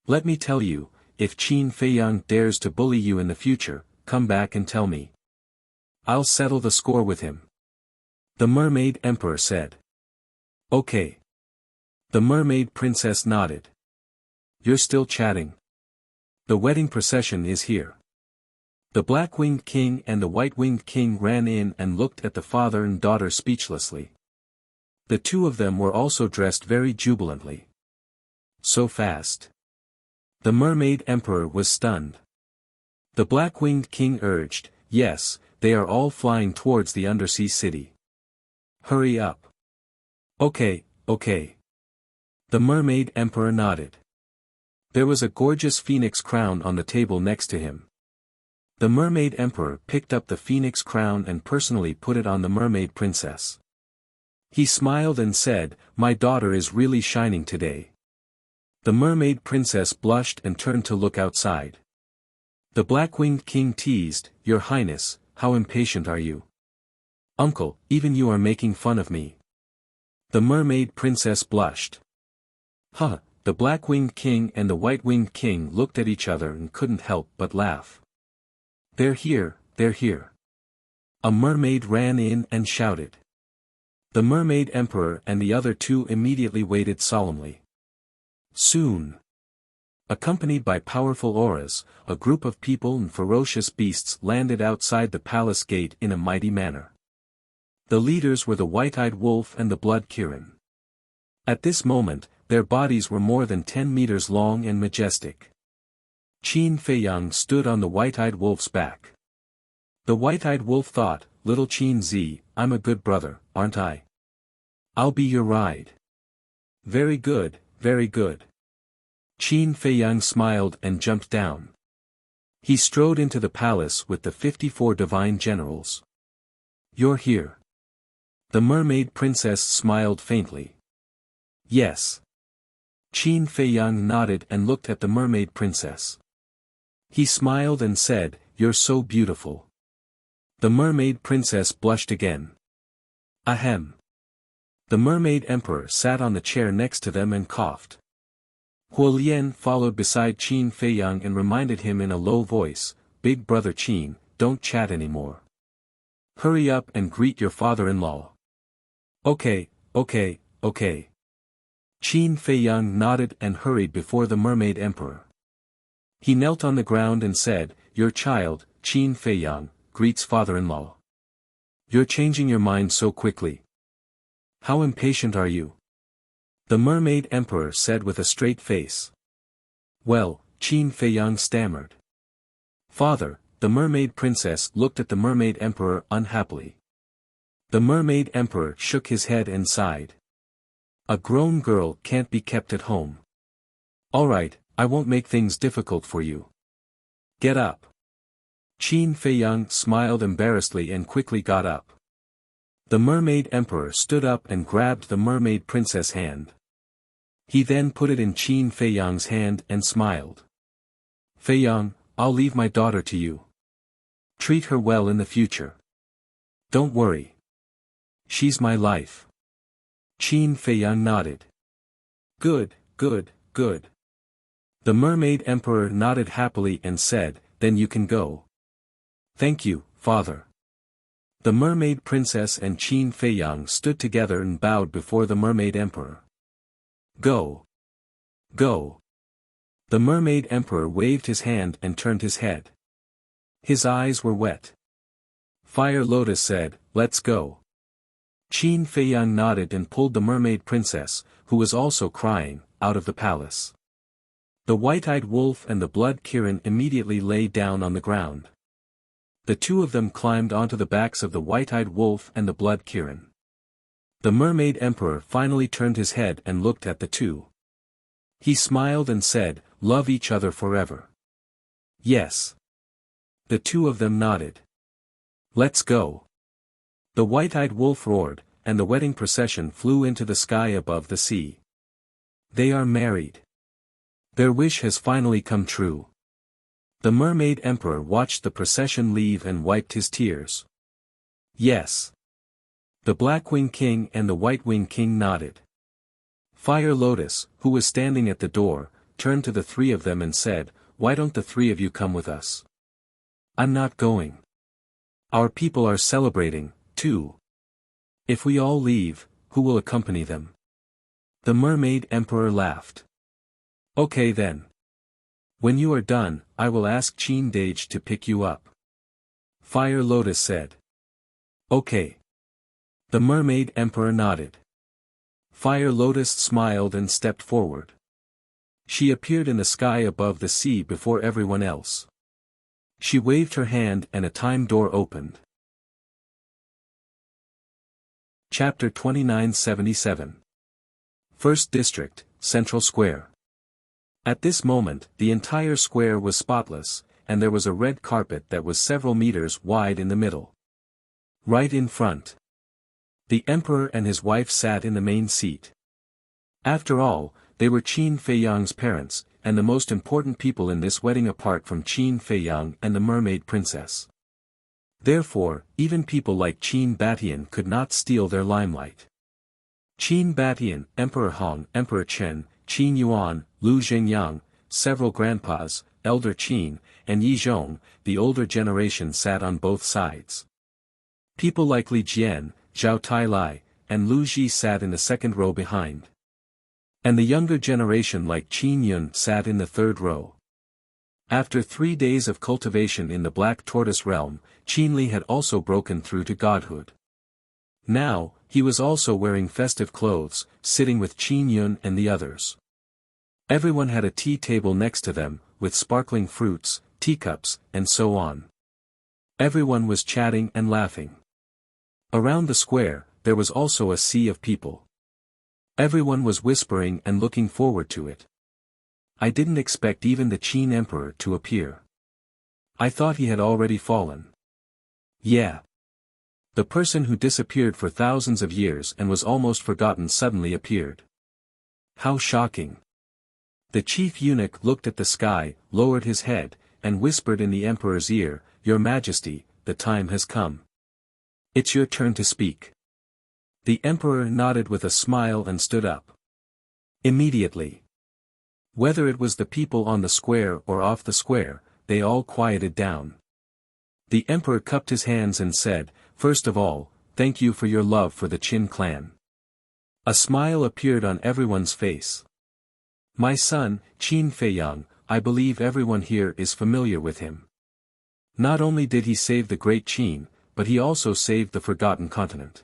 [SPEAKER 1] Let me tell you, if Qin Feiyang dares to bully you in the future, come back and tell me. I'll settle the score with him. The mermaid emperor said. Okay. The mermaid princess nodded. You're still chatting. The wedding procession is here. The black-winged king and the white-winged king ran in and looked at the father and daughter speechlessly. The two of them were also dressed very jubilantly. So fast. The mermaid emperor was stunned. The black-winged king urged, yes, they are all flying towards the undersea city. Hurry up. Okay, okay. The mermaid emperor nodded. There was a gorgeous phoenix crown on the table next to him. The mermaid emperor picked up the phoenix crown and personally put it on the mermaid princess. He smiled and said, my daughter is really shining today. The mermaid princess blushed and turned to look outside. The black-winged king teased, Your Highness, how impatient are you? Uncle, even you are making fun of me. The mermaid princess blushed. Huh, the black-winged king and the white-winged king looked at each other and couldn't help but laugh. They're here, they're here. A mermaid ran in and shouted. The mermaid emperor and the other two immediately waited solemnly. Soon. Accompanied by powerful auras, a group of people and ferocious beasts landed outside the palace gate in a mighty manner. The leaders were the white-eyed wolf and the blood Kirin. At this moment, their bodies were more than 10 meters long and majestic. Qin Feiyang stood on the white-eyed wolf's back. The white-eyed wolf thought, Little Qin Zi, I'm a good brother, aren't I? I'll be your ride. Very good, very good. Qin Feiyang smiled and jumped down. He strode into the palace with the 54 divine generals. You're here. The mermaid princess smiled faintly. Yes. Qin Feiyang nodded and looked at the mermaid princess. He smiled and said, You're so beautiful. The mermaid princess blushed again. Ahem. The mermaid emperor sat on the chair next to them and coughed. Huolian followed beside Qin Feiyang and reminded him in a low voice, Big brother Qin, don't chat anymore. Hurry up and greet your father-in-law. Okay, okay, okay. Qin Feiyang nodded and hurried before the mermaid emperor. He knelt on the ground and said, Your child, Qin Feiyang, greets father-in-law. You're changing your mind so quickly. How impatient are you? The mermaid emperor said with a straight face. Well, Qin Feiyang stammered. Father, the mermaid princess looked at the mermaid emperor unhappily. The mermaid emperor shook his head and sighed. A grown girl can't be kept at home. All right, I won't make things difficult for you. Get up. Qin Feiyang smiled embarrassedly and quickly got up. The mermaid emperor stood up and grabbed the mermaid princess' hand. He then put it in Qin Feiyang's hand and smiled. Feiyang, I'll leave my daughter to you. Treat her well in the future. Don't worry. She's my life. Qin Feiyang nodded. Good, good, good. The mermaid emperor nodded happily and said, Then you can go. Thank you, father. The mermaid princess and Qin Feiyang stood together and bowed before the mermaid emperor. Go. Go. The mermaid emperor waved his hand and turned his head. His eyes were wet. Fire Lotus said, "Let's go." Qin Feiyang nodded and pulled the mermaid princess, who was also crying, out of the palace. The white-eyed wolf and the blood Kirin immediately lay down on the ground. The two of them climbed onto the backs of the white-eyed wolf and the blood Kirin. The mermaid emperor finally turned his head and looked at the two. He smiled and said, "Love each other forever." "Yes." The two of them nodded. "Let's go." The white-eyed wolf roared, and the wedding procession flew into the sky above the sea. They are married. Their wish has finally come true. The mermaid emperor watched the procession leave and wiped his tears. "Yes." The Blackwing King and the White-Wing King nodded. Fire Lotus, who was standing at the door, turned to the three of them and said, "Why don't the three of you come with us?" "I'm not going. Our people are celebrating, too. If we all leave, who will accompany them?" The mermaid emperor laughed. "Okay then. When you are done, I will ask Qin Dage to pick you up." Fire Lotus said. "Okay." The mermaid emperor nodded. Fire Lotus smiled and stepped forward. She appeared in the sky above the sea before everyone else. She waved her hand and a time door opened. Chapter 2977. First District, Central Square. At this moment, the entire square was spotless, and there was a red carpet that was several meters wide in the middle. Right in front, the emperor and his wife sat in the main seat. After all, they were Qin Feiyang's parents, and the most important people in this wedding apart from Qin Feiyang and the mermaid princess. Therefore, even people like Qin Batian could not steal their limelight. Qin Batian, Emperor Hong, Emperor Chen, Qin Yuan, Lu Zhengyang, several grandpas, Elder Qin, and Yi Zhong, the older generation sat on both sides. People like Li Jian, Zhao Tailai, and Lu Ji sat in the second row behind. And the younger generation like Qin Yun sat in the third row. After 3 days of cultivation in the Black Tortoise realm, Qin Li had also broken through to godhood. Now, he was also wearing festive clothes, sitting with Qin Yun and the others. Everyone had a tea table next to them, with sparkling fruits, teacups, and so on. Everyone was chatting and laughing. Around the square, there was also a sea of people. Everyone was whispering and looking forward to it. I didn't expect even the Qin Emperor to appear. I thought he had already fallen. Yeah. The person who disappeared for thousands of years and was almost forgotten suddenly appeared. How shocking. The chief eunuch looked at the sky, lowered his head, and whispered in the emperor's ear, "Your Majesty, the time has come. It's your turn to speak." The emperor nodded with a smile and stood up. Immediately. Whether it was the people on the square or off the square, they all quieted down. The emperor cupped his hands and said, "First of all, thank you for your love for the Qin clan." A smile appeared on everyone's face. "My son, Qin Feiyang, I believe everyone here is familiar with him. Not only did he save the great Qin, but he also saved the forgotten continent.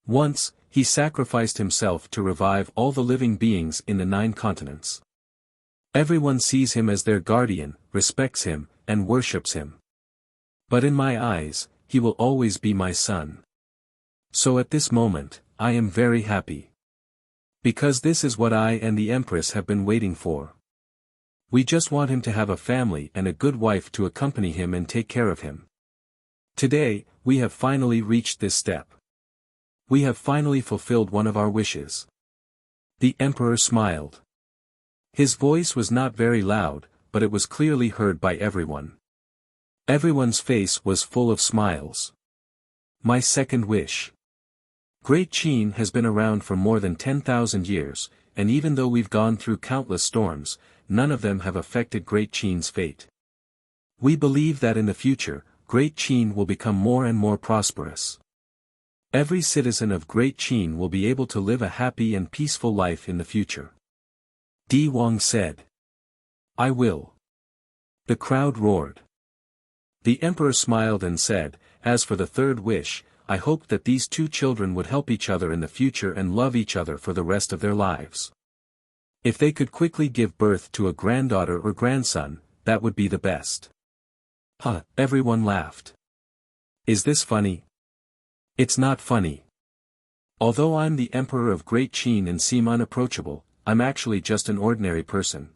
[SPEAKER 1] Once, he sacrificed himself to revive all the living beings in the 9 continents. Everyone sees him as their guardian, respects him, and worships him. But in my eyes, he will always be my son. So at this moment, I am very happy. Because this is what I and the Empress have been waiting for. We just want him to have a family and a good wife to accompany him and take care of him. Today, we have finally reached this step. We have finally fulfilled one of our wishes." The emperor smiled. His voice was not very loud, but it was clearly heard by everyone. Everyone's face was full of smiles. "My second wish. Great Qin has been around for more than 10,000 years, and even though we've gone through countless storms, none of them have affected Great Qin's fate. We believe that in the future, Great Qin will become more and more prosperous. Every citizen of Great Qin will be able to live a happy and peaceful life in the future." Di Wang said. "I will." The crowd roared. The emperor smiled and said, as for the third wish, I hoped that these two children would help each other in the future and love each other for the rest of their lives. If they could quickly give birth to a granddaughter or grandson, that would be the best. Huh, everyone laughed. Is this funny? It's not funny. Although I'm the emperor of Great Qin and seem unapproachable, I'm actually just an ordinary person.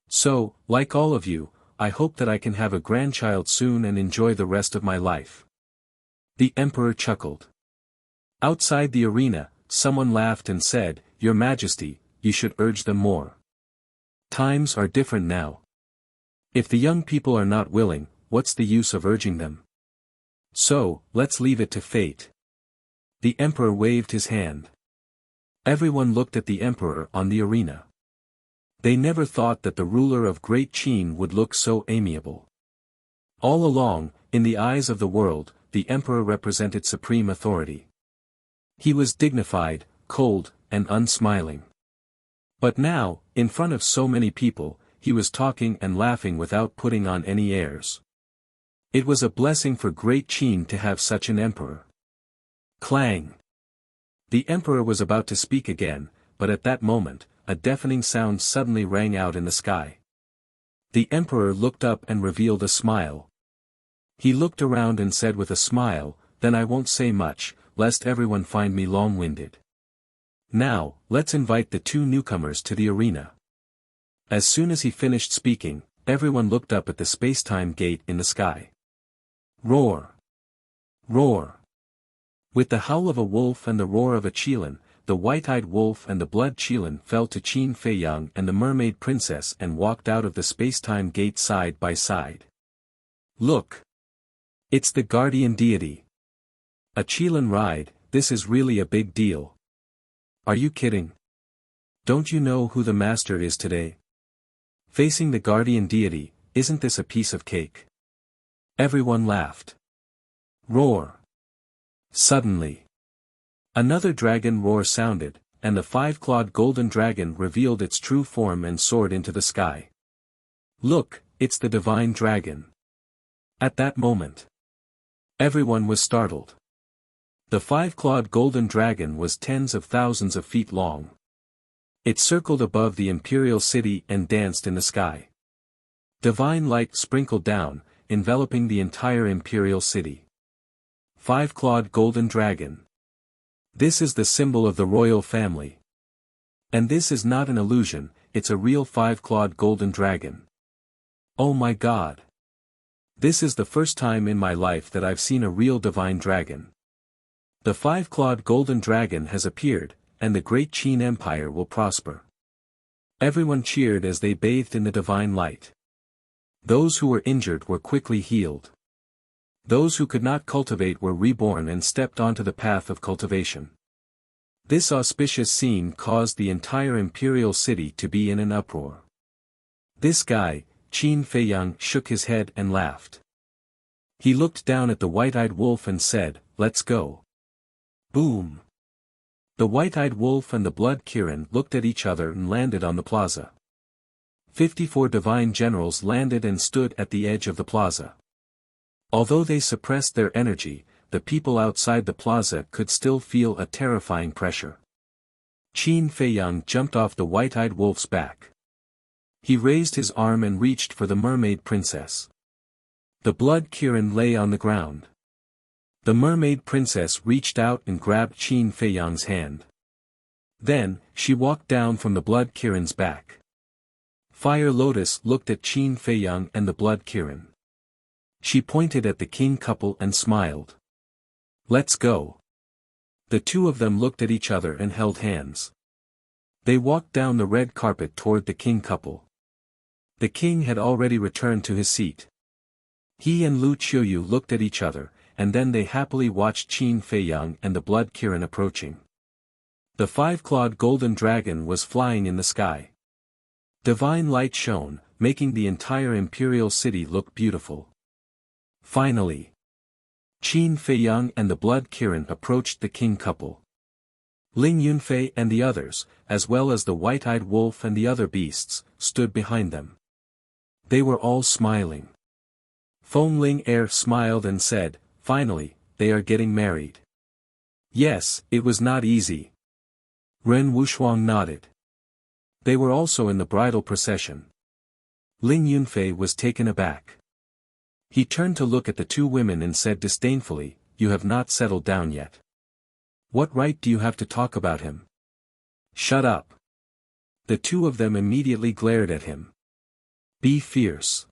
[SPEAKER 1] So, like all of you, I hope that I can have a grandchild soon and enjoy the rest of my life. The emperor chuckled. Outside the arena, someone laughed and said, Your Majesty, you should urge them more. Times are different now. If the young people are not willing, what's the use of urging them? So, let's leave it to fate. The emperor waved his hand. Everyone looked at the emperor on the arena. They never thought that the ruler of Great Qin would look so amiable. All along, in the eyes of the world, the emperor represented supreme authority. He was dignified, cold, and unsmiling. But now, in front of so many people, he was talking and laughing without putting on any airs. It was a blessing for Great Qin to have such an emperor. Clang! The emperor was about to speak again, but at that moment, a deafening sound suddenly rang out in the sky. The emperor looked up and revealed a smile. He looked around and said with a smile, Then I won't say much, lest everyone find me long-winded. Now, let's invite the two newcomers to the arena. As soon as he finished speaking, everyone looked up at the space-time gate in the sky. Roar! Roar! With the howl of a wolf and the roar of a qilin, the white-eyed wolf and the blood qilin fell to Qin Feiyang and the mermaid princess and walked out of the space-time gate side by side. Look! It's the guardian deity. A qilin ride, this is really a big deal. Are you kidding? Don't you know who the master is today? Facing the guardian deity, isn't this a piece of cake? Everyone laughed. Roar! Suddenly, another dragon roar sounded, and the five-clawed golden dragon revealed its true form and soared into the sky. Look, it's the divine dragon. At that moment, everyone was startled. The five-clawed golden dragon was tens of thousands of feet long. It circled above the imperial city and danced in the sky. Divine light sprinkled down, enveloping the entire imperial city. Five-clawed golden dragon. This is the symbol of the royal family. And this is not an illusion, it's a real five-clawed golden dragon. Oh my God! This is the first time in my life that I've seen a real divine dragon. The five-clawed golden dragon has appeared, and the great Qin Empire will prosper. Everyone cheered as they bathed in the divine light. Those who were injured were quickly healed. Those who could not cultivate were reborn and stepped onto the path of cultivation. This auspicious scene caused the entire imperial city to be in an uproar. This guy, Qin Feiyang, shook his head and laughed. He looked down at the white-eyed wolf and said, Let's go. Boom! The white-eyed wolf and the blood Kirin looked at each other and landed on the plaza. 54 divine generals landed and stood at the edge of the plaza. Although they suppressed their energy, the people outside the plaza could still feel a terrifying pressure. Qin Feiyang jumped off the white-eyed wolf's back. He raised his arm and reached for the mermaid princess. The blood Kirin lay on the ground. The mermaid princess reached out and grabbed Qin Feiyang's hand. Then, she walked down from the blood Kirin's back. Fire Lotus looked at Qin Feiyang and the blood Kirin. She pointed at the king couple and smiled. Let's go. The two of them looked at each other and held hands. They walked down the red carpet toward the king couple. The king had already returned to his seat. He and Lu Qiuyu looked at each other, and then they happily watched Qin Feiyang and the blood Kirin approaching. The five-clawed golden dragon was flying in the sky. Divine light shone, making the entire imperial city look beautiful. Finally, Qin Feiyang and the blood Kirin approached the king couple. Ling Yunfei and the others, as well as the white-eyed wolf and the other beasts, stood behind them. They were all smiling. Feng Ling smiled and said, finally, they are getting married. Yes, it was not easy. Ren Wuxuang nodded. They were also in the bridal procession. Ling Yunfei was taken aback. He turned to look at the two women and said disdainfully, "You have not settled down yet. What right do you have to talk about him?" "Shut up." The two of them immediately glared at him. "Be fierce.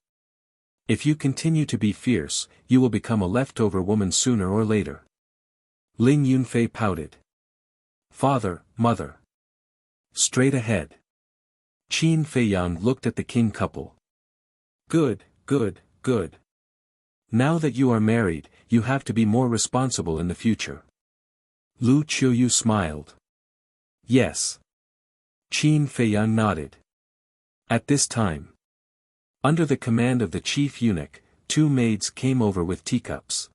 [SPEAKER 1] If you continue to be fierce, you will become a leftover woman sooner or later." Ling Yunfei pouted. "Father, mother. Straight ahead." Qin Feiyang looked at the king couple. "Good, good, good. Now that you are married, you have to be more responsible in the future." Lu Qiuyu smiled. "Yes." Qin Feiyang nodded. At this time, under the command of the chief eunuch, two maids came over with teacups.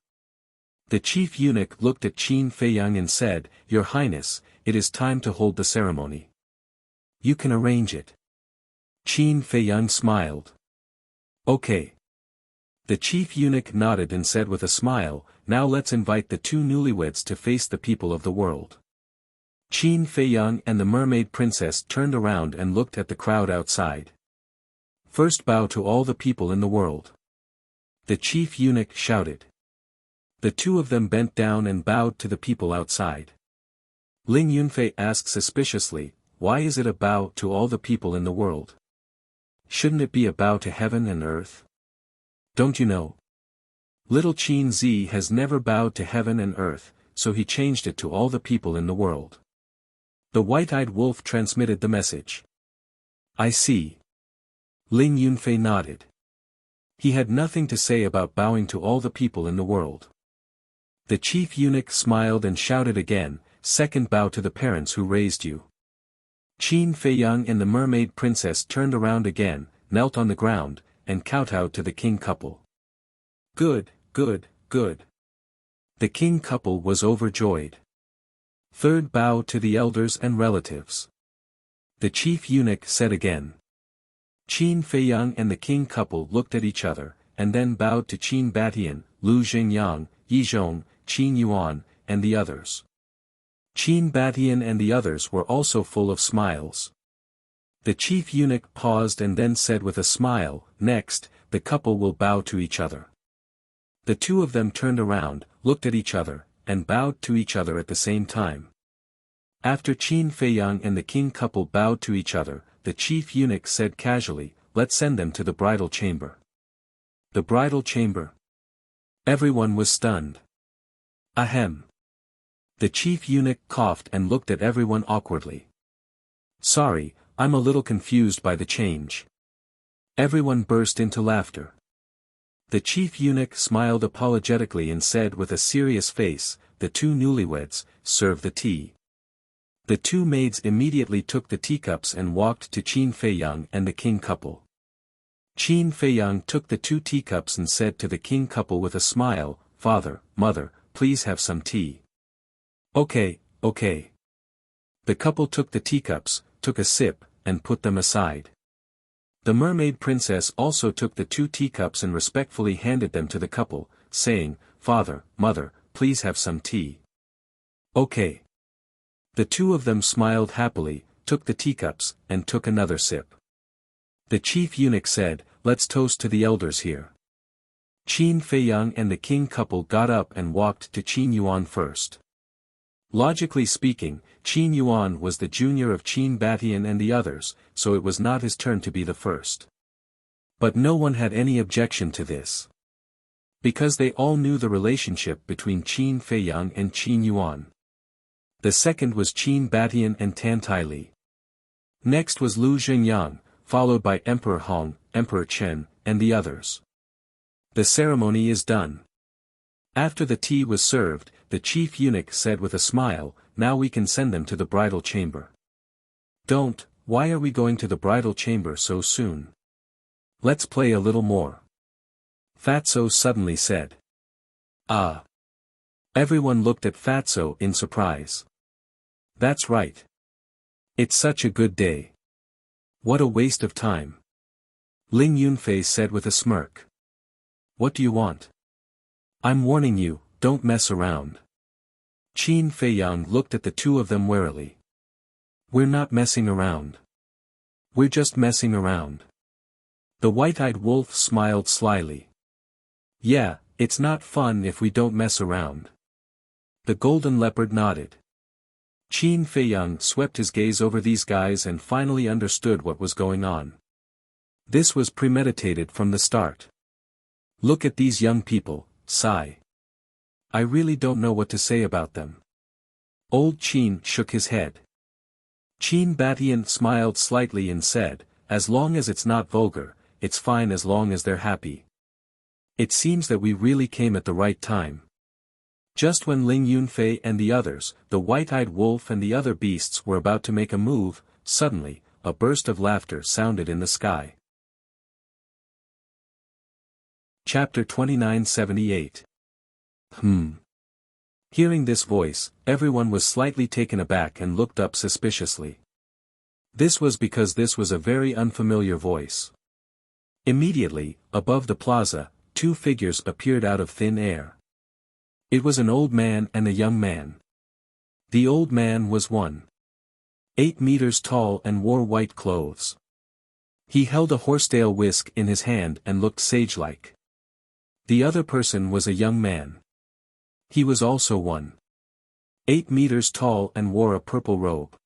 [SPEAKER 1] The chief eunuch looked at Qin Feiyang and said, "Your Highness, it is time to hold the ceremony. You can arrange it." Qin Feiyang smiled. "Okay." The chief eunuch nodded and said with a smile, "Now let's invite the two newlyweds to face the people of the world." Qin Feiyang and the mermaid princess turned around and looked at the crowd outside. "First bow to all the people in the world." The chief eunuch shouted. The two of them bent down and bowed to the people outside. Ling Yunfei asked suspiciously, "Why is it a bow to all the people in the world? Shouldn't it be a bow to heaven and earth? Don't you know? Little Qin Zi has never bowed to heaven and earth, so he changed it to all the people in the world." The white-eyed wolf transmitted the message. "I see." Ling Yunfei nodded. He had nothing to say about bowing to all the people in the world. The chief eunuch smiled and shouted again, "Second bow to the parents who raised you." Qin Feiyang and the mermaid princess turned around again, knelt on the ground, and kowtowed to the king couple. "Good, good, good." The king couple was overjoyed. Third bow to the elders and relatives. The chief eunuch said again. Qin Feiyang and the king couple looked at each other, and then bowed to Qin Batian, Lu Xingyang, Yi Zhong, Qin Yuan, and the others. Qin Batian and the others were also full of smiles. The chief eunuch paused and then said with a smile, "Next, the couple will bow to each other." The two of them turned around, looked at each other, and bowed to each other at the same time. After Qin Feiyang and the king couple bowed to each other, the chief eunuch said casually, "Let's send them to the bridal chamber." The bridal chamber? Everyone was stunned. Ahem. The chief eunuch coughed and looked at everyone awkwardly. "Sorry, I'm a little confused by the change." Everyone burst into laughter. The chief eunuch smiled apologetically and said with a serious face, "The two newlyweds, serve the tea." The two maids immediately took the teacups and walked to Qin Feiyang and the king couple. Qin Feiyang took the two teacups and said to the king couple with a smile, "Father, mother, please have some tea." "Okay, okay." The couple took the teacups, took a sip, and put them aside. The mermaid princess also took the two teacups and respectfully handed them to the couple, saying, "Father, mother, please have some tea." "Okay." The two of them smiled happily, took the teacups, and took another sip. The chief eunuch said, "Let's toast to the elders here." Qin Feiyang and the king couple got up and walked to Qin Yuan first. Logically speaking, Qin Yuan was the junior of Qin Batian and the others, so it was not his turn to be the first. But no one had any objection to this. Because they all knew the relationship between Qin Feiyang and Qin Yuan. The second was Qin Batian and Tan Taili. Next was Lu Xingyang, followed by Emperor Hong, Emperor Chen, and the others. The ceremony is done. After the tea was served, the chief eunuch said with a smile, "Now we can send them to the bridal chamber." "Don't, why are we going to the bridal chamber so soon? Let's play a little more." Fatso suddenly said. "Ah." Everyone looked at Fatso in surprise. "That's right. It's such a good day. What a waste of time." Ling Yunfei said with a smirk. "What do you want?" "I'm warning you, don't mess around. Qin Feiyang looked at the two of them warily. We're not messing around. We're just messing around. The white-eyed wolf smiled slyly. Yeah, it's not fun if we don't mess around. The golden leopard nodded. Qin Feiyang swept his gaze over these guys and finally understood what was going on. This was premeditated from the start. Look at these young people, sigh. I really don't know what to say about them. Old Qin shook his head. Qin Batian smiled slightly and said, as long as it's not vulgar, it's fine as long as they're happy. It seems that we really came at the right time. Just when Ling Yunfei and the others, the white-eyed wolf and the other beasts were about to make a move, suddenly, a burst of laughter sounded in the sky. Chapter 2978. Hearing this voice, everyone was slightly taken aback and looked up suspiciously. This was because this was a very unfamiliar voice. Immediately, above the plaza, two figures appeared out of thin air. It was an old man and a young man. The old man was 1.8 meters tall and wore white clothes. He held a horsetail whisk in his hand and looked sage-like. The other person was a young man. He was also 1.8 meters tall and wore a purple robe.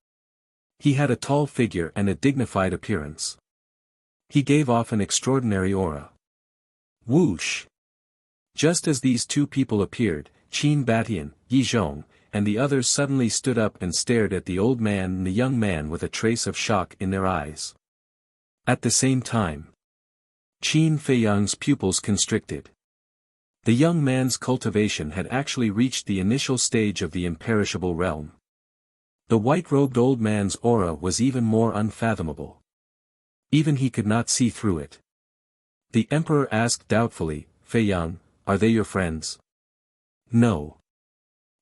[SPEAKER 1] He had a tall figure and a dignified appearance. He gave off an extraordinary aura. Whoosh! Just as these two people appeared, Qin Batian, Yi Zhong, and the others suddenly stood up and stared at the old man and the young man with a trace of shock in their eyes. At the same time, Qin Feiyang's pupils constricted. The young man's cultivation had actually reached the initial stage of the imperishable realm. The white-robed old man's aura was even more unfathomable. Even he could not see through it. The emperor asked doubtfully, Feiyang, are they your friends? No.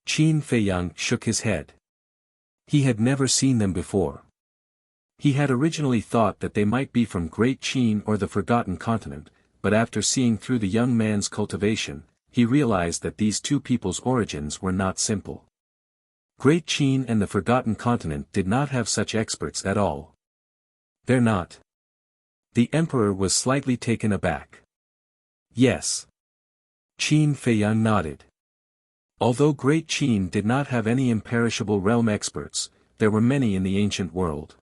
[SPEAKER 1] Qin Feiyang shook his head. He had never seen them before. He had originally thought that they might be from Great Qin or the Forgotten Continent, but after seeing through the young man's cultivation, he realized that these two people's origins were not simple. Great Qin and the Forgotten Continent did not have such experts at all. They're not. The emperor was slightly taken aback. Yes. Qin Feiyang nodded. Although Great Qin did not have any imperishable realm experts, there were many in the ancient world.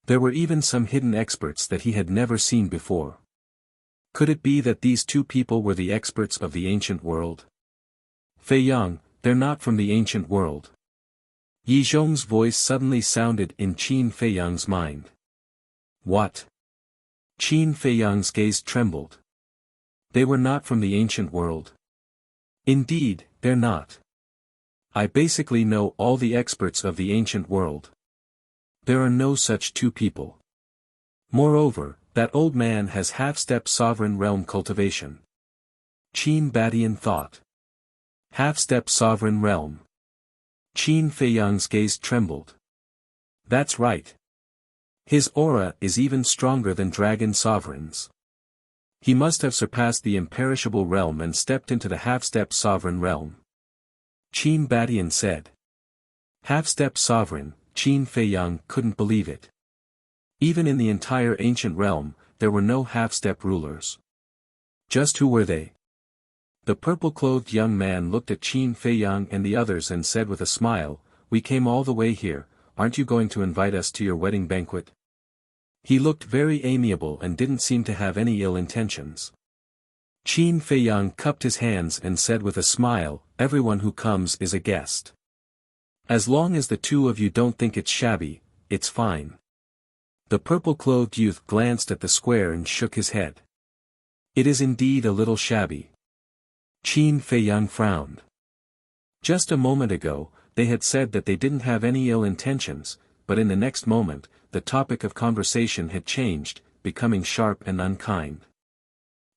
[SPEAKER 1] There were even some hidden experts that he had never seen before. Could it be that these two people were the experts of the ancient world? Feiyang, they're not from the ancient world. Yi Zhong's voice suddenly sounded in Qin Feiyang's mind. What? Qin Feiyang's gaze trembled. They were not from the ancient world. Indeed, they're not. I basically know all the experts of the ancient world. There are no such two people. Moreover, that old man has half-step sovereign realm cultivation. Qin Batian thought. Half-step sovereign realm. Qin Feiyang's gaze trembled. That's right. His aura is even stronger than dragon sovereigns. He must have surpassed the imperishable realm and stepped into the half-step sovereign realm. Qin Batian said. Half-step sovereign, Qin Feiyang couldn't believe it. Even in the entire ancient realm, there were no half-step rulers. Just who were they? The purple-clothed young man looked at Qin Feiyang and the others and said with a smile, we came all the way here, aren't you going to invite us to your wedding banquet? He looked very amiable and didn't seem to have any ill intentions. Qin Feiyang cupped his hands and said with a smile, everyone who comes is a guest. As long as the two of you don't think it's shabby, it's fine. The purple-clothed youth glanced at the square and shook his head. It is indeed a little shabby. Qin Feiyang frowned. Just a moment ago, they had said that they didn't have any ill intentions, but in the next moment, the topic of conversation had changed, becoming sharp and unkind.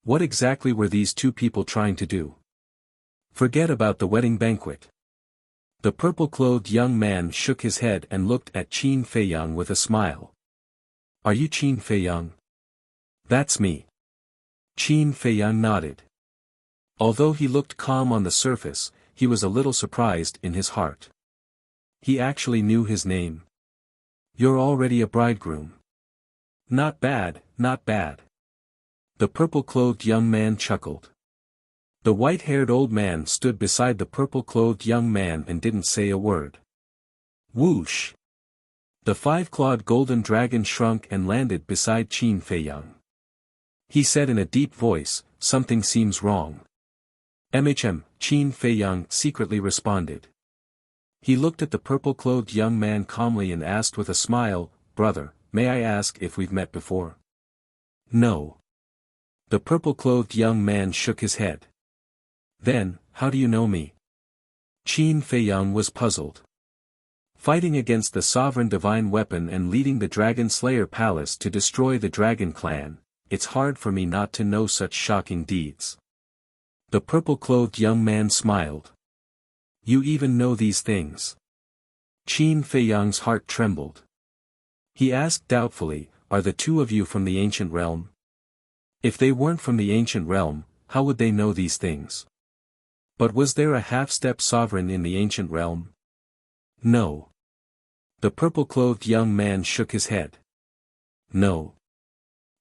[SPEAKER 1] What exactly were these two people trying to do? Forget about the wedding banquet. The purple-clothed young man shook his head and looked at Qin Feiyang with a smile. Are you Qin Feiyang? That's me. Qin Feiyang nodded. Although he looked calm on the surface, he was a little surprised in his heart. He actually knew his name. "You're already a bridegroom." "Not bad, not bad." The purple-clothed young man chuckled. The white-haired old man stood beside the purple-clothed young man and didn't say a word. Whoosh! The five-clawed golden dragon shrunk and landed beside Qin Feiyang. He said in a deep voice, "Something seems wrong." "MHM," Qin Feiyang secretly responded. He looked at the purple-clothed young man calmly and asked with a smile, "Brother, may I ask if we've met before?" "No." The purple-clothed young man shook his head. "Then, how do you know me?" Qin Feiyang was puzzled. "Fighting against the sovereign divine weapon and leading the Dragon Slayer Palace to destroy the Dragon Clan, it's hard for me not to know such shocking deeds." The purple-clothed young man smiled. "You even know these things?" Qin Feiyang's heart trembled. He asked doubtfully, "Are the two of you from the ancient realm?" If they weren't from the ancient realm, how would they know these things? But was there a half-step sovereign in the ancient realm? No. The purple-clothed young man shook his head. No.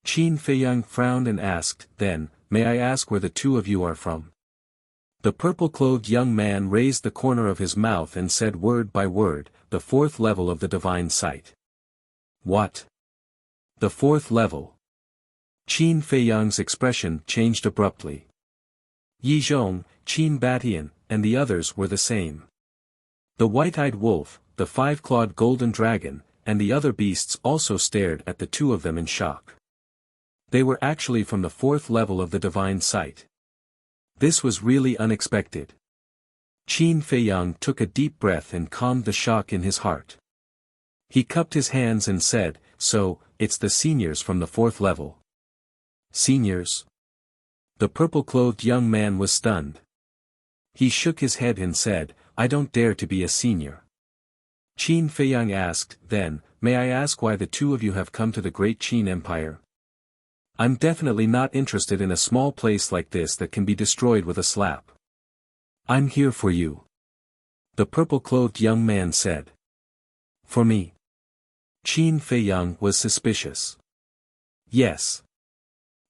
[SPEAKER 1] Qin Feiyang frowned and asked, "Then, may I ask where the two of you are from?" The purple-clothed young man raised the corner of his mouth and said word by word, "The fourth level of the divine sight." What? The fourth level? Qin Feiyang's expression changed abruptly. Yi Zhong, Qin Batian, and the others were the same. The white-eyed wolf, the five-clawed golden dragon, and the other beasts also stared at the two of them in shock. They were actually from the fourth level of the divine sight. This was really unexpected. Qin Feiyang took a deep breath and calmed the shock in his heart. He cupped his hands and said, "So, it's the seniors from the fourth level." Seniors? The purple-clothed young man was stunned. He shook his head and said, "I don't dare to be a senior." Qin Feiyang asked, "Then, may I ask why the two of you have come to the great Qin Empire?" "I'm definitely not interested in a small place like this that can be destroyed with a slap. I'm here for you." The purple-clothed young man said. "For me?" Qin Feiyang was suspicious. "Yes."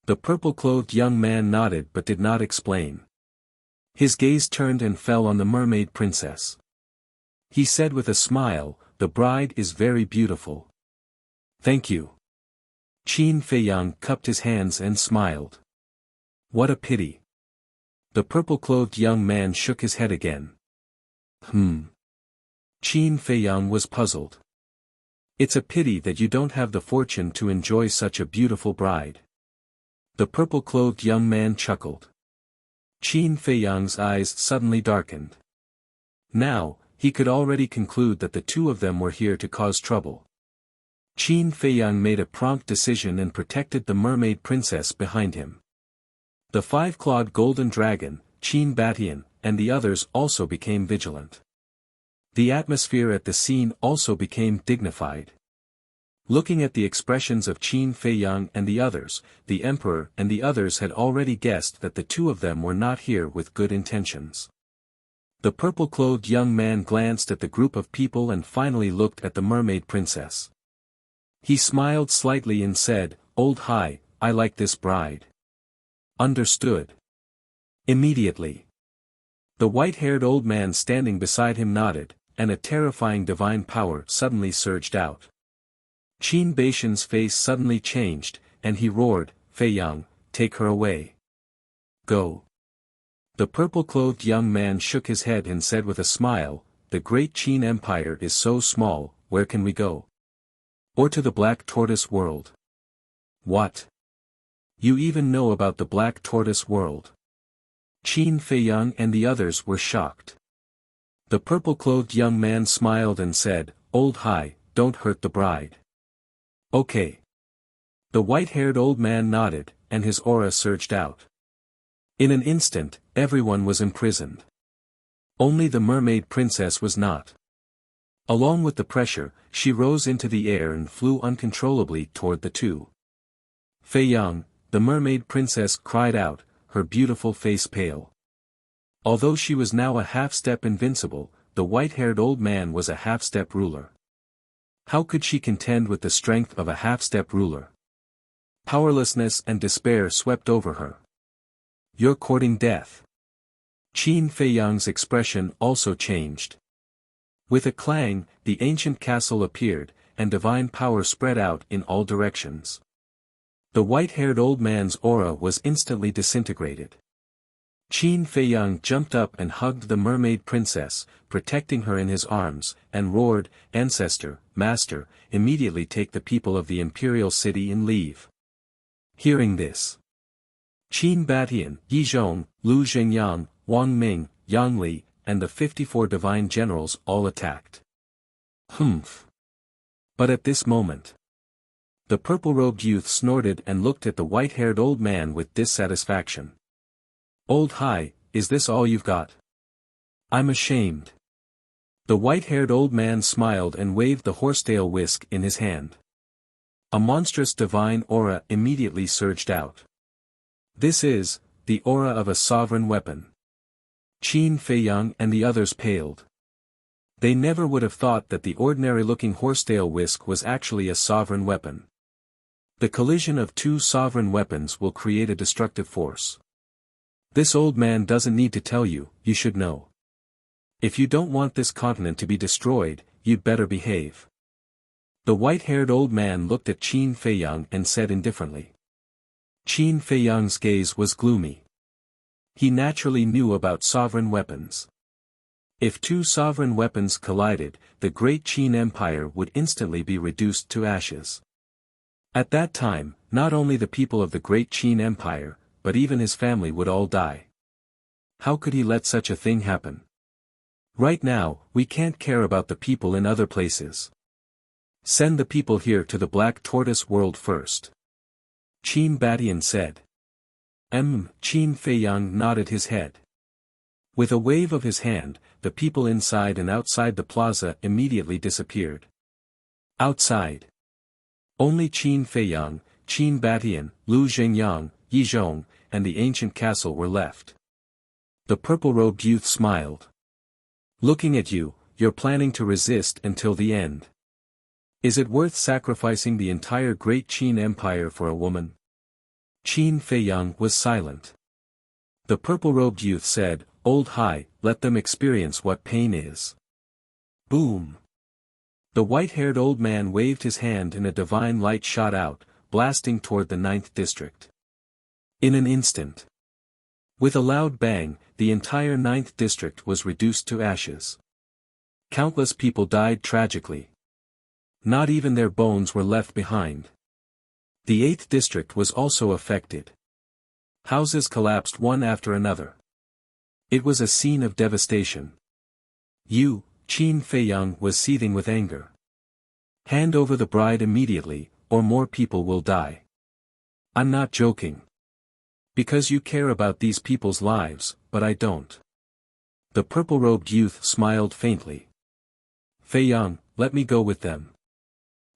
[SPEAKER 1] The purple-clothed young man nodded but did not explain. His gaze turned and fell on the mermaid princess. He said with a smile, "The bride is very beautiful." "Thank you." Qin Feiyang cupped his hands and smiled. "What a pity." The purple-clothed young man shook his head again. Qin Feiyang was puzzled. "It's a pity that you don't have the fortune to enjoy such a beautiful bride." The purple-clothed young man chuckled. Qin Feiyang's eyes suddenly darkened. Now, he could already conclude that the two of them were here to cause trouble. Qin Feiyang made a prompt decision and protected the mermaid princess behind him. The five-clawed golden dragon, Qin Batian, and the others also became vigilant. The atmosphere at the scene also became dignified. Looking at the expressions of Qin Feiyang and the others, the emperor and the others had already guessed that the two of them were not here with good intentions. The purple-clothed young man glanced at the group of people and finally looked at the mermaid princess. He smiled slightly and said, "Old Hai, I like this bride." Understood. Immediately. The white-haired old man standing beside him nodded, and a terrifying divine power suddenly surged out. Qin Baishan's face suddenly changed, and he roared, "Feiyang, take her away. Go." The purple-clothed young man shook his head and said with a smile, "The great Qin Empire is so small, where can we go? Or to the Black Tortoise world." "What? You even know about the Black Tortoise world?" Qin Feiyang and the others were shocked. The purple-clothed young man smiled and said, "Old Hai, don't hurt the bride." "Okay." The white-haired old man nodded, and his aura surged out. In an instant, everyone was imprisoned. Only the mermaid princess was not. Along with the pressure, she rose into the air and flew uncontrollably toward the two. "Feiyang," the mermaid princess cried out, her beautiful face pale. Although she was now a half-step invincible, the white-haired old man was a half-step ruler. How could she contend with the strength of a half-step ruler? Powerlessness and despair swept over her. "You're courting death." Qin Feiyang's expression also changed. With a clang, the ancient castle appeared, and divine power spread out in all directions. The white-haired old man's aura was instantly disintegrated. Qin Feiyang jumped up and hugged the mermaid princess, protecting her in his arms, and roared, "Ancestor, Master, immediately take the people of the imperial city in leave." Hearing this, Qin Batian, Yi Zhong, Lu Zhengyang, Wang Ming, Yang Li, and the 54 divine generals all attacked. Humph! But at this moment, the purple-robed youth snorted and looked at the white-haired old man with dissatisfaction. "Old Hai, is this all you've got? I'm ashamed." The white-haired old man smiled and waved the horsetail whisk in his hand. A monstrous divine aura immediately surged out. "This is the aura of a sovereign weapon." Qin Feiyang and the others paled. They never would have thought that the ordinary-looking horsetail whisk was actually a sovereign weapon. The collision of two sovereign weapons will create a destructive force. This old man doesn't need to tell you, you should know. If you don't want this continent to be destroyed, you'd better behave. The white-haired old man looked at Qin Feiyang and said indifferently. Qin Feiyang's gaze was gloomy. He naturally knew about sovereign weapons. If two sovereign weapons collided, the great Qin Empire would instantly be reduced to ashes. At that time, not only the people of the great Qin Empire, but even his family would all die. How could he let such a thing happen? Right now, we can't care about the people in other places. Send the people here to the Black Tortoise world first. Qin Batian said. Qin Feiyang nodded his head. With a wave of his hand, the people inside and outside the plaza immediately disappeared. Outside, only Qin Feiyang, Qin Batian, Lu Zhengyang, Yi Zhong, and the ancient castle were left. The purple-robed youth smiled. "Looking at you, you're planning to resist until the end. Is it worth sacrificing the entire great Qin Empire for a woman?" Qin Feiyang was silent. The purple-robed youth said, "Old Hai, let them experience what pain is." Boom! The white-haired old man waved his hand and a divine light shot out, blasting toward the 9th district. In an instant, with a loud bang, the entire 9th district was reduced to ashes. Countless people died tragically. Not even their bones were left behind. The 8th district was also affected. Houses collapsed one after another. It was a scene of devastation. Qin Feiyang was seething with anger. "Hand over the bride immediately, or more people will die." "I'm not joking. Because you care about these people's lives, but I don't." The purple-robed youth smiled faintly. "Feiyang, let me go with them."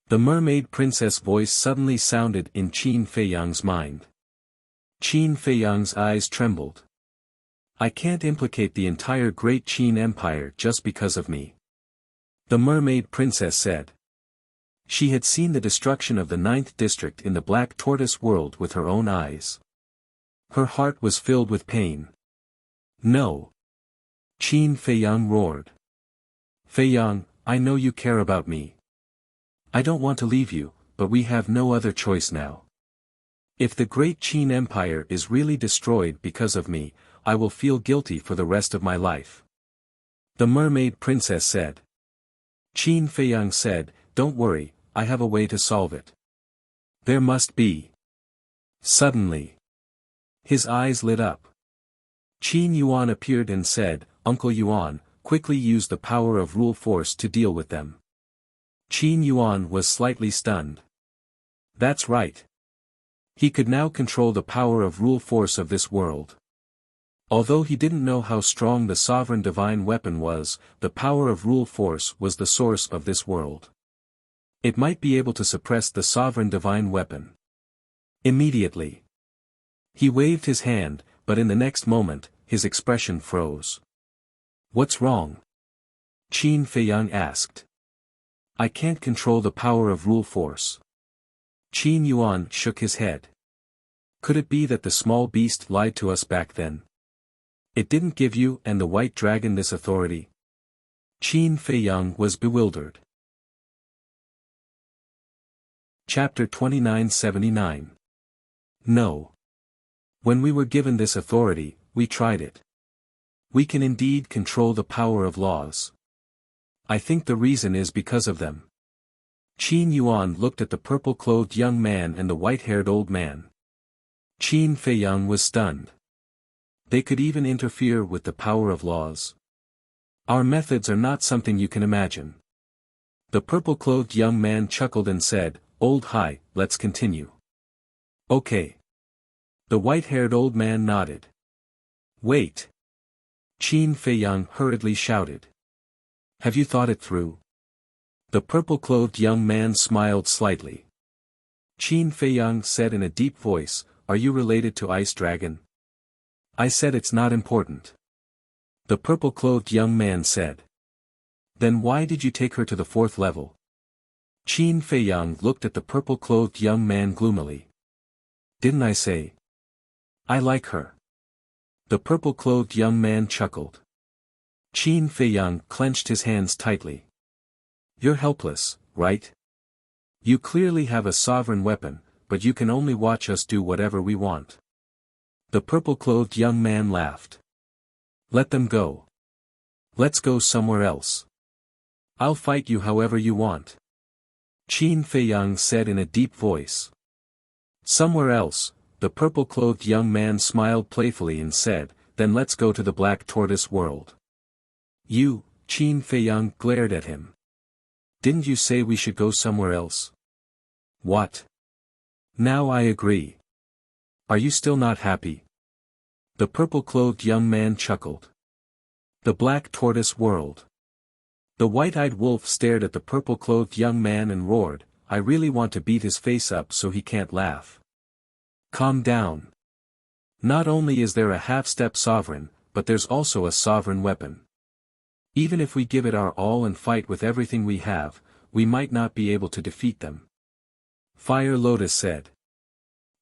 [SPEAKER 1] The mermaid princess' voice suddenly sounded in Qin Feiyang's mind. Qin Feiyang's eyes trembled. "I can't implicate the entire great Qin Empire just because of me," the mermaid princess said. She had seen the destruction of the 9th district in the Black Tortoise world with her own eyes. Her heart was filled with pain. "No!" Qin Feiyang roared. "Feiyang, I know you care about me. I don't want to leave you, but we have no other choice now. If the great Qin Empire is really destroyed because of me, I will feel guilty for the rest of my life," the mermaid princess said. Qin Feiyang said, "Don't worry, I have a way to solve it. There must be." Suddenly, his eyes lit up. Qin Yuan appeared and said, "Uncle Yuan, quickly use the power of rule force to deal with them." Qin Yuan was slightly stunned. That's right. He could now control the power of rule force of this world. Although he didn't know how strong the sovereign divine weapon was, the power of rule force was the source of this world. It might be able to suppress the sovereign divine weapon. Immediately, he waved his hand, but in the next moment, his expression froze. "What's wrong?" Qin Feiyang asked. "I can't control the power of rule force." Qin Yuan shook his head. "Could it be that the small beast lied to us back then? It didn't give you and the white dragon this authority?" Qin Feiyang was bewildered. Chapter 2979. No. When we were given this authority, we tried it. We can indeed control the power of laws. I think the reason is because of them. Qin Yuan looked at the purple-clothed young man and the white-haired old man. Qin Feiyang was stunned. They could even interfere with the power of laws. Our methods are not something you can imagine. The purple-clothed young man chuckled and said, "Old Hai, let's continue." "Okay." The white-haired old man nodded. "Wait." Qin Feiyang hurriedly shouted. "Have you thought it through?" The purple-clothed young man smiled slightly. Qin Feiyang said in a deep voice, "Are you related to Ice Dragon?" "I said it's not important." The purple-clothed young man said. "Then why did you take her to the 4th level?" Qin Feiyang looked at the purple-clothed young man gloomily. "Didn't I say? I like her." The purple-clothed young man chuckled. Qin Feiyang clenched his hands tightly. "You're helpless, right? You clearly have a sovereign weapon, but you can only watch us do whatever we want." The purple-clothed young man laughed. "Let them go. Let's go somewhere else. I'll fight you however you want." Qin Feiyang said in a deep voice. "Somewhere else," the purple-clothed young man smiled playfully and said, "Then let's go to the Black Tortoise world." "You," Qin Feiyang glared at him. "Didn't you say we should go somewhere else?" "What? Now I agree. Are you still not happy?" The purple-clothed young man chuckled. The Black Tortoise world. The white-eyed wolf stared at the purple-clothed young man and roared, "I really want to beat his face up so he can't laugh." "Calm down. Not only is there a half-step sovereign, but there's also a sovereign weapon. Even if we give it our all and fight with everything we have, we might not be able to defeat them." Fire Lotus said.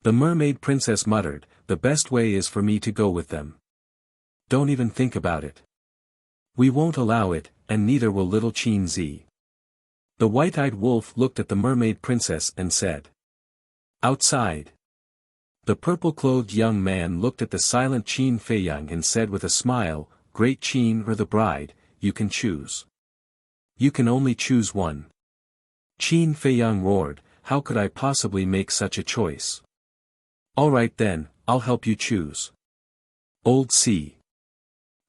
[SPEAKER 1] The mermaid princess muttered, "The best way is for me to go with them. Don't even think about it. We won't allow it, and neither will little Qin Zi." The white-eyed wolf looked at the mermaid princess and said. "Outside." The purple-clothed young man looked at the silent Qin Feiyang and said with a smile, "Great Qin or the bride, you can choose. You can only choose one." Qin Feiyang roared, "How could I possibly make such a choice?" "All right then, I'll help you choose." "Old C."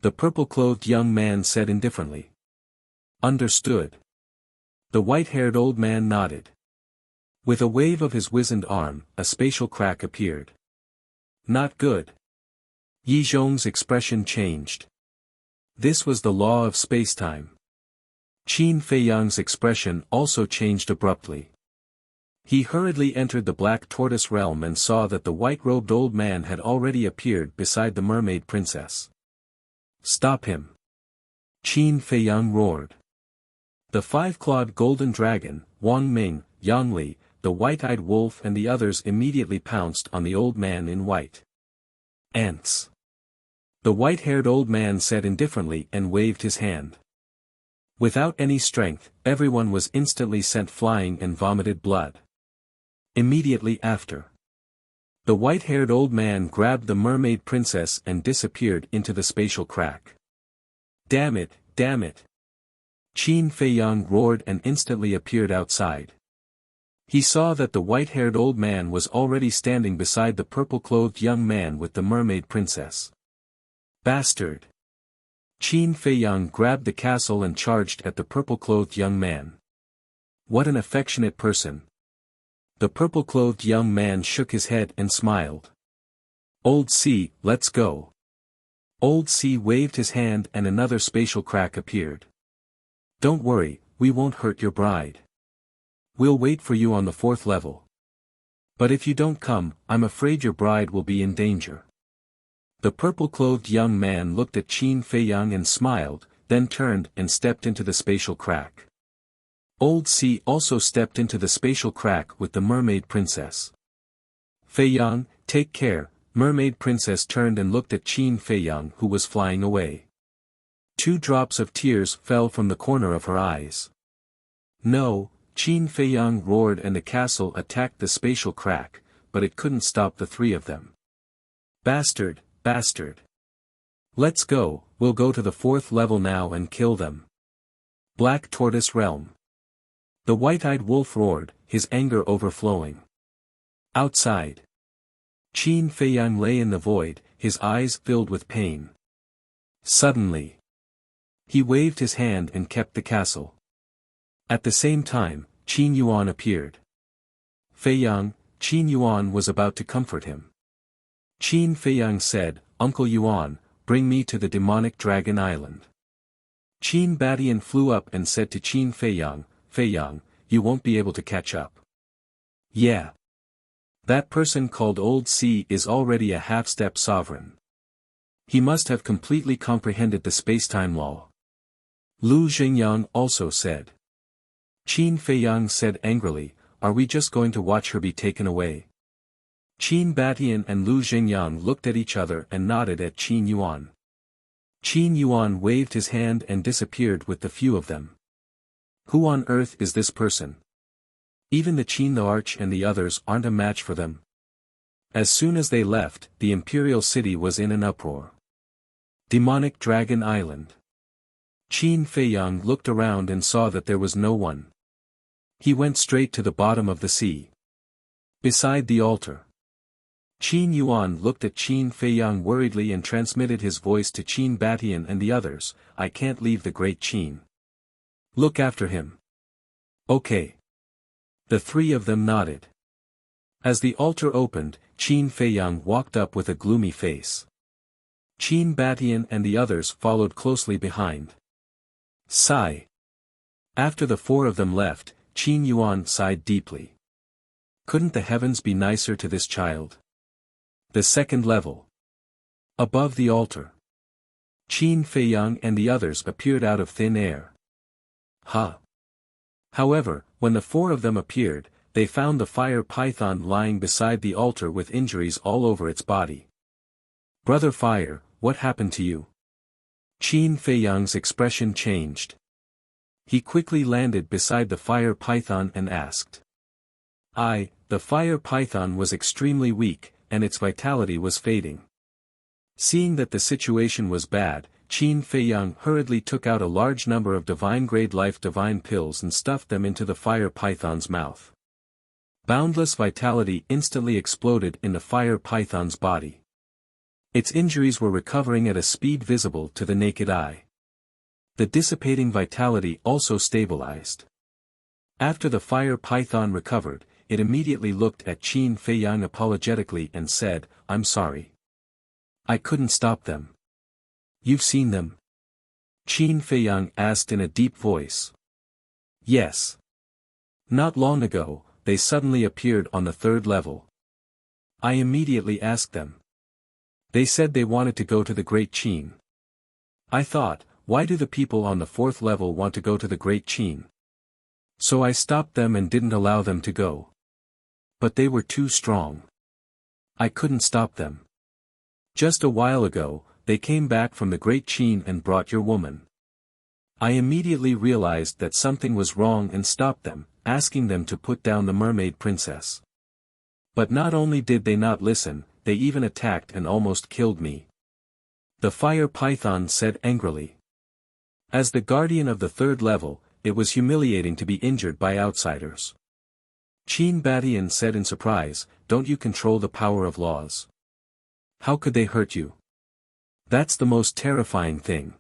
[SPEAKER 1] The purple-clothed young man said indifferently. "Understood." The white-haired old man nodded. With a wave of his wizened arm, a spatial crack appeared. "Not good." Yi Zhong's expression changed. This was the law of spacetime. Qin Feiyang's expression also changed abruptly. He hurriedly entered the Black Tortoise realm and saw that the white-robed old man had already appeared beside the mermaid princess. "Stop him!" Qin Feiyang roared. The 5-clawed golden dragon, Wang Ming, Yang Li, the white-eyed wolf and the others immediately pounced on the old man in white. "Ants!" The white-haired old man said indifferently and waved his hand. Without any strength, everyone was instantly sent flying and vomited blood. Immediately after, the white-haired old man grabbed the mermaid princess and disappeared into the spatial crack. "Damn it, damn it!" Qin Feiyang roared and instantly appeared outside. He saw that the white-haired old man was already standing beside the purple-clothed young man with the mermaid princess. "Bastard!" Qin Feiyang grabbed the castle and charged at the purple-clothed young man. "What an affectionate person." The purple-clothed young man shook his head and smiled. "Old C, let's go." Old C waved his hand and another spatial crack appeared. "Don't worry, we won't hurt your bride. We'll wait for you on the 4th level. But if you don't come, I'm afraid your bride will be in danger." The purple-clothed young man looked at Qin Feiyang and smiled, then turned and stepped into the spatial crack. Old C also stepped into the spatial crack with the mermaid princess. Feiyang, take care, mermaid princess turned and looked at Qin Feiyang who was flying away. 2 drops of tears fell from the corner of her eyes. No, Qin Feiyang roared and the castle attacked the spatial crack, but it couldn't stop the 3 of them. Bastard, bastard. Let's go, we'll go to the 4th level now and kill them. Black Tortoise Realm. The white-eyed wolf roared, his anger overflowing. Outside. Qin Feiyang lay in the void, his eyes filled with pain. Suddenly. He waved his hand and kept the castle. At the same time, Qin Yuan appeared. Feiyang, Qin Yuan was about to comfort him. Qin Feiyang said, Uncle Yuan, bring me to the demonic dragon island. Qin Badian flew up and said to Qin Feiyang, Feiyang, you won't be able to catch up. Yeah. That person called Old C is already a half-step sovereign. He must have completely comprehended the space-time law. Lu Xingyang also said. Qin Feiyang said angrily, are we just going to watch her be taken away? Qin Badian and Lu Xingyang looked at each other and nodded at Qin Yuan. Qin Yuan waved his hand and disappeared with the few of them. Who on earth is this person? Even the Qin the Arch and the others aren't a match for them. As soon as they left, the imperial city was in an uproar. Demonic Dragon Island. Qin Feiyang looked around and saw that there was no one. He went straight to the bottom of the sea. Beside the altar. Qin Yuan looked at Qin Feiyang worriedly and transmitted his voice to Qin Batian and the others, I can't leave the great Qin. Look after him. Okay. The 3 of them nodded. As the altar opened, Qin Feiyang walked up with a gloomy face. Qin Batian and the others followed closely behind. Sigh. After the 4 of them left, Qin Yuan sighed deeply. Couldn't the heavens be nicer to this child? The 2nd level. Above the altar. Qin Feiyang and the others appeared out of thin air. Huh. However, when the 4 of them appeared, they found the fire python lying beside the altar with injuries all over its body. Brother Fire, what happened to you? Qin Feiyang's expression changed. He quickly landed beside the fire python and asked. The fire python was extremely weak, and its vitality was fading. Seeing that the situation was bad, Qin Feiyang hurriedly took out a large number of divine-grade life divine pills and stuffed them into the fire python's mouth. Boundless vitality instantly exploded in the fire python's body. Its injuries were recovering at a speed visible to the naked eye. The dissipating vitality also stabilized. After the fire python recovered, it immediately looked at Qin Feiyang apologetically and said, I'm sorry. I couldn't stop them. You've seen them? Qin Feiyang asked in a deep voice. Yes. Not long ago, they suddenly appeared on the 3rd level. I immediately asked them. They said they wanted to go to the Great Qin. I thought, why do the people on the 4th level want to go to the Great Qin? So I stopped them and didn't allow them to go. But they were too strong. I couldn't stop them. Just a while ago, they came back from the Great Qin and brought your woman. I immediately realized that something was wrong and stopped them, asking them to put down the mermaid princess. But not only did they not listen, they even attacked and almost killed me. The fire python said angrily. As the guardian of the 3rd level, it was humiliating to be injured by outsiders. Qin Badian said in surprise, don't you control the power of laws? How could they hurt you? That's the most terrifying thing.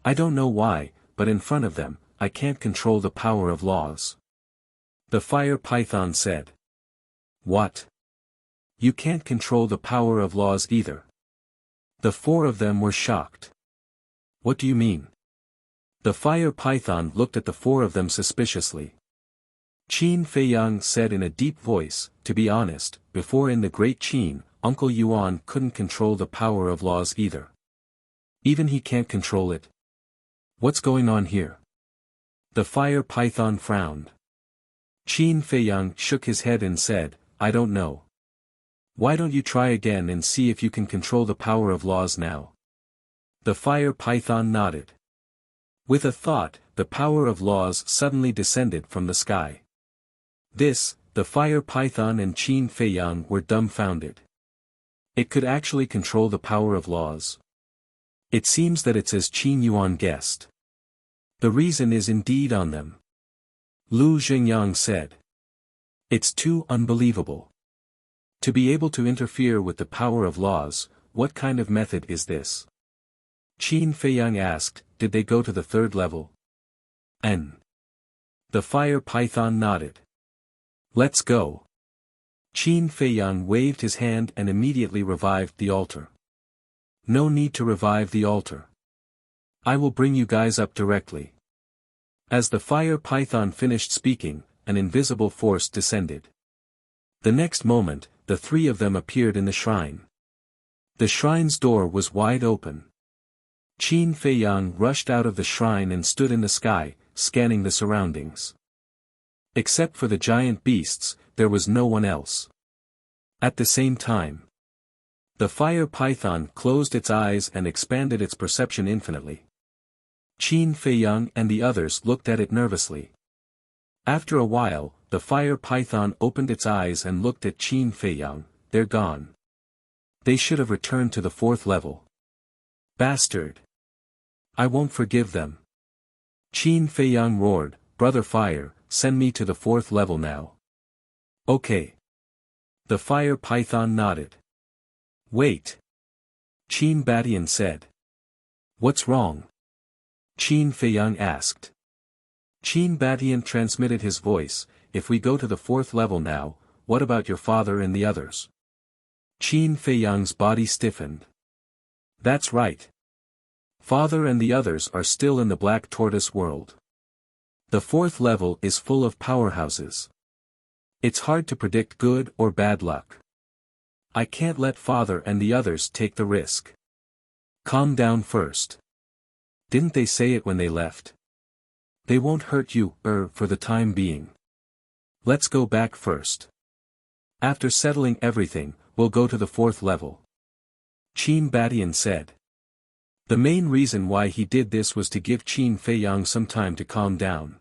[SPEAKER 1] I don't know why, but in front of them, I can't control the power of laws. The fire python said. What? You can't control the power of laws either. The 4 of them were shocked. What do you mean? The fire python looked at the 4 of them suspiciously. Qin Feiyang said in a deep voice, to be honest, before in the Great Qin, Uncle Yuan couldn't control the power of laws either. Even he can't control it. What's going on here? The fire python frowned. Qin Feiyang shook his head and said, I don't know. Why don't you try again and see if you can control the power of laws now? The fire python nodded. With a thought, the power of laws suddenly descended from the sky. This, the fire python and Qin Feiyang were dumbfounded. It could actually control the power of laws. It seems that it's as Qin Yuan guessed. The reason is indeed on them. Lu Xingyang said. It's too unbelievable. To be able to interfere with the power of laws, what kind of method is this? Qin Feiyang asked, did they go to the third level? N. The fire python nodded. Let's go. Qin Feiyang waved his hand and immediately revived the altar. No need to revive the altar. I will bring you guys up directly. As the fire python finished speaking, an invisible force descended. The next moment, the three of them appeared in the shrine. The shrine's door was wide open. Qin Feiyang rushed out of the shrine and stood in the sky, scanning the surroundings. Except for the giant beasts, there was no one else. At the same time, the fire python closed its eyes and expanded its perception infinitely. Qin Feiyang and the others looked at it nervously. After a while, the fire python opened its eyes and looked at Qin Feiyang. They're gone. They should have returned to the fourth level. Bastard! I won't forgive them. Qin Feiyang roared, Brother Fire, send me to the fourth level now. Okay. The fire python nodded. Wait. Qin Badian said. What's wrong? Qin Feiyang asked. Qin Badian transmitted his voice, if we go to the fourth level now, what about your father and the others? Qin Feiyang's body stiffened. That's right. Father and the others are still in the Black Tortoise world. The fourth level is full of powerhouses. It's hard to predict good or bad luck. I can't let Father and the others take the risk. Calm down first. Didn't they say it when they left? They won't hurt you, for the time being. Let's go back first. After settling everything, we'll go to the fourth level. Qin Badian said. The main reason why he did this was to give Qin Feiyang some time to calm down.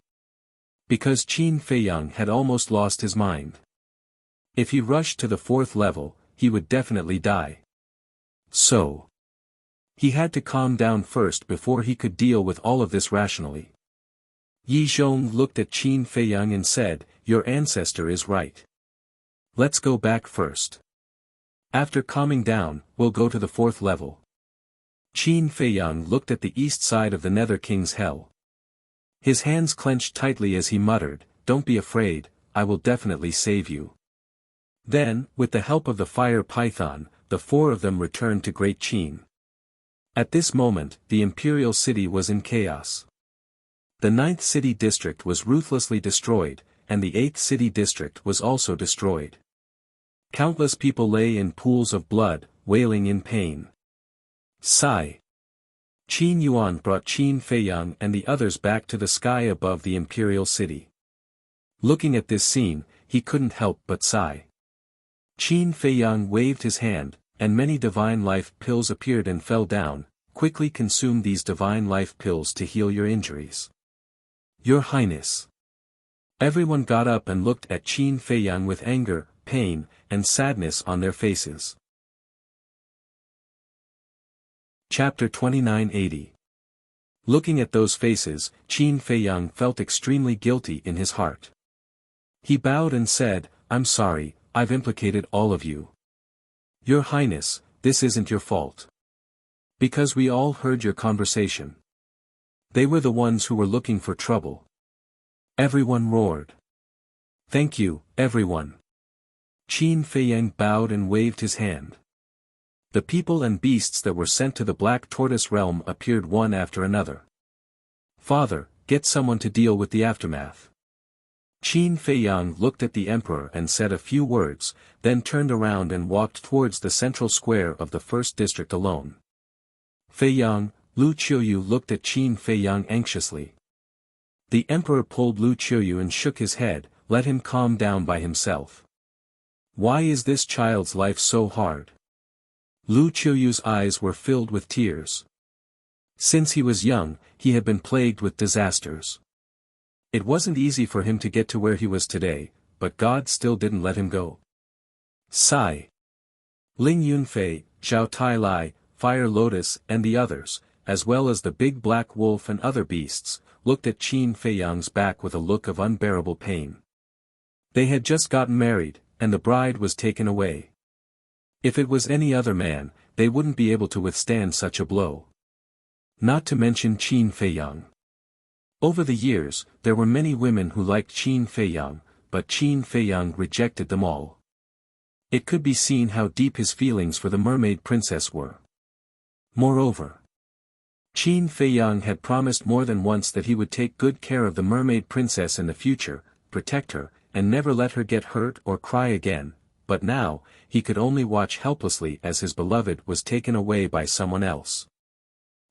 [SPEAKER 1] Because Qin Feiyang had almost lost his mind. If he rushed to the fourth level, he would definitely die. So, he had to calm down first before he could deal with all of this rationally. Yi Zhong looked at Qin Feiyang and said, your ancestor is right. Let's go back first. After calming down, we'll go to the fourth level. Qin Feiyang looked at the east side of the Nether King's hell. His hands clenched tightly as he muttered, don't be afraid, I will definitely save you. Then, with the help of the fire python, the four of them returned to Great Qin. At this moment, the imperial city was in chaos. The 9th city district was ruthlessly destroyed, and the 8th city district was also destroyed. Countless people lay in pools of blood, wailing in pain. Sigh. Qin Yuan brought Qin Feiyang and the others back to the sky above the imperial city. Looking at this scene, he couldn't help but sigh. Qin Feiyang waved his hand, and many divine life pills appeared and fell down. Quickly consume these divine life pills to heal your injuries. Your Highness. Everyone got up and looked at Qin Feiyang with anger, pain, and sadness on their faces. Chapter 2980. Looking at those faces, Qin Feiyang felt extremely guilty in his heart. He bowed and said, I'm sorry, I've implicated all of you. Your Highness, this isn't your fault. Because we all heard your conversation. They were the ones who were looking for trouble. Everyone roared. Thank you, everyone. Qin Feiyang bowed and waved his hand. The people and beasts that were sent to the Black Tortoise realm appeared one after another. Father, get someone to deal with the aftermath. Qin Feiyang looked at the emperor and said a few words, then turned around and walked towards the central square of the first district alone. Feiyang, Lu Qiuyu looked at Qin Feiyang anxiously. The emperor pulled Lu Qiuyu and shook his head, let him calm down by himself. Why is this child's life so hard? Lu Qiuyu's eyes were filled with tears. Since he was young, he had been plagued with disasters. It wasn't easy for him to get to where he was today, but God still didn't let him go. Sigh. Ling Yunfei, Zhao Tai, Fire Lotus and the others, as well as the big black wolf and other beasts, looked at Qin Feiyang's back with a look of unbearable pain. They had just gotten married, and the bride was taken away. If it was any other man, they wouldn't be able to withstand such a blow. Not to mention Qin Feiyang. Over the years, there were many women who liked Qin Feiyang, but Qin Feiyang rejected them all. It could be seen how deep his feelings for the mermaid princess were. Moreover, Qin Feiyang had promised more than once that he would take good care of the mermaid princess in the future, protect her, and never let her get hurt or cry again, but now, he could only watch helplessly as his beloved was taken away by someone else.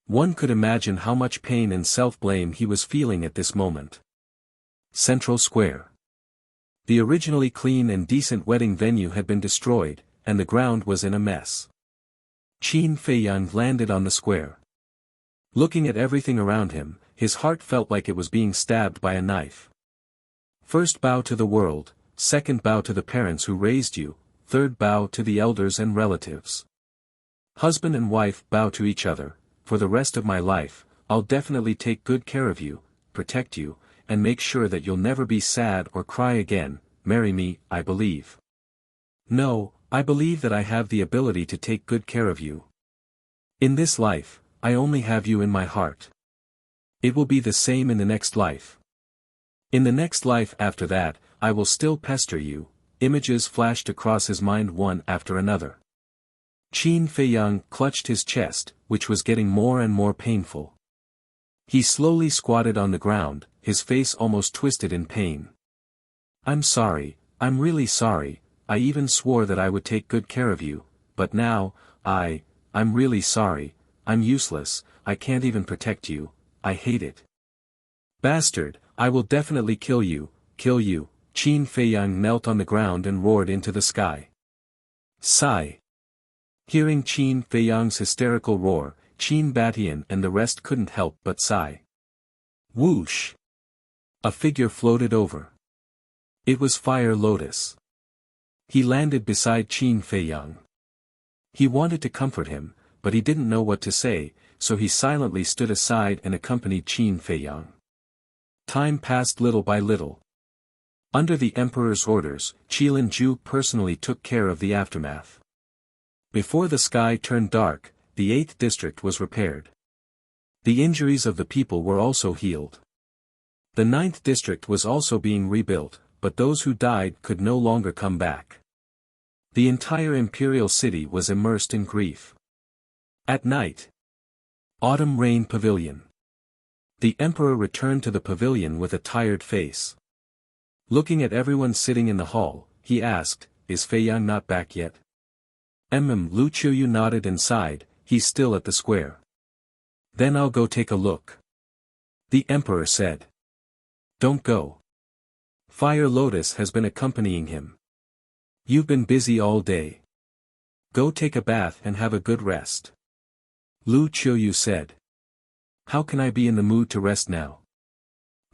[SPEAKER 1] One could imagine how much pain and self-blame he was feeling at this moment. Central Square. The originally clean and decent wedding venue had been destroyed, and the ground was in a mess. Qin Feiyang landed on the square. Looking at everything around him, his heart felt like it was being stabbed by a knife. First bow to the world, second bow to the parents who raised you, third bow to the elders and relatives. Husband and wife bow to each other. For the rest of my life, I'll definitely take good care of you, protect you, and make sure that you'll never be sad or cry again. Marry me, I believe. No, I believe that I have the ability to take good care of you. In this life, I only have you in my heart. It will be the same in the next life. In the next life after that, I will still pester you. Images flashed across his mind one after another. Qin Feiyang clutched his chest, which was getting more and more painful. He slowly squatted on the ground, his face almost twisted in pain. I'm sorry, I'm really sorry, I even swore that I would take good care of you, but now, I'm really sorry, I'm useless, I can't even protect you, I hate it. Bastard, I will definitely kill you, Qin Feiyang knelt on the ground and roared into the sky. Sigh. Hearing Qin Feiyang's hysterical roar, Qin Batian and the rest couldn't help but sigh. Whoosh! A figure floated over. It was Fire Lotus. He landed beside Qin Feiyang. He wanted to comfort him, but he didn't know what to say, so he silently stood aside and accompanied Qin Feiyang. Time passed little by little. Under the emperor's orders, Qilin Ju personally took care of the aftermath. Before the sky turned dark, the 8th district was repaired. The injuries of the people were also healed. The 9th district was also being rebuilt, but those who died could no longer come back. The entire imperial city was immersed in grief. At night. Autumn Rain Pavilion. The emperor returned to the pavilion with a tired face. Looking at everyone sitting in the hall, he asked, "Is Feiyang not back yet?" Lu Qiuyu nodded and sighed, "He's still at the square." "Then I'll go take a look." The emperor said. "Don't go. Fire Lotus has been accompanying him. You've been busy all day. Go take a bath and have a good rest." Lu Qiuyu said. "How can I be in the mood to rest now?"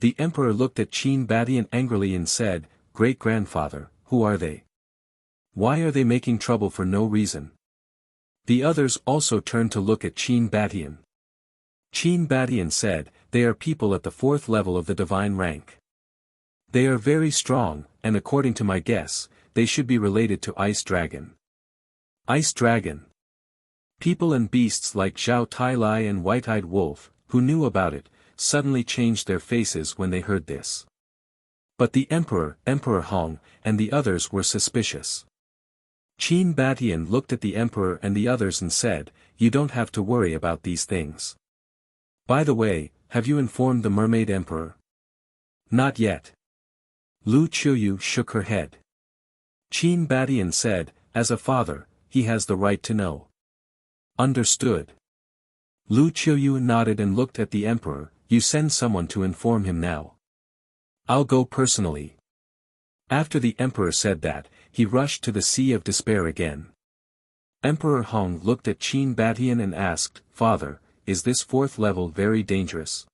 [SPEAKER 1] The emperor looked at Qin Batian angrily and said, "Great-grandfather, who are they? Why are they making trouble for no reason?" The others also turned to look at Qin Batian. Qin Batian said, "They are people at the 4th level of the divine rank. They are very strong, and according to my guess, they should be related to Ice Dragon." Ice Dragon. People and beasts like Zhao Tai and White-Eyed Wolf, who knew about it, suddenly changed their faces when they heard this. But the Emperor Hong, and the others were suspicious. Qin Batian looked at the Emperor and the others and said, "You don't have to worry about these things. By the way, have you informed the Mermaid Emperor?" "Not yet. Lu Qiuyu shook her head. Qin Badian said, as a father, he has the right to know. Understood. Lu Qiuyu nodded and looked at the emperor. You send someone to inform him now. I'll go personally. After the emperor said that, he rushed to the Sea of Despair again. Emperor Hong looked at Qin Badian and asked, Father, is this fourth level very dangerous?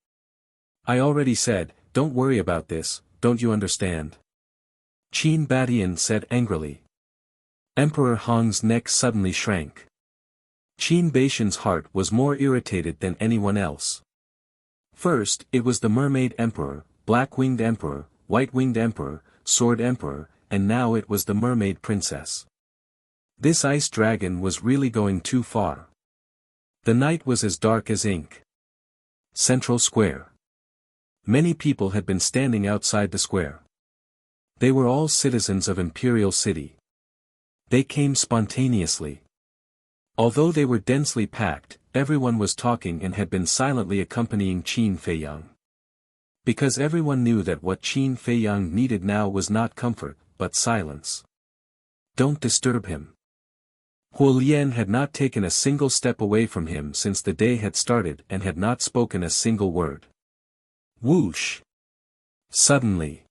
[SPEAKER 1] I already said, don't worry about this, don't you understand? Qin Badian said angrily. Emperor Hong's neck suddenly shrank. Qin Baishan's heart was more irritated than anyone else. First, it was the Mermaid Emperor, Black-Winged Emperor, White-Winged Emperor, Sword Emperor, and now it was the Mermaid Princess. This ice dragon was really going too far. The night was as dark as ink. Central Square. Many people had been standing outside the square. They were all citizens of Imperial City. They came spontaneously. Although they were densely packed, everyone was talking and had been silently accompanying Qin Feiyang. Because everyone knew that what Qin Feiyang needed now was not comfort, but silence. Don't disturb him. Huo Lian had not taken a single step away from him since the day had started and had not spoken a single word. Whoosh! Suddenly,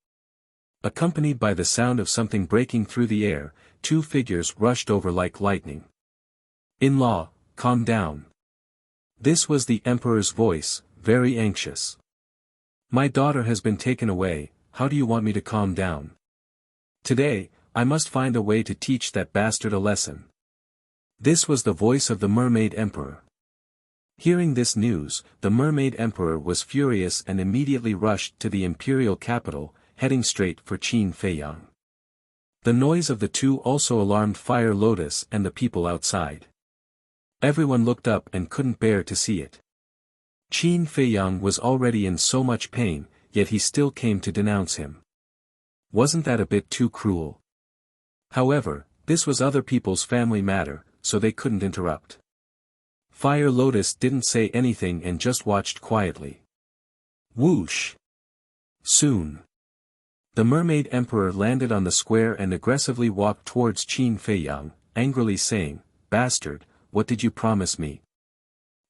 [SPEAKER 1] accompanied by the sound of something breaking through the air, two figures rushed over like lightning. In-law, calm down. This was the emperor's voice, very anxious. My daughter has been taken away, how do you want me to calm down? Today, I must find a way to teach that bastard a lesson. This was the voice of the Mermaid Emperor. Hearing this news, the Mermaid Emperor was furious and immediately rushed to the imperial capital, heading straight for Qin Feiyang. The noise of the two also alarmed Fire Lotus and the people outside. Everyone looked up and couldn't bear to see it. Qin Feiyang was already in so much pain, yet he still came to denounce him. Wasn't that a bit too cruel? However, this was other people's family matter, so they couldn't interrupt. Fire Lotus didn't say anything and just watched quietly. Whoosh! Soon, the Mermaid Emperor landed on the square and aggressively walked towards Qin Feiyang, angrily saying, Bastard, what did you promise me?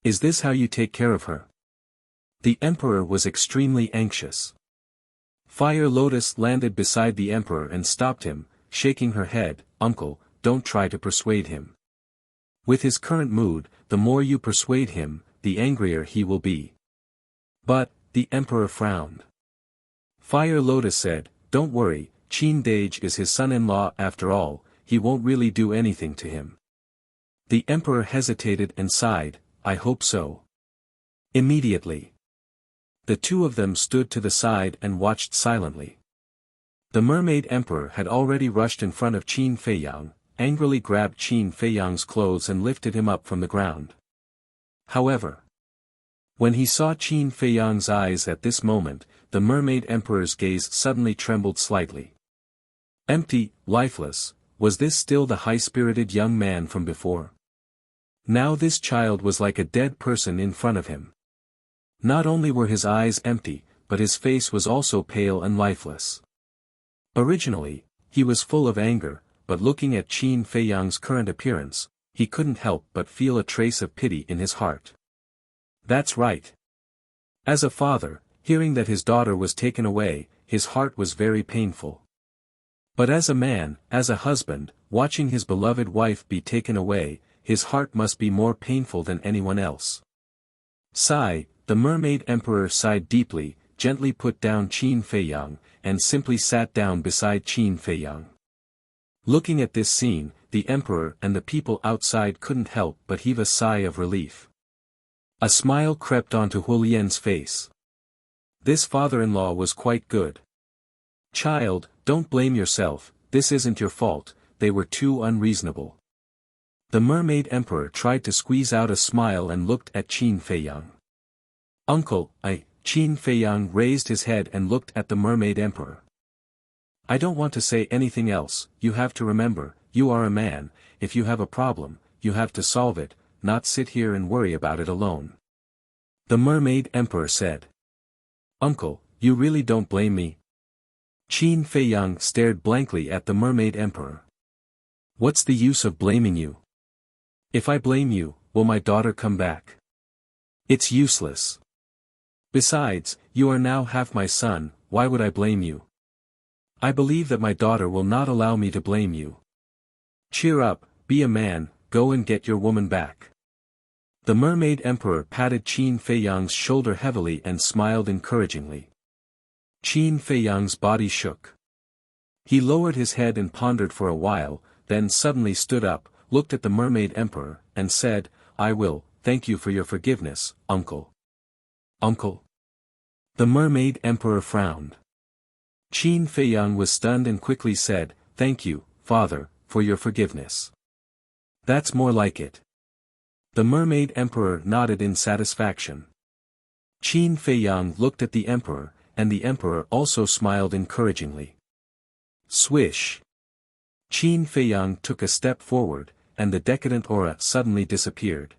[SPEAKER 1] Is this how you take care of her? The Emperor was extremely anxious. Fire Lotus landed beside the Emperor and stopped him, shaking her head, Uncle, don't try to persuade him. With his current mood, the more you persuade him, the angrier he will be. But, the Emperor frowned. Fire Lotus said, Don't worry, Qin Dage is his son-in-law after all, he won't really do anything to him. The Emperor hesitated and sighed, I hope so. Immediately, the two of them stood to the side and watched silently. The Mermaid Emperor had already rushed in front of Qin Feiyang, angrily grabbed Qin Feiyang's clothes and lifted him up from the ground. However, when he saw Qin Feiyang's eyes at this moment, the Mermaid Emperor's gaze suddenly trembled slightly. Empty, lifeless, was this still the high-spirited young man from before? Now this child was like a dead person in front of him. Not only were his eyes empty, but his face was also pale and lifeless. Originally, he was full of anger, but looking at Qin Feiyang's current appearance, he couldn't help but feel a trace of pity in his heart. That's right. As a father, hearing that his daughter was taken away, his heart was very painful. But as a man, as a husband, watching his beloved wife be taken away, his heart must be more painful than anyone else. Sigh, the Mermaid Emperor sighed deeply, gently put down Qin Feiyang, and simply sat down beside Qin Feiyang. Looking at this scene, the Emperor and the people outside couldn't help but heave a sigh of relief. A smile crept onto Huolien's face. This father-in-law was quite good. Child, don't blame yourself, this isn't your fault, they were too unreasonable. The Mermaid Emperor tried to squeeze out a smile and looked at Qin Feiyang. Uncle, Qin Feiyang raised his head and looked at the Mermaid Emperor. I don't want to say anything else, you have to remember, you are a man, if you have a problem, you have to solve it, not sit here and worry about it alone. The Mermaid Emperor said. Uncle, you really don't blame me? Qin Feiyang stared blankly at the mermaid emperor. What's the use of blaming you? If I blame you, will my daughter come back? It's useless. Besides, you are now half my son, why would I blame you? I believe that my daughter will not allow me to blame you. Cheer up, be a man, go and get your woman back. The mermaid emperor patted Qin Feiyang's shoulder heavily and smiled encouragingly. Qin Feiyang's body shook. He lowered his head and pondered for a while, then suddenly stood up, looked at the mermaid emperor, and said, I will, thank you for your forgiveness, uncle. Uncle? The mermaid emperor frowned. Qin Feiyang was stunned and quickly said, thank you, father, for your forgiveness. That's more like it. The mermaid emperor nodded in satisfaction. Qin Feiyang looked at the emperor, and the emperor also smiled encouragingly. Swish! Qin Feiyang took a step forward, and the decadent aura suddenly disappeared.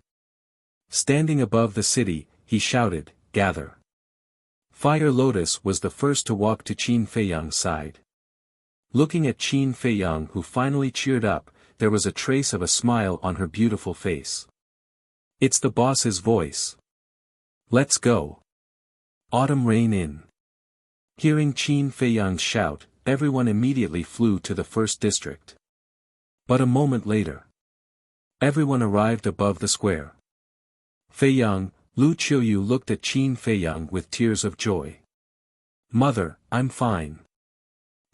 [SPEAKER 1] Standing above the city, he shouted, gather. Fire Lotus was the first to walk to Qin Feiyang's side. Looking at Qin Feiyang, who finally cheered up, there was a trace of a smile on her beautiful face. It's the boss's voice. Let's go. Autumn rain in. Hearing Qin Feiyang's shout, everyone immediately flew to the first district. But a moment later, everyone arrived above the square. Feiyang, Lu Qiuyu looked at Qin Feiyang with tears of joy. Mother, I'm fine.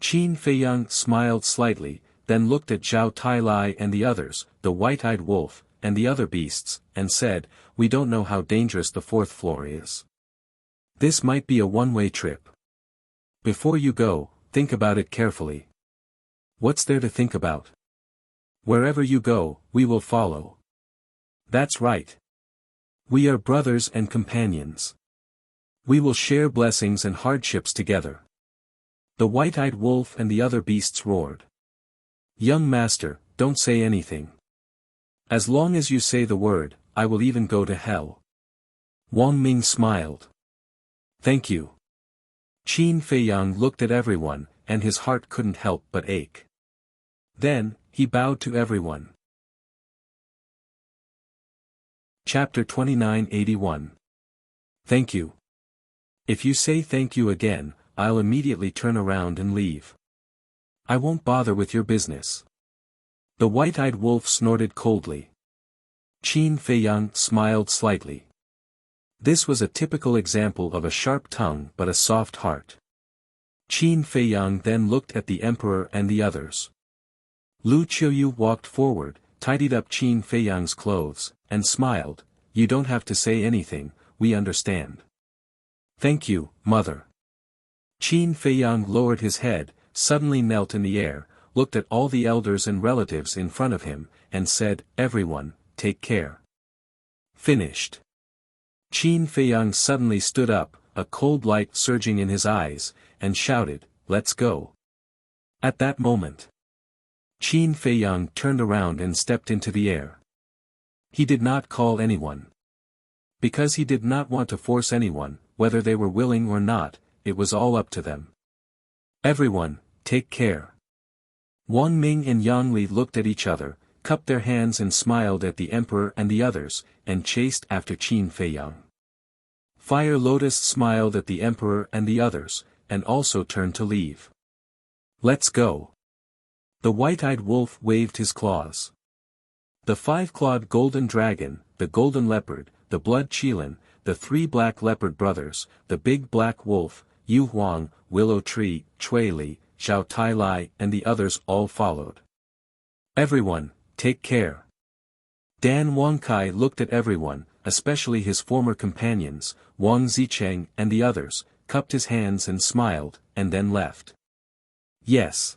[SPEAKER 1] Qin Feiyang smiled slightly, then looked at Zhao Tailai and the others, the white-eyed wolf, and the other beasts, and said, we don't know how dangerous the fourth floor is. This might be a one-way trip. Before you go, think about it carefully. What's there to think about? Wherever you go, we will follow. That's right. We are brothers and companions. We will share blessings and hardships together. The white-eyed wolf and the other beasts roared. Young master, don't say anything. As long as you say the word, I will even go to hell. Wang Ming smiled. Thank you. Qin Feiyang looked at everyone, and his heart couldn't help but ache. Then, he bowed to everyone. Chapter 2981. Thank you. If you say thank you again, I'll immediately turn around and leave. I won't bother with your business. The white-eyed wolf snorted coldly. Qin Feiyang smiled slightly. This was a typical example of a sharp tongue but a soft heart. Qin Feiyang then looked at the emperor and the others. Lu Qiuyu walked forward, tidied up Qin Feiyang's clothes, and smiled, you don't have to say anything, we understand. Thank you, mother. Qin Feiyang lowered his head, suddenly knelt in the air, looked at all the elders and relatives in front of him, and said, everyone, take care. Finished. Qin Feiyang suddenly stood up, a cold light surging in his eyes, and shouted, let's go. At that moment, Qin Feiyang turned around and stepped into the air. He did not call anyone. Because he did not want to force anyone, whether they were willing or not, it was all up to them. Everyone, take care. Wang Ming and Yang Li looked at each other, cupped their hands and smiled at the emperor and the others, and chased after Qin Feiyang. Fire Lotus smiled at the emperor and the others, and also turned to leave. Let's go. The white-eyed wolf waved his claws. The five-clawed golden dragon, the golden leopard, the blood qilin, the three black leopard brothers, the big black wolf, Yu Huang, Willow Tree, Chui Li, Zhao Tailai and the others all followed. Everyone, take care. Dan Wangkai looked at everyone, especially his former companions, Wang Zicheng and the others, cupped his hands and smiled, and then left. Yes.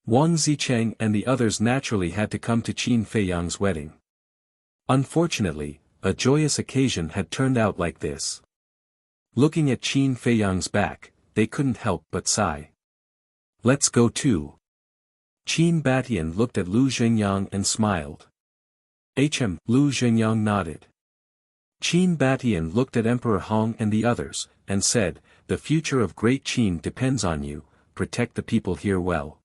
[SPEAKER 1] Wang Zicheng and the others naturally had to come to Qin Feiyang's wedding. Unfortunately, a joyous occasion had turned out like this. Looking at Qin Feiyang's back, they couldn't help but sigh. Let's go too. Qin Batian looked at Lu Zhengyang and smiled. Lu Zhengyang nodded. Qin Batian looked at Emperor Hong and the others, and said, the future of Great Qin depends on you, protect the people here well.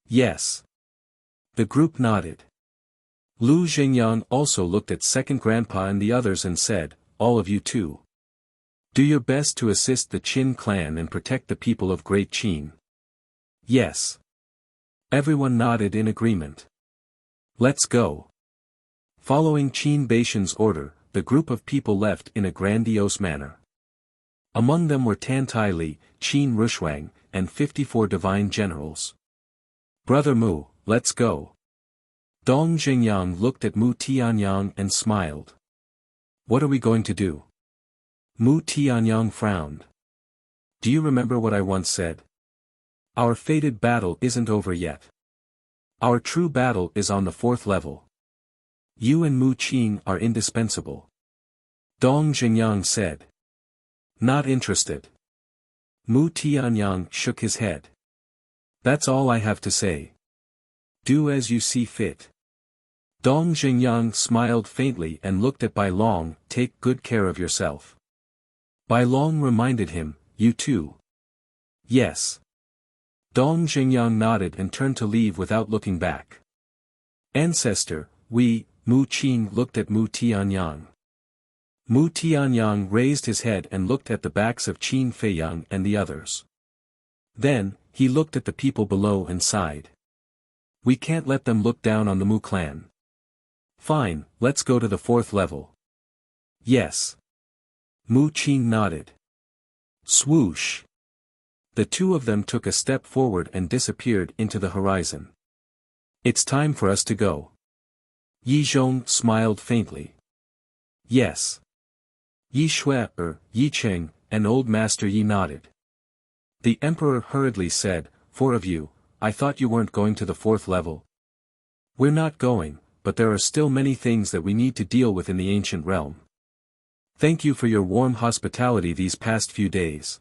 [SPEAKER 1] Yes. The group nodded. Lu Xingyang also looked at second grandpa and the others and said, all of you too. Do your best to assist the Qin clan and protect the people of Great Qin. Yes. Everyone nodded in agreement. Let's go. Following Qin Baishan's order, the group of people left in a grandiose manner. Among them were Tan Tai Li, Qin Rushuang, and 54 divine generals. Brother Mu, let's go. Dong Xingyang looked at Mu Tianyang and smiled. What are we going to do? Mu Tianyang frowned. Do you remember what I once said? Our fated battle isn't over yet. Our true battle is on the 4th level. You and Mu Qin are indispensable. Dong Xingyang said. Not interested. Mu Tianyang shook his head. That's all I have to say. Do as you see fit. Dong Xingyang smiled faintly and looked at Bai Long. Take good care of yourself. Bai Long reminded him, you too. Yes. Dong Xingyang nodded and turned to leave without looking back. Ancestor, we, Mu Qin looked at Mu Tianyang. Mu Tianyang raised his head and looked at the backs of Qin Feiyang and the others. Then, he looked at the people below and sighed. We can't let them look down on the Mu clan. Fine, let's go to the 4th level. Yes. Mu Qin nodded. Swoosh. The two of them took a step forward and disappeared into the horizon. It's time for us to go. Yi Zhong smiled faintly. Yes. Yi Shui, Yi Cheng, and Old Master Yi nodded. The Emperor hurriedly said, 4 of you, I thought you weren't going to the 4th level. We're not going, but there are still many things that we need to deal with in the ancient realm. Thank you for your warm hospitality these past few days.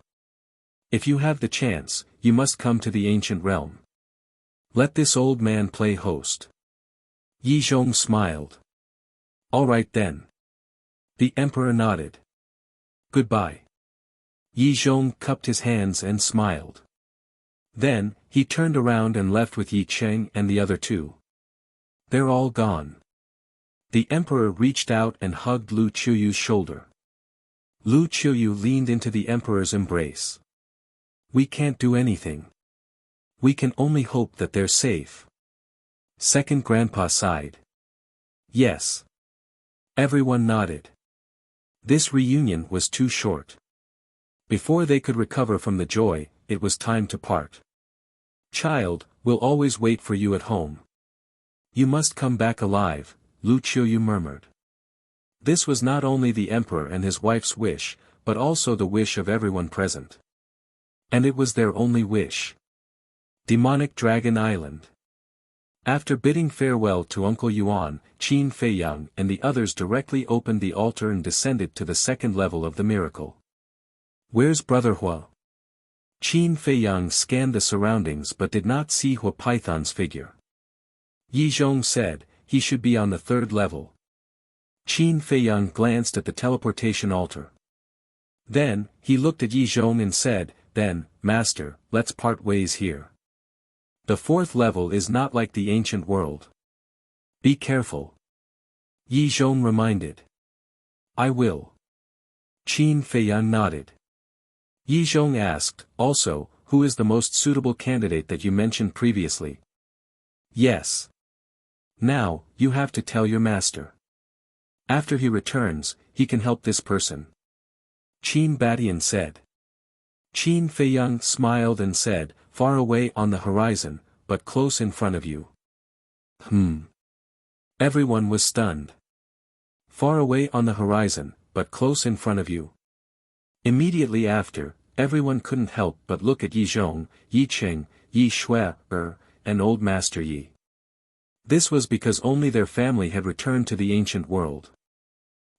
[SPEAKER 1] If you have the chance, you must come to the ancient realm. Let this old man play host. Yi Zhong smiled. All right then. The Emperor nodded. Goodbye. Yi Zhong cupped his hands and smiled. Then, he turned around and left with Yi Cheng and the other two. They're all gone. The Emperor reached out and hugged Lu Qiuyu's shoulder. Lu Qiuyu leaned into the Emperor's embrace. We can't do anything. We can only hope that they're safe. Second Grandpa sighed. Yes. Everyone nodded. This reunion was too short. Before they could recover from the joy, it was time to part. Child, we'll always wait for you at home. You must come back alive, Lu Qiuyu murmured. This was not only the Emperor and his wife's wish, but also the wish of everyone present. And it was their only wish. Demonic Dragon Island. After bidding farewell to Uncle Yuan, Qin Feiyang and the others directly opened the altar and descended to the 2nd level of the miracle. Where's Brother Hua? Qin Feiyang scanned the surroundings but did not see Hua Python's figure. Yi Zhong said, he should be on the 3rd level. Qin Feiyang glanced at the teleportation altar. Then, he looked at Yi Zhong and said, then, Master, let's part ways here. The 4th level is not like the ancient world. Be careful. Yi Zhong reminded. I will. Qin Feiyang nodded. Yi Zhong asked, also, who is the most suitable candidate that you mentioned previously? Yes. Now, you have to tell your master. After he returns, he can help this person. Qin Badian said. Qin Feiyang smiled and said, far away on the horizon, but close in front of you. Everyone was stunned. Far away on the horizon, but close in front of you. Immediately after, everyone couldn't help but look at Yi Zhong, Yi Cheng, Yi Shui, and Old Master Yi. This was because only their family had returned to the ancient world.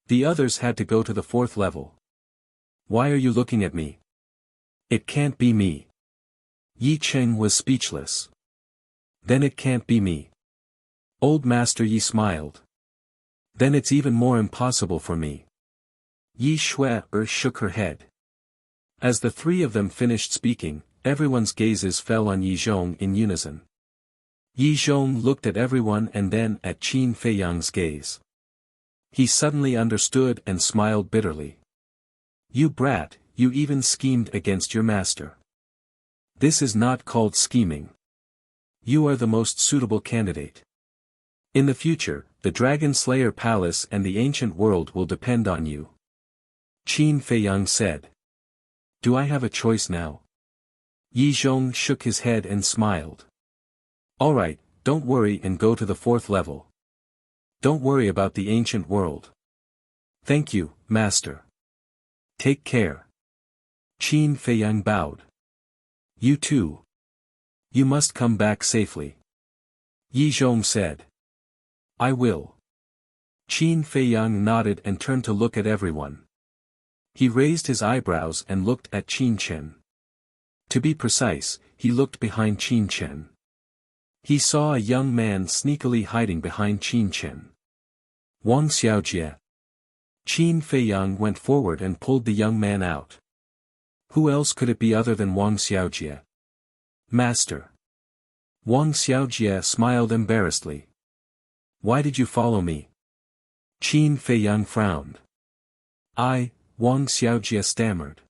[SPEAKER 1] The others had to go to the 4th level. Why are you looking at me? It can't be me. Yi Cheng was speechless. Then it can't be me. Old Master Yi smiled. Then it's even more impossible for me. Yi Shui shook her head. As the 3 of them finished speaking, everyone's gazes fell on Yi Zhong in unison. Yi Zhong looked at everyone and then at Qin Feiyang's gaze. He suddenly understood and smiled bitterly. You brat, you even schemed against your master. This is not called scheming. You are the most suitable candidate. In the future, the Dragon Slayer Palace and the ancient world will depend on you. Qin Feiyang said. Do I have a choice now? Yi Zhong shook his head and smiled. Alright, don't worry and go to the 4th level. Don't worry about the ancient world. Thank you, master. Take care. Qin Feiyang bowed. You too. You must come back safely. Yi Zhong said. I will. Qin Feiyang nodded and turned to look at everyone. He raised his eyebrows and looked at Qin Chen. To be precise, he looked behind Qin Chen. He saw a young man sneakily hiding behind Qin Chen. Wang Xiaojie. Qin Feiyang went forward and pulled the young man out. Who else could it be other than Wang Xiaojie? Master. Wang Xiaojie smiled embarrassedly. Why did you follow me? Qin Feiyang frowned. Wang Xiaojie stammered.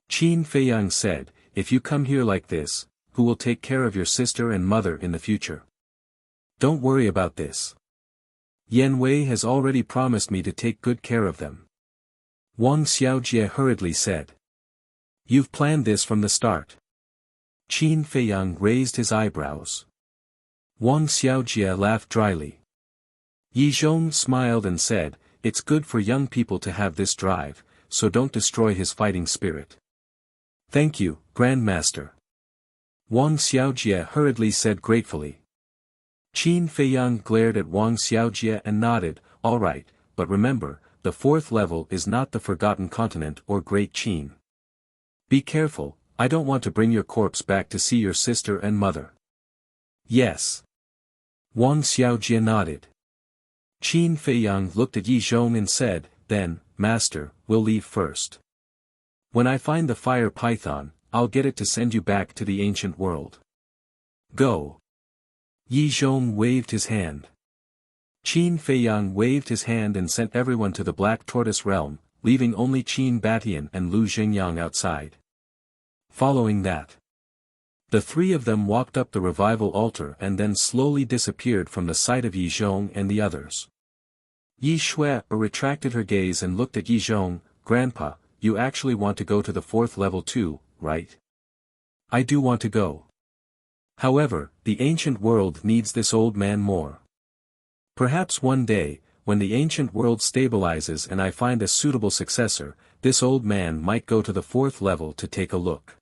[SPEAKER 1] Qin Feiyang said, if you come here like this, who will take care of your sister and mother in the future? Don't worry about this. Yan Wei has already promised me to take good care of them. Wang Xiaojie hurriedly said. You've planned this from the start. Qin Feiyang raised his eyebrows. Wang Xiaojie laughed dryly. Yi Zhong smiled and said, it's good for young people to have this drive, so don't destroy his fighting spirit. Thank you, Grandmaster. Wang Xiaojie hurriedly said gratefully. Qin Feiyang glared at Wang Xiaojie and nodded, all right, but remember, the 4th level is not the Forgotten Continent or Great Qin. Be careful, I don't want to bring your corpse back to see your sister and mother. Yes. Wang Xiaojie nodded. Qin Feiyang looked at Yi Zhong and said, then, Master, we'll leave first. When I find the fire python, I'll get it to send you back to the ancient world. Go. Yi Zhong waved his hand. Qin Feiyang waved his hand and sent everyone to the Black Tortoise realm, leaving only Qin Batian and Lu Xingyang outside. Following that, the 3 of them walked up the revival altar and then slowly disappeared from the sight of Yi Zhong and the others. Yi Xue retracted her gaze and looked at Yi Zhong. Grandpa, you actually want to go to the 4th level too, right? I do want to go. However, the ancient world needs this old man more. Perhaps one day, when the ancient world stabilizes and I find a suitable successor, this old man might go to the 4th level to take a look.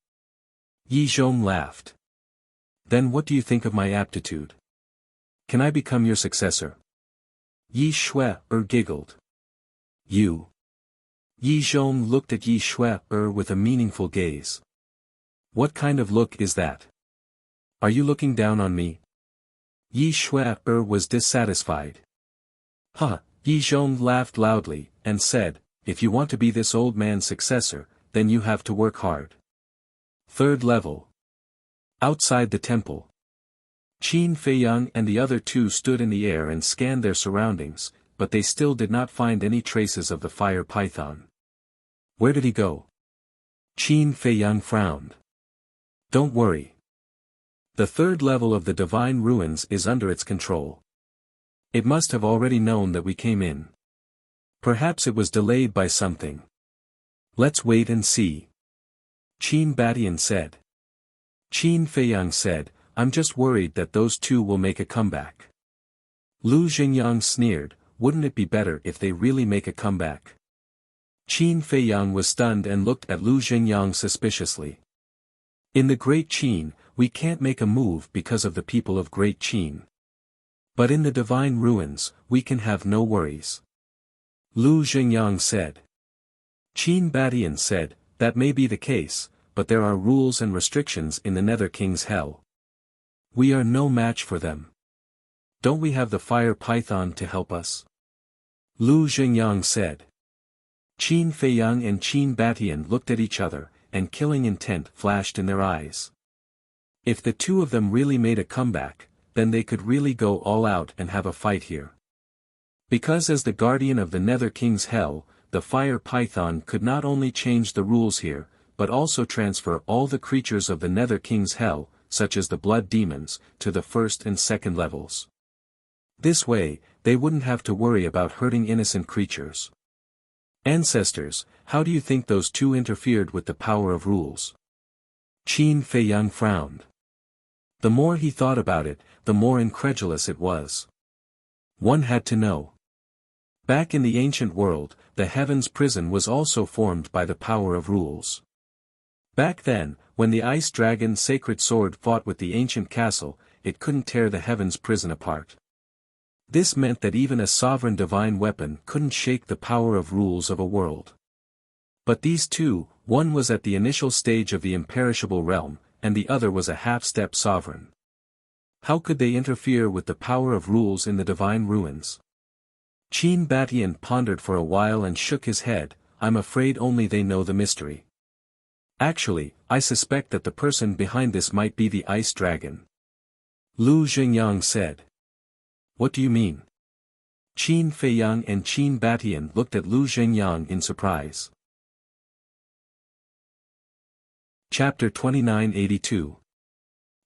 [SPEAKER 1] Yi Zhong laughed. Then what do you think of my aptitude? Can I become your successor? Yi Xue giggled. You. Yi Zhong looked at Yi Xue with a meaningful gaze. What kind of look is that? Are you looking down on me? Yi Xue was dissatisfied. Huh, Yi Zhong laughed loudly, and said, if you want to be this old man's successor, then you have to work hard. 3rd level. Outside the temple. Qin Feiyang and the other 2 stood in the air and scanned their surroundings, but they still did not find any traces of the fire python. Where did he go? Qin Feiyang frowned. Don't worry. The 3rd level of the divine ruins is under its control. It must have already known that we came in. Perhaps it was delayed by something. Let's wait and see. Qin Batian said. Qin Feiyang said, I'm just worried that those 2 will make a comeback. Lu Xingyang sneered, wouldn't it be better if they really make a comeback? Qin Feiyang was stunned and looked at Lu Xingyang suspiciously. In the Great Qin, we can't make a move because of the people of Great Qin. But in the divine ruins, we can have no worries. Lu Xingyang said. Qin Batian said, that may be the case, but there are rules and restrictions in the Nether King's hell. We are no match for them. Don't we have the fire python to help us? Lu Xingyang said. Qin Feiyang and Qin Batian looked at each other, and killing intent flashed in their eyes. If the two of them really made a comeback, then they could really go all out and have a fight here. Because as the guardian of the Nether King's Hell, the fire python could not only change the rules here, but also transfer all the creatures of the Nether King's Hell, such as the blood demons, to the first and second levels. This way, they wouldn't have to worry about hurting innocent creatures. Ancestors, how do you think those two interfered with the power of rules? Qin Feiyang frowned. The more he thought about it, the more incredulous it was. One had to know. Back in the ancient world, the Heaven's Prison was also formed by the power of rules. Back then, when the Ice Dragon's sacred sword fought with the ancient castle, it couldn't tear the Heaven's Prison apart. This meant that even a sovereign divine weapon couldn't shake the power of rules of a world. But these two, one was at the initial stage of the imperishable realm, and the other was a half-step sovereign. How could they interfere with the power of rules in the divine ruins? Qin Batian pondered for a while and shook his head. I'm afraid only they know the mystery. Actually, I suspect that the person behind this might be the Ice Dragon. Lu Xingyang said. What do you mean? Qin Feiyang and Qin Batian looked at Lu Xingyang in surprise. Chapter 2982.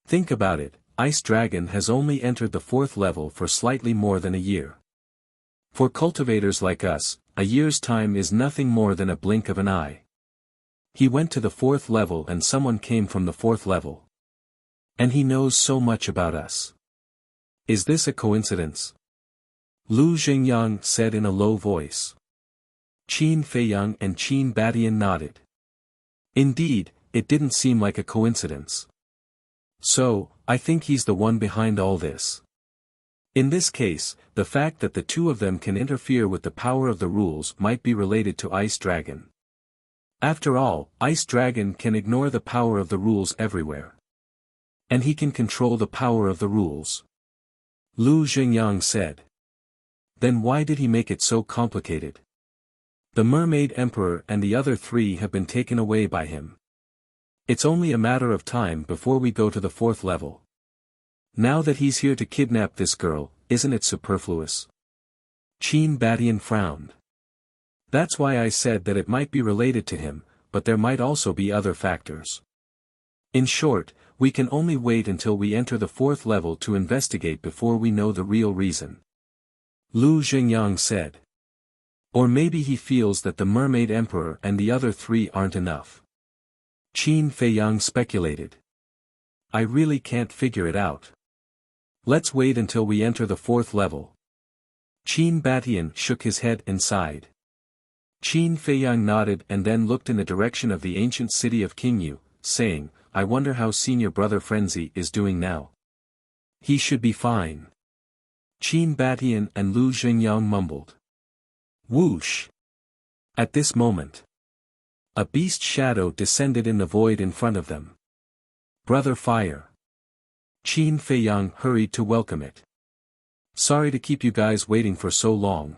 [SPEAKER 1] Think about it, Ice Dragon has only entered the 4th level for slightly more than a year. For cultivators like us, a year's time is nothing more than a blink of an eye. He went to the 4th level and someone came from the 4th level. And he knows so much about us. Is this a coincidence? Lu Xingyang said in a low voice. Qin Feiyang and Qin Batian nodded. Indeed, it didn't seem like a coincidence. So, I think he's the one behind all this. In this case, the fact that the two of them can interfere with the power of the rules might be related to Ice Dragon. After all, Ice Dragon can ignore the power of the rules everywhere. And he can control the power of the rules. Lu Xingyang said. Then why did he make it so complicated? The Mermaid Emperor and the other 3 have been taken away by him. It's only a matter of time before we go to the 4th level. Now that he's here to kidnap this girl, isn't it superfluous? Qin Batian frowned. That's why I said that it might be related to him, but there might also be other factors. In short, we can only wait until we enter the 4th level to investigate before we know the real reason. Lu Xingyang said. Or maybe he feels that the Mermaid Emperor and the other 3 aren't enough. Qin Feiyang speculated. I really can't figure it out. Let's wait until we enter the 4th level. Qin Batian shook his head and sighed. Qin Feiyang nodded and then looked in the direction of the ancient city of Qingyu, saying, I wonder how senior brother Frenzy is doing now. He should be fine. Qin Batian and Lu Xingyang mumbled. Whoosh! At this moment, a beast shadow descended in the void in front of them. Brother Fire. Qin Feiyang hurried to welcome it. Sorry to keep you guys waiting for so long.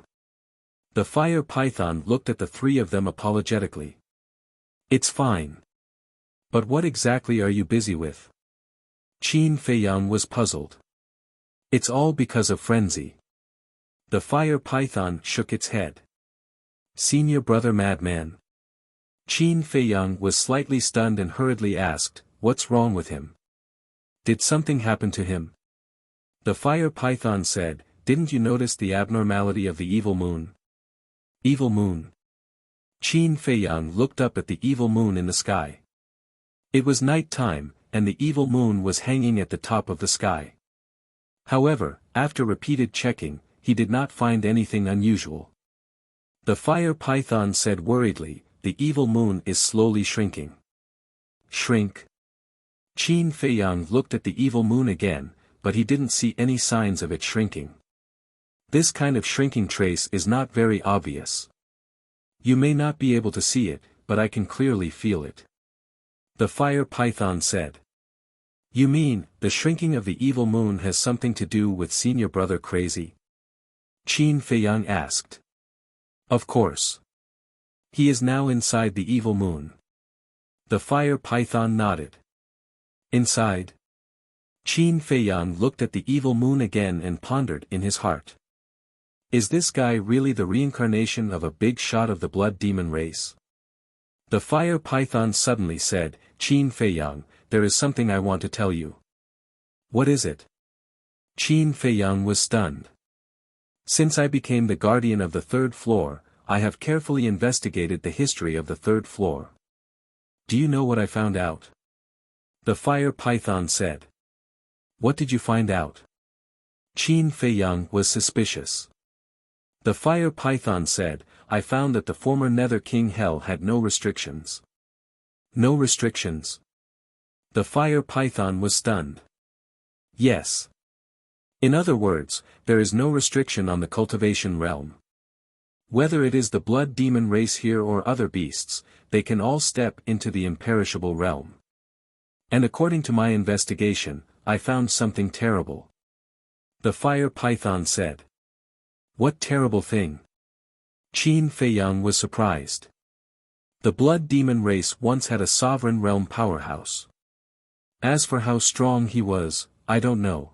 [SPEAKER 1] The fire python looked at the 3 of them apologetically. It's fine. But what exactly are you busy with? Qin Feiyang was puzzled. It's all because of Frenzy. The fire python shook its head. Senior brother madman. Qin Feiyang was slightly stunned and hurriedly asked, what's wrong with him? Did something happen to him? The fire python said, didn't you notice the abnormality of the evil moon? Evil moon. Qin Feiyang looked up at the evil moon in the sky. It was night time, and the evil moon was hanging at the top of the sky. However, after repeated checking, he did not find anything unusual. The fire python said worriedly, the evil moon is slowly shrinking. Shrink? Qin Feiyang looked at the evil moon again, but he didn't see any signs of it shrinking. This kind of shrinking trace is not very obvious. You may not be able to see it, but I can clearly feel it. The fire python said. You mean, the shrinking of the evil moon has something to do with senior brother Crazy? Qin Feiyang asked. Of course. He is now inside the evil moon. The fire python nodded. Inside? Qin Feiyang looked at the evil moon again and pondered in his heart. Is this guy really the reincarnation of a big shot of the blood demon race? The fire python suddenly said, Qin Feiyang, there is something I want to tell you. What is it? Qin Feiyang was stunned. Since I became the guardian of the third floor, I have carefully investigated the history of the third floor. Do you know what I found out? The fire python said. What did you find out? Qin Feiyang was suspicious. The fire python said, I found that the former Nether King Hell had no restrictions. No restrictions? The fire python was stunned. Yes. In other words, there is no restriction on the cultivation realm. Whether it is the blood demon race here or other beasts, they can all step into the imperishable realm. And according to my investigation, I found something terrible. The fire python said. What terrible thing? Qin Feiyang was surprised. The blood demon race once had a sovereign realm powerhouse. As for how strong he was, I don't know.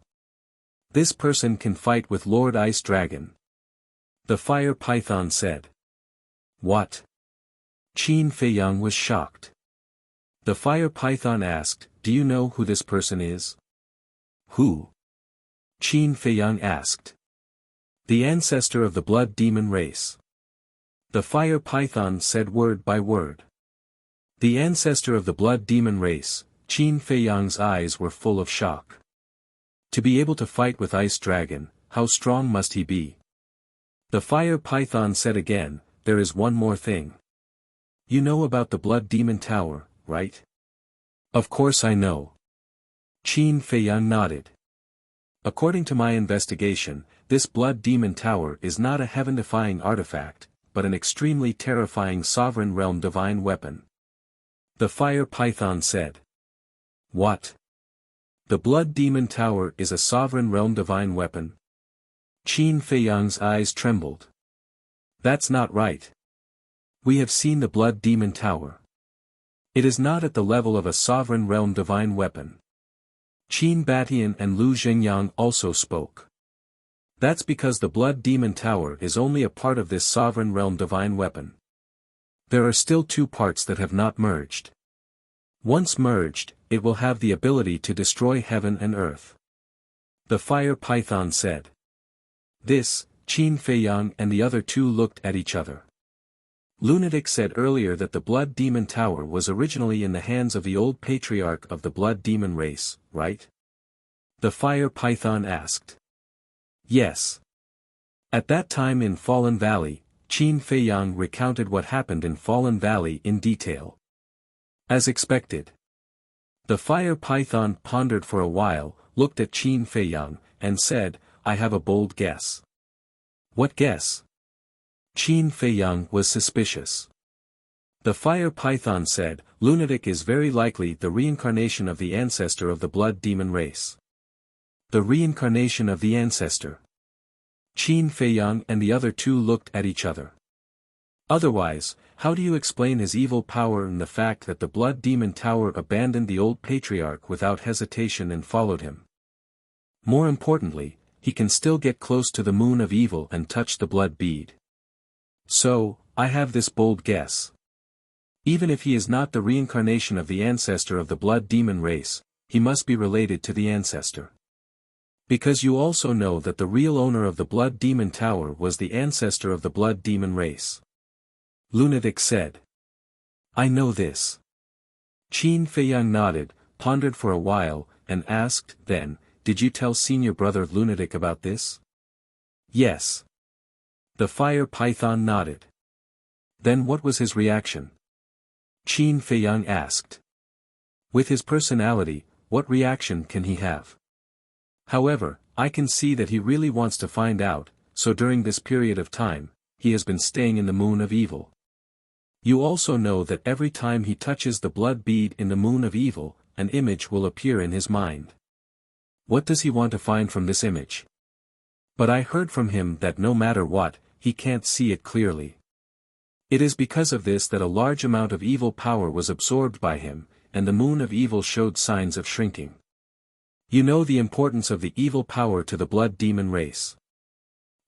[SPEAKER 1] This person can fight with Lord Ice Dragon. The fire python said. What? Qin Feiyang was shocked. The fire python asked, do you know who this person is? Who? Qin Feiyang asked. The ancestor of the blood demon race. The fire python said word by word. The ancestor of the blood demon race, Qin Feiyang's eyes were full of shock. To be able to fight with Ice Dragon, how strong must he be? The fire python said again, there is one more thing. You know about the blood demon tower, right? Of course I know. Qin Feiyang nodded. According to my investigation, this blood demon tower is not a heaven-defying artifact, but an extremely terrifying sovereign realm divine weapon. The fire python said. What? The blood demon tower is a sovereign realm divine weapon? Qin Feiyang's eyes trembled. That's not right. We have seen the blood demon tower. It is not at the level of a sovereign realm divine weapon. Qin Batian and Lu Zhengyang also spoke. That's because the blood demon tower is only a part of this sovereign realm divine weapon. There are still two parts that have not merged. Once merged, it will have the ability to destroy heaven and earth. The fire python said. This, Qin Feiyang and the other two looked at each other. Lunatic said earlier that the blood demon tower was originally in the hands of the old patriarch of the blood demon race, right? The fire python asked. Yes. At that time in Fallen Valley, Qin Feiyang recounted what happened in Fallen Valley in detail. As expected. The fire python pondered for a while, looked at Qin Feiyang, and said, I have a bold guess. What guess? Qin Feiyang was suspicious. The fire python said, Lunatic is very likely the reincarnation of the ancestor of the blood demon race. The reincarnation of the ancestor. Qin Feiyang and the other two looked at each other. Otherwise, how do you explain his evil power and the fact that the blood demon tower abandoned the old patriarch without hesitation and followed him? More importantly, he can still get close to the moon of evil and touch the blood bead. So, I have this bold guess. Even if he is not the reincarnation of the ancestor of the blood demon race, he must be related to the ancestor. Because you also know that the real owner of the blood demon tower was the ancestor of the blood demon race. Lunatic said. I know this. Qin Feiyang nodded, pondered for a while, and asked, then, did you tell senior brother Lunatic about this? Yes. The fire python nodded. Then what was his reaction? Qin Feiyang asked. With his personality, what reaction can he have? However, I can see that he really wants to find out, so during this period of time, he has been staying in the moon of evil. You also know that every time he touches the blood bead in the moon of evil, an image will appear in his mind. What does he want to find from this image? But I heard from him that no matter what, he can't see it clearly. It is because of this that a large amount of evil power was absorbed by him, and the moon of evil showed signs of shrinking. You know the importance of the evil power to the blood demon race.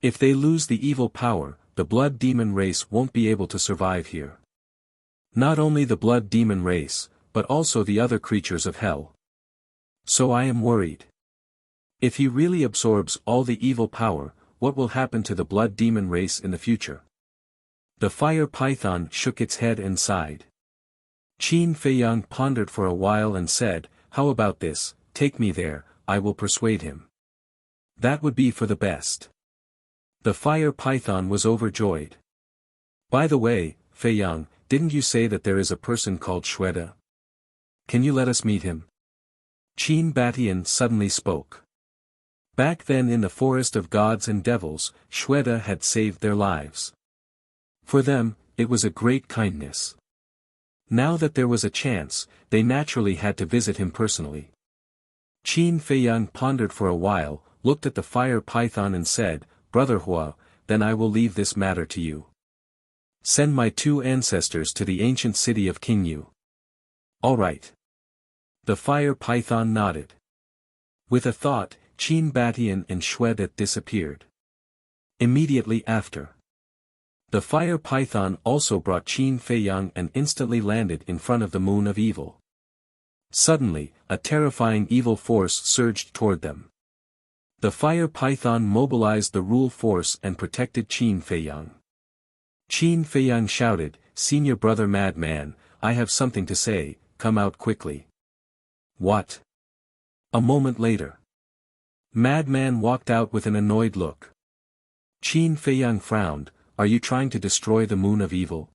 [SPEAKER 1] If they lose the evil power, the blood demon race won't be able to survive here. Not only the blood demon race, but also the other creatures of hell. So I am worried. If he really absorbs all the evil power, what will happen to the blood demon race in the future? The fire python shook its head and sighed. Qin Feiyang pondered for a while and said, "How about this, take me there, I will persuade him." That would be for the best. The fire python was overjoyed. By the way, Feiyang, didn't you say that there is a person called Shweta? Can you let us meet him? Qin Batian suddenly spoke. Back then in the forest of gods and devils, Shweta had saved their lives. For them, it was a great kindness. Now that there was a chance, they naturally had to visit him personally. Qin Feiyang pondered for a while, looked at the fire python and said, "Brother Hua, then I will leave this matter to you. Send my 2 ancestors to the ancient city of Qingyu." "All right." The fire python nodded. With a thought, Qin Batian and Shweta disappeared. Immediately after, the fire python also brought Qin Feiyang and instantly landed in front of the moon of evil. Suddenly, a terrifying evil force surged toward them. The fire python mobilized the rule force and protected Qin Feiyang. Qin Feiyang shouted, "Senior brother madman, I have something to say, come out quickly." "What?" A moment later, Madman walked out with an annoyed look. Qin Feiyang frowned, "Are you trying to destroy the moon of evil?"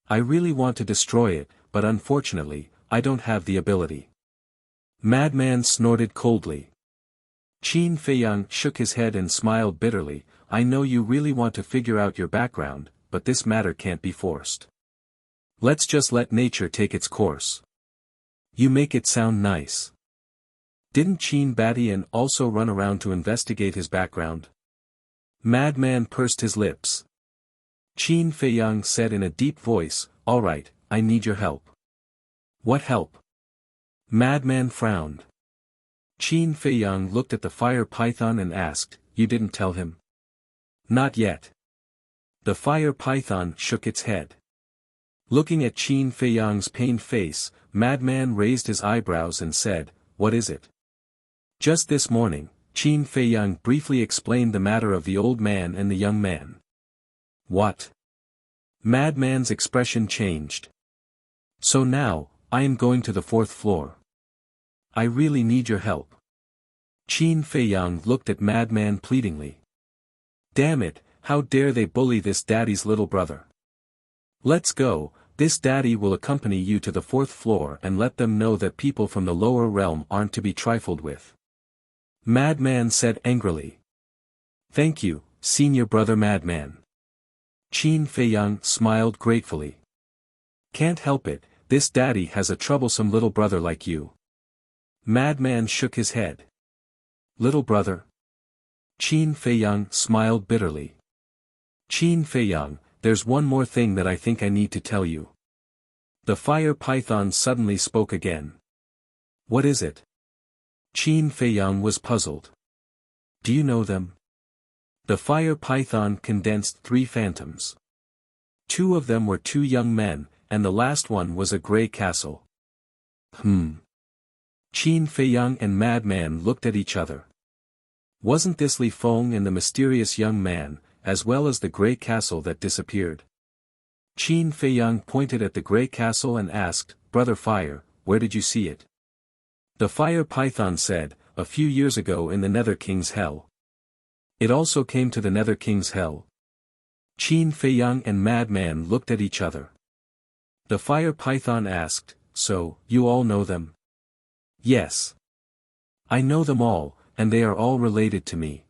[SPEAKER 1] "I really want to destroy it, but unfortunately, I don't have the ability." Madman snorted coldly. Qin Feiyang shook his head and smiled bitterly, "I know you really want to figure out your background, but this matter can't be forced. Let's just let nature take its course." "You make it sound nice." Didn't Qin Batian also run around to investigate his background? Madman pursed his lips. Qin Feiyang said in a deep voice, "All right, I need your help." "What help?" Madman frowned. Qin Feiyang looked at the fire python and asked, "You didn't tell him?" "Not yet." The fire python shook its head. Looking at Qin Feiyang's pained face, Madman raised his eyebrows and said, "What is it?" Just this morning, Qin Feiyang briefly explained the matter of the old man and the young man. "What?" Madman's expression changed. "So now, I am going to the 4th floor. I really need your help." Qin Feiyang looked at Madman pleadingly. "Damn it, how dare they bully this daddy's little brother. Let's go, this daddy will accompany you to the 4th floor and let them know that people from the lower realm aren't to be trifled with." Madman said angrily. "Thank you, senior brother Madman." Qin Feiyang smiled gratefully. "Can't help it, this daddy has a troublesome little brother like you." Madman shook his head. "Little brother?" Qin Feiyang smiled bitterly. "Qin Feiyang, there's one more thing that I think I need to tell you." The fire python suddenly spoke again. "What is it?" Qin Feiyang was puzzled. "Do you know them?" The fire python condensed 3 phantoms. 2 of them were 2 young men, and the last one was a gray castle. Qin Feiyang and Madman looked at each other. Wasn't this Li Feng and the mysterious young man, as well as the gray castle that disappeared? Qin Feiyang pointed at the gray castle and asked, "Brother Fire, where did you see it?" The fire python said, "A few years ago in the Nether King's Hell." "It also came to the Nether King's Hell?" Qin Feiyang and Madman looked at each other. The fire python asked, "So, you all know them?" "Yes. I know them all, and they are all related to me."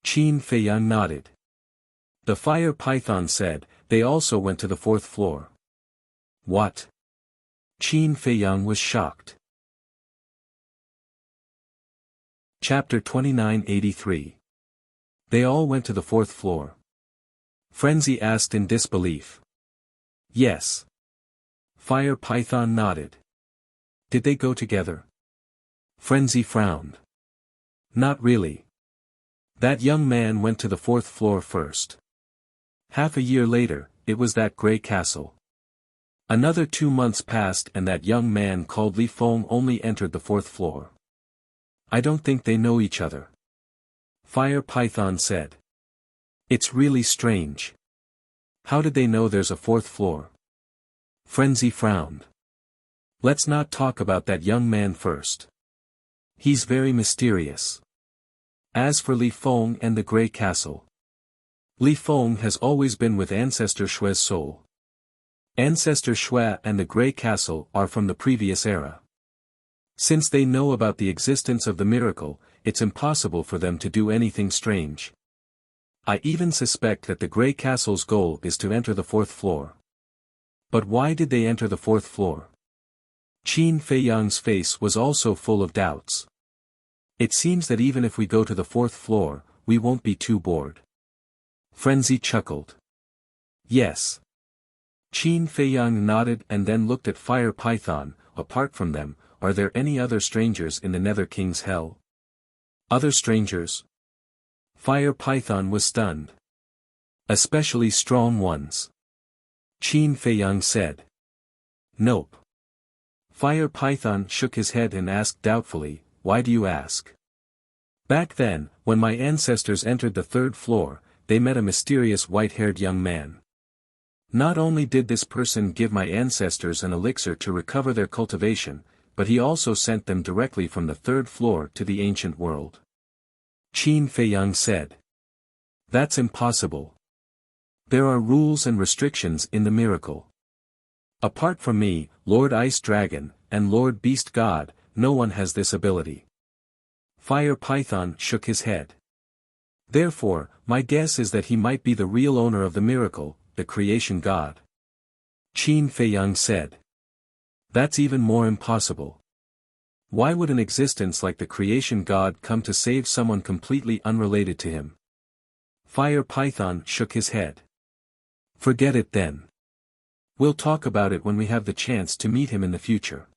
[SPEAKER 1] Qin Feiyang nodded. The fire python said, "They also went to the 4th floor." "What?" Qin Feiyang was shocked. Chapter 2983. They all went to the 4th floor. Frenzy asked in disbelief. Yes. Fire Python nodded. Did they go together? Frenzy frowned. Not really. That young man went to the 4th floor first. Half a year later, it was that gray castle. Another 2 months passed and that young man called Li Feng only entered the 4th floor. I don't think they know each other. Fire Python said. It's really strange. How did they know there's a 4th floor? Frenzy frowned. Let's not talk about that young man first. He's very mysterious. As for Li Feng and the Grey Castle. Li Feng has always been with Ancestor Shui's soul. Ancestor Shui and the Grey Castle are from the previous era. Since they know about the existence of the miracle, it's impossible for them to do anything strange. I even suspect that the Grey Castle's goal is to enter the 4th floor. But why did they enter the 4th floor? Qin Feiyang's face was also full of doubts. It seems that even if we go to the 4th floor, we won't be too bored. Frenzy chuckled. Yes. Qin Feiyang nodded and then looked at Fire Python. Apart from them, are there any other strangers in the Nether King's hell? Other strangers? Fire Python was stunned. Especially strong ones. Qin Feiyang said. Nope. Fire Python shook his head and asked doubtfully, why do you ask? Back then, when my ancestors entered the 3rd floor, they met a mysterious white-haired young man. Not only did this person give my ancestors an elixir to recover their cultivation, but he also sent them directly from the 3rd floor to the ancient world. Qin Feiyang said. That's impossible. There are rules and restrictions in the miracle. Apart from me, Lord Ice Dragon, and Lord Beast God, no one has this ability. Fire Python shook his head. Therefore, my guess is that he might be the real owner of the miracle, the creation god. Qin Feiyang said. That's even more impossible. Why would an existence like the creation god come to save someone completely unrelated to him? Fire Python shook his head. Forget it then. We'll talk about it when we have the chance to meet him in the future.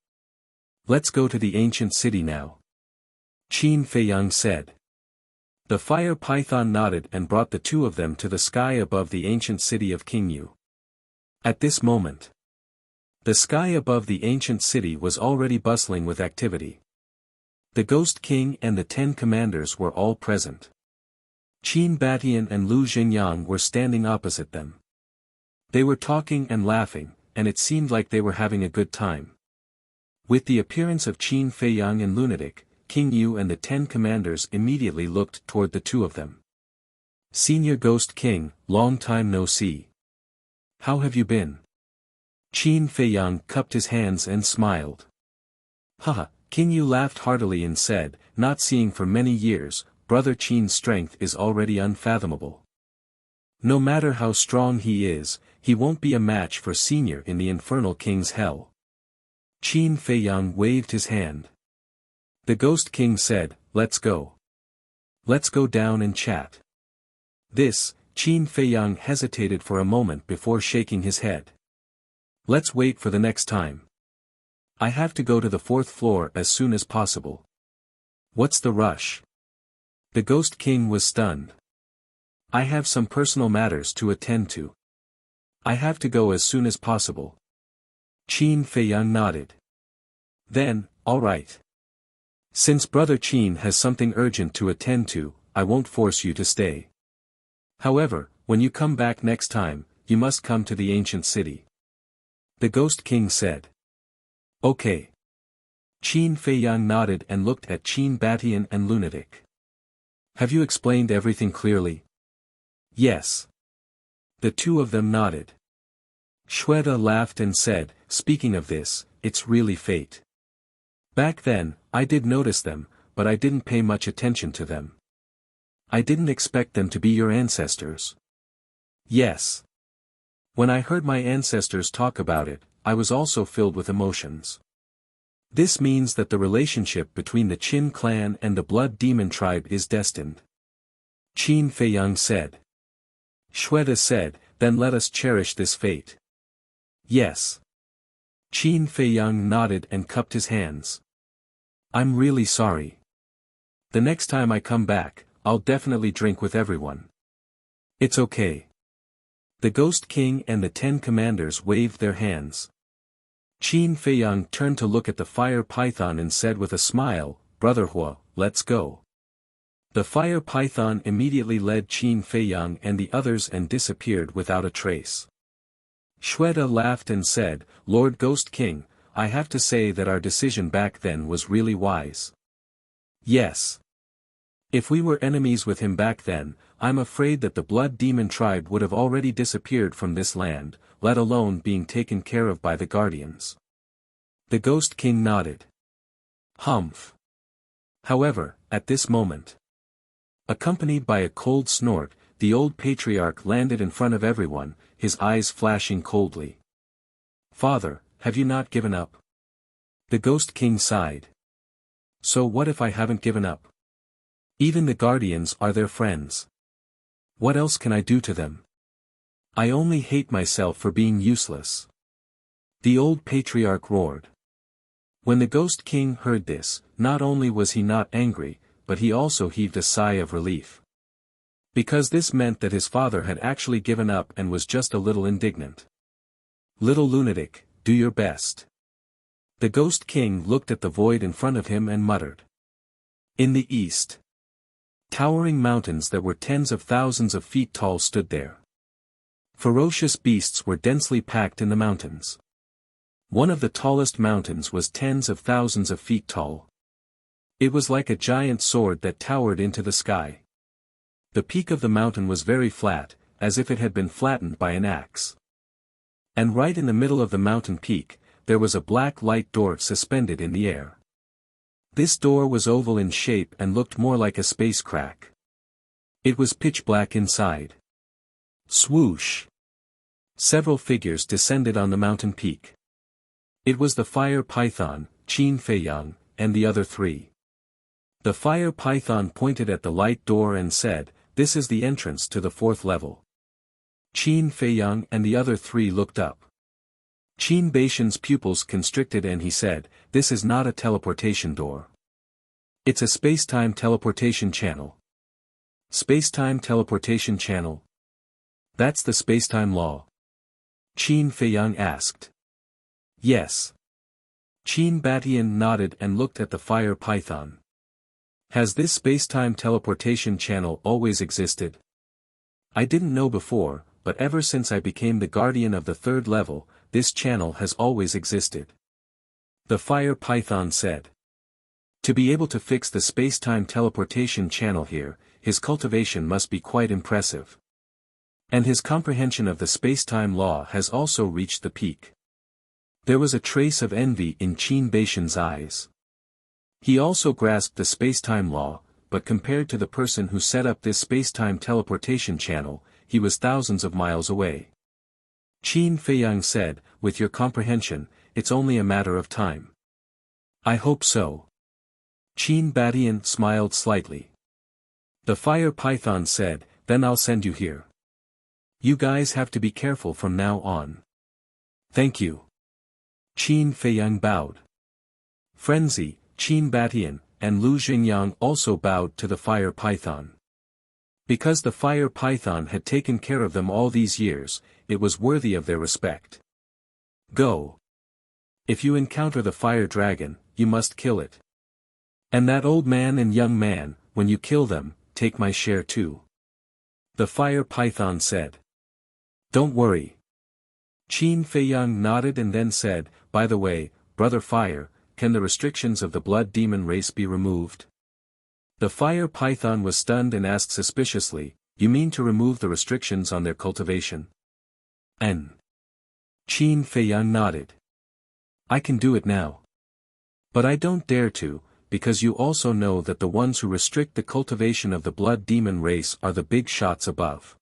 [SPEAKER 1] Let's go to the ancient city now. Qin Feiyang said. The Fire Python nodded and brought the two of them to the sky above the ancient city of Qingyu. At this moment, the sky above the ancient city was already bustling with activity. The Ghost King and the 10 commanders were all present. Qin Batian and Lu Xingyang were standing opposite them. They were talking and laughing, and it seemed like they were having a good time. With the appearance of Qin Feiyang and Lunatic, Qingyu and the 10 commanders immediately looked toward the two of them. Senior Ghost King, long time no see. How have you been? Qin Feiyang cupped his hands and smiled. Haha, Qingyu laughed heartily and said, not seeing for many years, Brother Qin's strength is already unfathomable. No matter how strong he is, he won't be a match for Senior in the Infernal King's hell. Qin Feiyang waved his hand. The Ghost King said, let's go. Let's go down and chat. This, Qin Feiyang hesitated for a moment before shaking his head. Let's wait for the next time. I have to go to the 4th floor as soon as possible. What's the rush? The Ghost King was stunned. I have some personal matters to attend to. I have to go as soon as possible. Qin Feiyang nodded. Then, all right. Since Brother Qin has something urgent to attend to, I won't force you to stay. However, when you come back next time, you must come to the ancient city. The Ghost King said. Okay. Qin Feiyang nodded and looked at Qin Batian and Lunatic. Have you explained everything clearly? Yes. The two of them nodded. Shweta laughed and said, speaking of this, it's really fate. Back then, I did notice them, but I didn't pay much attention to them. I didn't expect them to be your ancestors. Yes. When I heard my ancestors talk about it, I was also filled with emotions. This means that the relationship between the Qin clan and the Blood Demon tribe is destined. Qin Feiyang said. Shweta said, then let us cherish this fate. Yes. Qin Feiyang nodded and cupped his hands. I'm really sorry. The next time I come back, I'll definitely drink with everyone. It's okay. The Ghost King and the 10 commanders waved their hands. Qin Feiyang turned to look at the fire python and said with a smile, Brother Hua, let's go. The fire python immediately led Qin Feiyang and the others and disappeared without a trace. Shweta laughed and said, Lord Ghost King, I have to say that our decision back then was really wise. Yes. If we were enemies with him back then, I'm afraid that the Blood Demon tribe would have already disappeared from this land, let alone being taken care of by the Guardians. The Ghost King nodded. Humph. However, at this moment, accompanied by a cold snort, the old patriarch landed in front of everyone, his eyes flashing coldly. Father, have you not given up? The Ghost King sighed. So what if I haven't given up? Even the Guardians are their friends. What else can I do to them? I only hate myself for being useless. The old patriarch roared. When the Ghost King heard this, not only was he not angry, but he also heaved a sigh of relief. Because this meant that his father had actually given up and was just a little indignant. Little lunatic, do your best. The Ghost King looked at the void in front of him and muttered. In the east, towering mountains that were tens of thousands of feet tall stood there. Ferocious beasts were densely packed in the mountains. One of the tallest mountains was tens of thousands of feet tall. It was like a giant sword that towered into the sky. The peak of the mountain was very flat, as if it had been flattened by an axe. And right in the middle of the mountain peak, there was a black light door suspended in the air. This door was oval in shape and looked more like a space crack. It was pitch black inside. Swoosh! Several figures descended on the mountain peak. It was the fire python, Qin Feiyang, and the other 3. The fire python pointed at the light door and said, This is the entrance to the 4th level. Qin Feiyang and the other 3 looked up. Qin Baishan's pupils constricted and he said, This is not a teleportation door. It's a space-time teleportation channel. Space-time teleportation channel? That's the space-time law. Qin Feiyang asked. Yes. Qin Batian nodded and looked at the fire python. Has this space-time teleportation channel always existed? I didn't know before, but ever since I became the guardian of the 3rd level, this channel has always existed. The fire python said. To be able to fix the space-time teleportation channel here, his cultivation must be quite impressive. And his comprehension of the space-time law has also reached the peak. There was a trace of envy in Qin Baishan's eyes. He also grasped the space-time law, but compared to the person who set up this space-time teleportation channel, he was thousands of miles away. Qin Feiyang said, With your comprehension, it's only a matter of time. I hope so. Qin Batian smiled slightly. The fire python said, Then I'll send you here. You guys have to be careful from now on. Thank you. Qin Feiyang bowed. Frenzy, Qin Batian, and Lu Xingyang also bowed to the fire python. Because the fire python had taken care of them all these years, it was worthy of their respect. Go. If you encounter the fire dragon, you must kill it. And that old man and young man, when you kill them, take my share too. The fire python said. Don't worry. Qin Feiyang nodded and then said, By the way, Brother Fire, can the restrictions of the blood demon race be removed? The fire python was stunned and asked suspiciously, You mean to remove the restrictions on their cultivation? N. Qin Feiyang nodded. I can do it now. But I don't dare to, because you also know that the ones who restrict the cultivation of the blood demon race are the big shots above.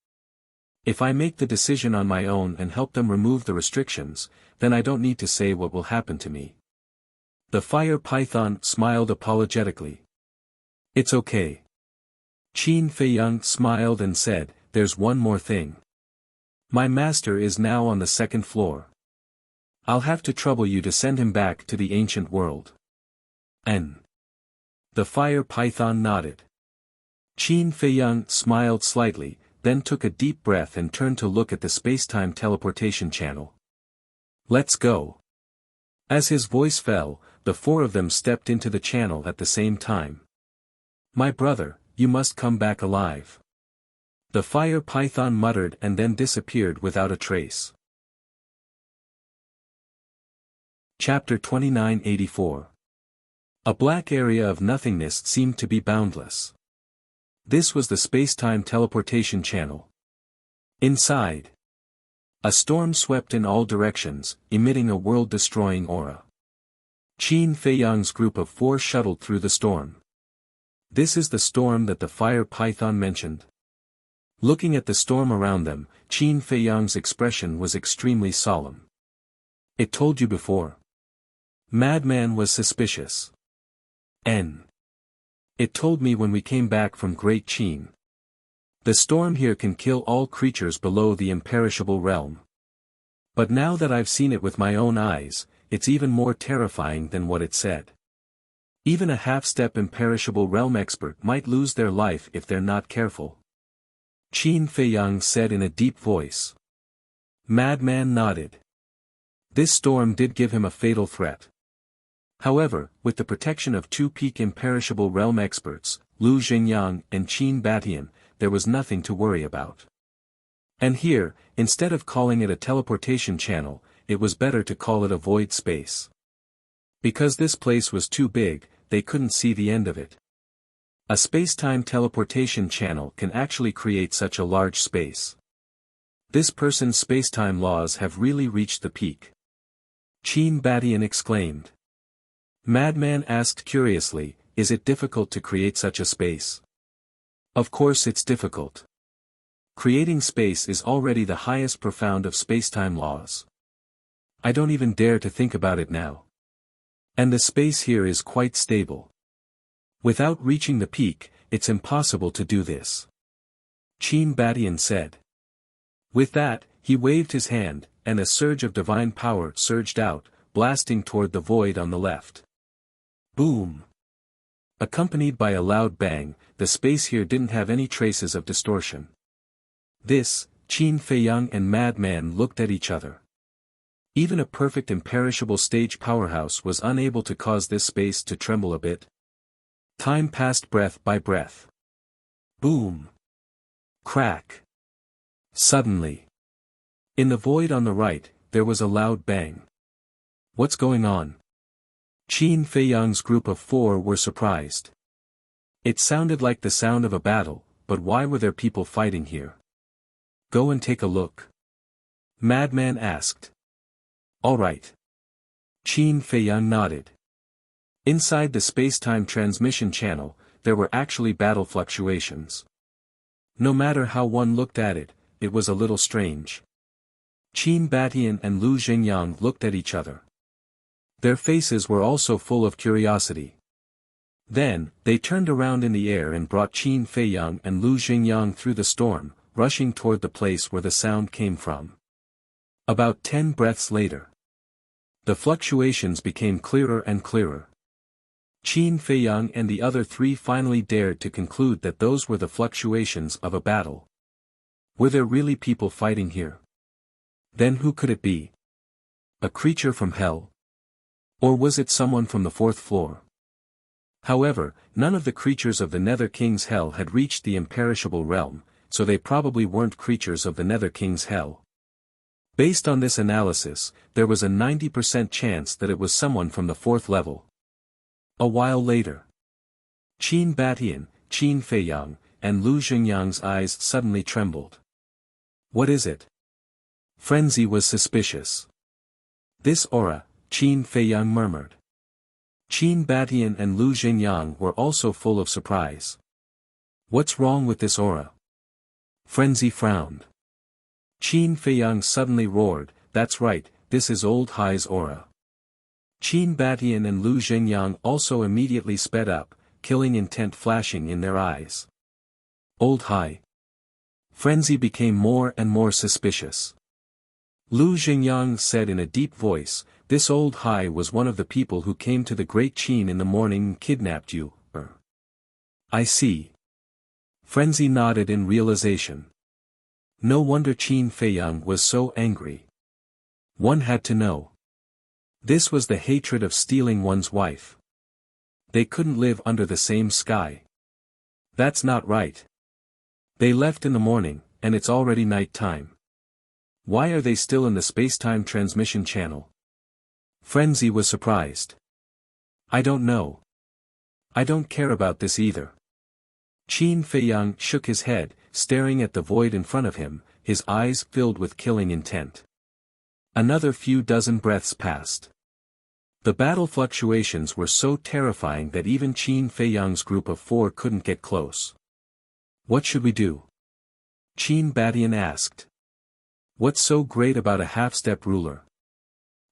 [SPEAKER 1] If I make the decision on my own and help them remove the restrictions, then I don't need to say what will happen to me. The fire python smiled apologetically. It's okay. Qin Feiyang smiled and said, There's one more thing. My master is now on the 2nd floor. I'll have to trouble you to send him back to the ancient world. N. The fire python nodded. Qin Feiyang smiled slightly, then took a deep breath and turned to look at the space-time teleportation channel. Let's go. As his voice fell, the four of them stepped into the channel at the same time. My brother, you must come back alive. The fire python muttered and then disappeared without a trace. Chapter 2984. A black area of nothingness seemed to be boundless. This was the space-time teleportation channel. Inside, a storm swept in all directions, emitting a world-destroying aura. Qin Feiyang's group of four shuttled through the storm. This is the storm that the fire python mentioned. Looking at the storm around them, Qin Feiyang's expression was extremely solemn. It told you before. Madman was suspicious. N. It told me when we came back from Great Qin. The storm here can kill all creatures below the imperishable realm. But now that I've seen it with my own eyes, it's even more terrifying than what it said. Even a half-step imperishable realm expert might lose their life if they're not careful. Qin Feiyang said in a deep voice. Madman nodded. This storm did give him a fatal threat. However, with the protection of two peak imperishable realm experts, Lu Xingyang and Qin Batian, there was nothing to worry about. And here, instead of calling it a teleportation channel, it was better to call it a void space. Because this place was too big, they couldn't see the end of it. A space-time teleportation channel can actually create such a large space. This person's space-time laws have really reached the peak. Qin Batian exclaimed. Madman asked curiously, is it difficult to create such a space? Of course it's difficult. Creating space is already the highest profound of space-time laws. I don't even dare to think about it now. And the space here is quite stable. Without reaching the peak, it's impossible to do this. Qin Batian said. With that, he waved his hand, and a surge of divine power surged out, blasting toward the void on the left. Boom! Accompanied by a loud bang, the space here didn't have any traces of distortion. This, Qin Feiyang and Madman looked at each other. Even a perfect imperishable stage powerhouse was unable to cause this space to tremble a bit. Time passed breath by breath. Boom! Crack! Suddenly. In the void on the right, there was a loud bang. What's going on? Qin Feiyang's group of four were surprised. It sounded like the sound of a battle, but why were there people fighting here? Go and take a look. Madman asked. All right. Qin Feiyang nodded. Inside the space-time transmission channel, there were actually battle fluctuations. No matter how one looked at it, it was a little strange. Qin Batian and Lu Xingyang looked at each other. Their faces were also full of curiosity. Then, they turned around in the air and brought Qin Feiyang and Lu Xingyang through the storm, rushing toward the place where the sound came from. About 10 breaths later, the fluctuations became clearer and clearer. Qin Feiyang and the other three finally dared to conclude that those were the fluctuations of a battle. Were there really people fighting here? Then who could it be? A creature from hell? Or was it someone from the fourth floor? However, none of the creatures of the Nether King's Hell had reached the imperishable realm, so they probably weren't creatures of the Nether King's Hell. Based on this analysis, there was a 90% chance that it was someone from the fourth level. A while later, Qin Batian, Qin Feiyang, and Lu Xingyang's eyes suddenly trembled. What is it? Frenzy was suspicious. This aura, Qin Feiyang murmured. Qin Batian and Lu Xingyang were also full of surprise. What's wrong with this aura? Frenzy frowned. Qin Feiyang suddenly roared, that's right, this is Old Hai's aura. Qin Batian and Lu Xingyang also immediately sped up, killing intent flashing in their eyes. Old Hai. Frenzy became more and more suspicious. Lu Xingyang said in a deep voice, "This old Hai was one of the people who came to the Great Qin in the morning and kidnapped you, I see." Frenzy nodded in realization. No wonder Qin Feiyang was so angry. One had to know. This was the hatred of stealing one's wife. They couldn't live under the same sky. That's not right. They left in the morning, and it's already night time. Why are they still in the space-time transmission channel? Frenzy was surprised. I don't know. I don't care about this either. Qin Feiyang shook his head, staring at the void in front of him, his eyes filled with killing intent. Another few dozen breaths passed. The battle fluctuations were so terrifying that even Qin Feiyang's group of 4 couldn't get close. What should we do? Qin Batian asked. What's so great about a half-step ruler?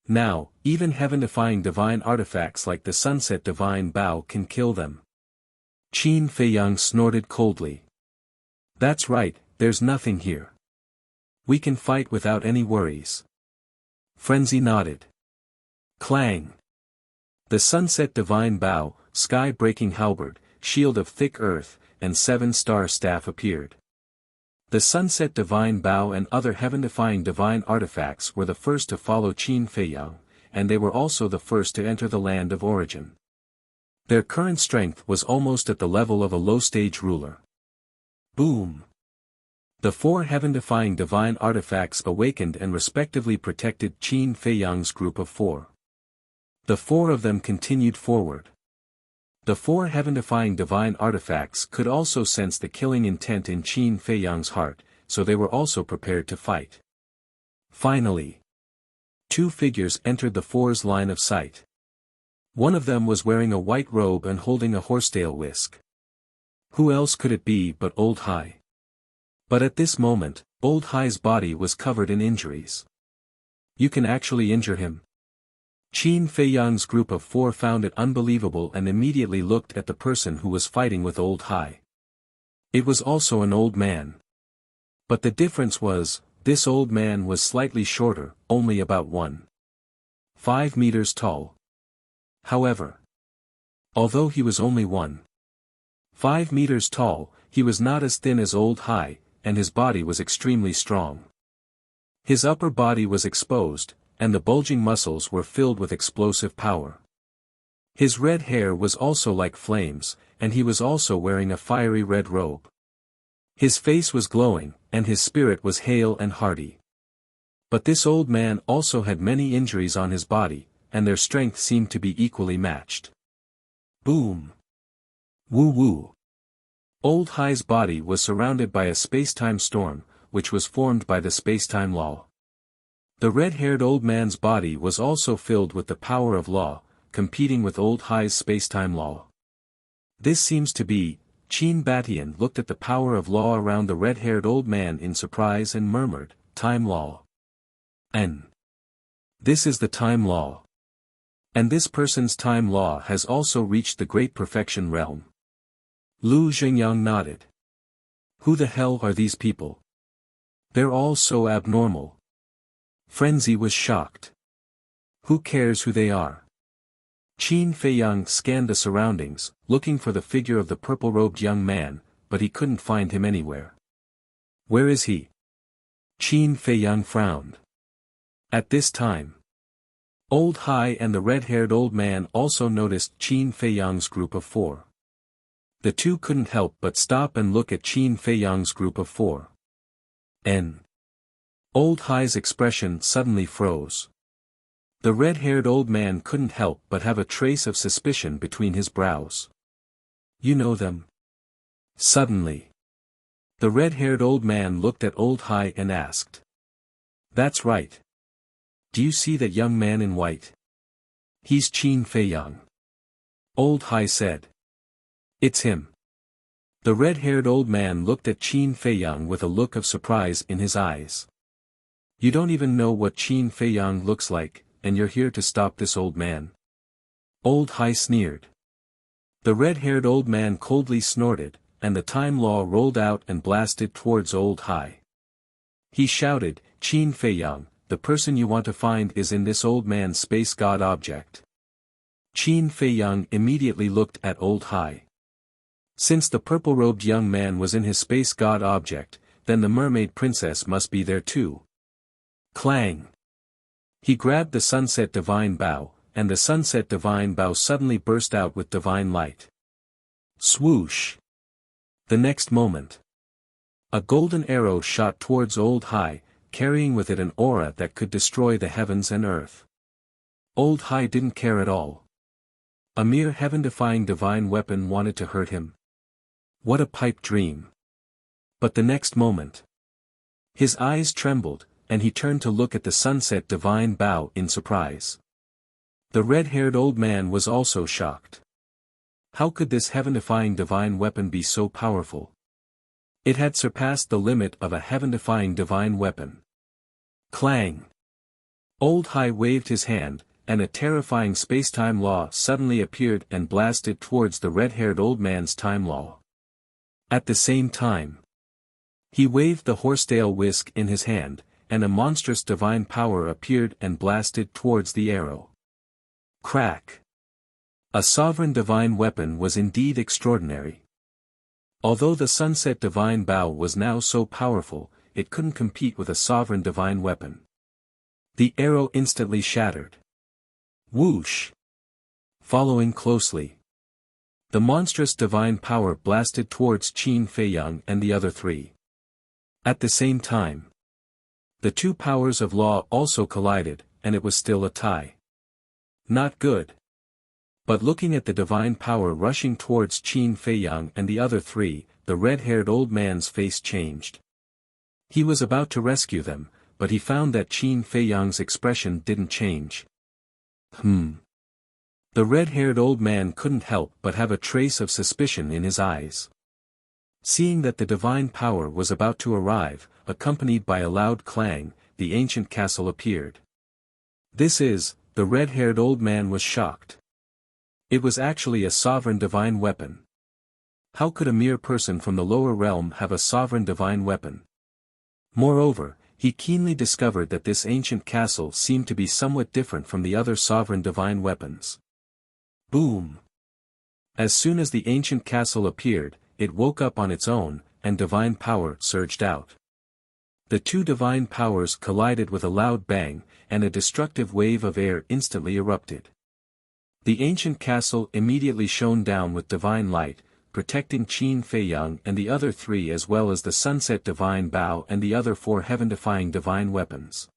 [SPEAKER 1] Now, even heaven-defying divine artifacts like the Sunset Divine Bao can kill them. Qin Feiyang snorted coldly. That's right, there's nothing here. We can fight without any worries. Frenzy nodded. Clang. The Sunset Divine Bao, sky-breaking halberd, shield of thick earth, and 7-star staff appeared. The Sunset Divine Bao and other heaven-defying divine artifacts were the first to follow Qin Feiyang, and they were also the first to enter the land of origin. Their current strength was almost at the level of a low-stage ruler. Boom! The 4 heaven-defying divine artifacts awakened and respectively protected Qin Feiyang's group of 4. The 4 of them continued forward. The 4 heaven-defying divine artifacts could also sense the killing intent in Qin Feiyang's heart, so they were also prepared to fight. Finally, 2 figures entered the 4's line of sight. One of them was wearing a white robe and holding a horsetail whisk. Who else could it be but Old Hai? But at this moment, Old Hai's body was covered in injuries. You can actually injure him? Qin Feiyang's group of 4 found it unbelievable and immediately looked at the person who was fighting with Old Hai. It was also an old man. But the difference was, this old man was slightly shorter, only about 1.5 meters tall. However, although he was only 1.5 meters tall, he was not as thin as Old Hai, and his body was extremely strong. His upper body was exposed, and the bulging muscles were filled with explosive power. His red hair was also like flames, and he was also wearing a fiery red robe. His face was glowing, and his spirit was hale and hearty. But this old man also had many injuries on his body, and their strength seemed to be equally matched. Boom! Woo-woo! Old Hai's body was surrounded by a space-time storm, which was formed by the space-time law. The red-haired old man's body was also filled with the power of law, competing with Old Hai's space-time law. This seems to be, Qin Batian looked at the power of law around the red-haired old man in surprise and murmured, "Time law. And this is the time law. And this person's time law has also reached the great perfection realm." Lu Xingyang nodded. Who the hell are these people? They're all so abnormal. Frenzy was shocked. Who cares who they are? Qin Feiyang scanned the surroundings, looking for the figure of the purple-robed young man, but he couldn't find him anywhere. Where is he? Qin Feiyang frowned. At this time, Old Hai and the red-haired old man also noticed Qin Feiyang's group of 4. The two couldn't help but stop and look at Qin Feiyang's group of 4. Old Hai's expression suddenly froze. The red-haired old man couldn't help but have a trace of suspicion between his brows. You know them? Suddenly, the red-haired old man looked at Old Hai and asked. That's right. Do you see that young man in white? He's Qin Feiyang. Old Hai said. It's him. The red-haired old man looked at Qin Feiyang with a look of surprise in his eyes. You don't even know what Qin Feiyang looks like, and you're here to stop this old man? Old Hai sneered. The red-haired old man coldly snorted, and the time law rolled out and blasted towards Old Hai. He shouted, Qin Feiyang, the person you want to find is in this old man's space god object. Qin Feiyang immediately looked at Old Hai. Since the purple-robed young man was in his space god object, then the mermaid princess must be there too. Clang! He grabbed the sunset divine bow, and the sunset divine bow suddenly burst out with divine light. Swoosh! The next moment, a golden arrow shot towards Old Hai, carrying with it an aura that could destroy the heavens and earth. Old Hai didn't care at all. A mere heaven-defying divine weapon wanted to hurt him. What a pipe dream. But the next moment, his eyes trembled, and he turned to look at the sunset divine bow in surprise. The red-haired old man was also shocked. How could this heaven-defying divine weapon be so powerful? It had surpassed the limit of a heaven-defying divine weapon. Clang! Old Hai waved his hand, and a terrifying space-time law suddenly appeared and blasted towards the red-haired old man's time law. At the same time, he waved the horsetail whisk in his hand, and a monstrous divine power appeared and blasted towards the arrow. Crack! A sovereign divine weapon was indeed extraordinary. Although the sunset divine bow was now so powerful, it couldn't compete with a sovereign divine weapon. The arrow instantly shattered. Whoosh! Following closely, the monstrous divine power blasted towards Qin Feiyang and the other three. At the same time, the two powers of law also collided, and it was still a tie. Not good. But looking at the divine power rushing towards Qin Feiyang and the other three, the red-haired old man's face changed. He was about to rescue them, but he found that Qin Feiyang's expression didn't change. The red-haired old man couldn't help but have a trace of suspicion in his eyes. Seeing that the divine power was about to arrive, accompanied by a loud clang, the ancient castle appeared. The red-haired old man was shocked. It was actually a sovereign divine weapon. How could a mere person from the lower realm have a sovereign divine weapon? Moreover, he keenly discovered that this ancient castle seemed to be somewhat different from the other sovereign divine weapons. Boom! As soon as the ancient castle appeared, it woke up on its own, and divine power surged out. The two divine powers collided with a loud bang, and a destructive wave of air instantly erupted. The ancient castle immediately shone down with divine light, protecting Qin Feiyang and the other three as well as the sunset divine bow and the other four heaven-defying divine weapons.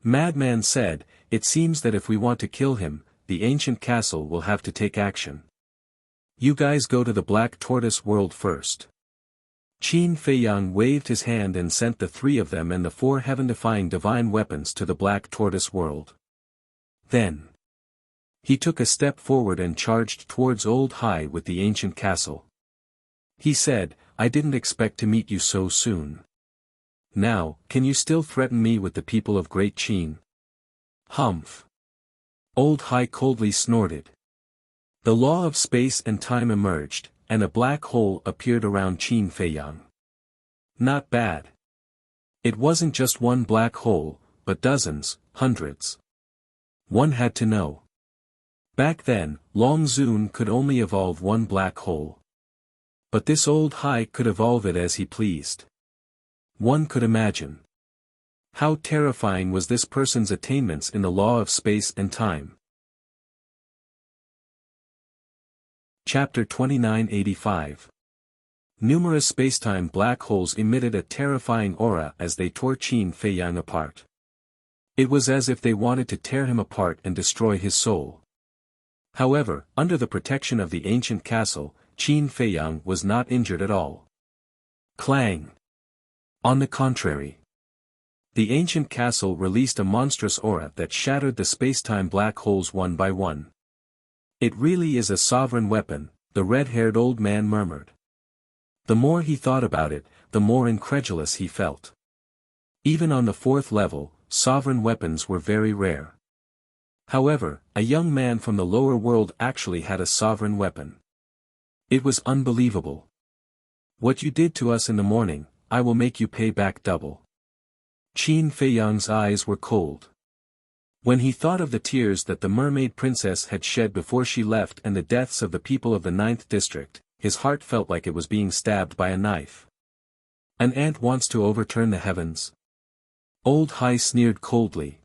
[SPEAKER 1] Madman said, "It seems that if we want to kill him, the ancient castle will have to take action. You guys go to the Black Tortoise world first." Qin Feiyang waved his hand and sent the three of them and the four heaven-defying divine weapons to the Black Tortoise world. Then, he took a step forward and charged towards Old Hai with the ancient castle. He said, "I didn't expect to meet you so soon. Now, can you still threaten me with the people of Great Qin?" Humph! Old Hai coldly snorted. The law of space and time emerged, and a black hole appeared around Qin Feiyang. Not bad. It wasn't just one black hole, but dozens, hundreds. One had to know. Back then, Long Zun could only evolve one black hole. But this Old Hai could evolve it as he pleased. One could imagine how terrifying was this person's attainments in the law of space and time. Chapter 2985. Numerous spacetime black holes emitted a terrifying aura as they tore Qin Feiyang apart. It was as if they wanted to tear him apart and destroy his soul. However, under the protection of the ancient castle, Qin Feiyang was not injured at all. Clang! On the contrary, the ancient castle released a monstrous aura that shattered the spacetime black holes one by one. "It really is a sovereign weapon," the red-haired old man murmured. The more he thought about it, the more incredulous he felt. Even on the fourth level, sovereign weapons were very rare. However, a young man from the lower world actually had a sovereign weapon. It was unbelievable. "What you did to us in the morning, I will make you pay back double." Qin Feiyang's eyes were cold. When he thought of the tears that the mermaid princess had shed before she left and the deaths of the people of the 9th district, his heart felt like it was being stabbed by a knife. An ant wants to overturn the heavens? Old Hai sneered coldly.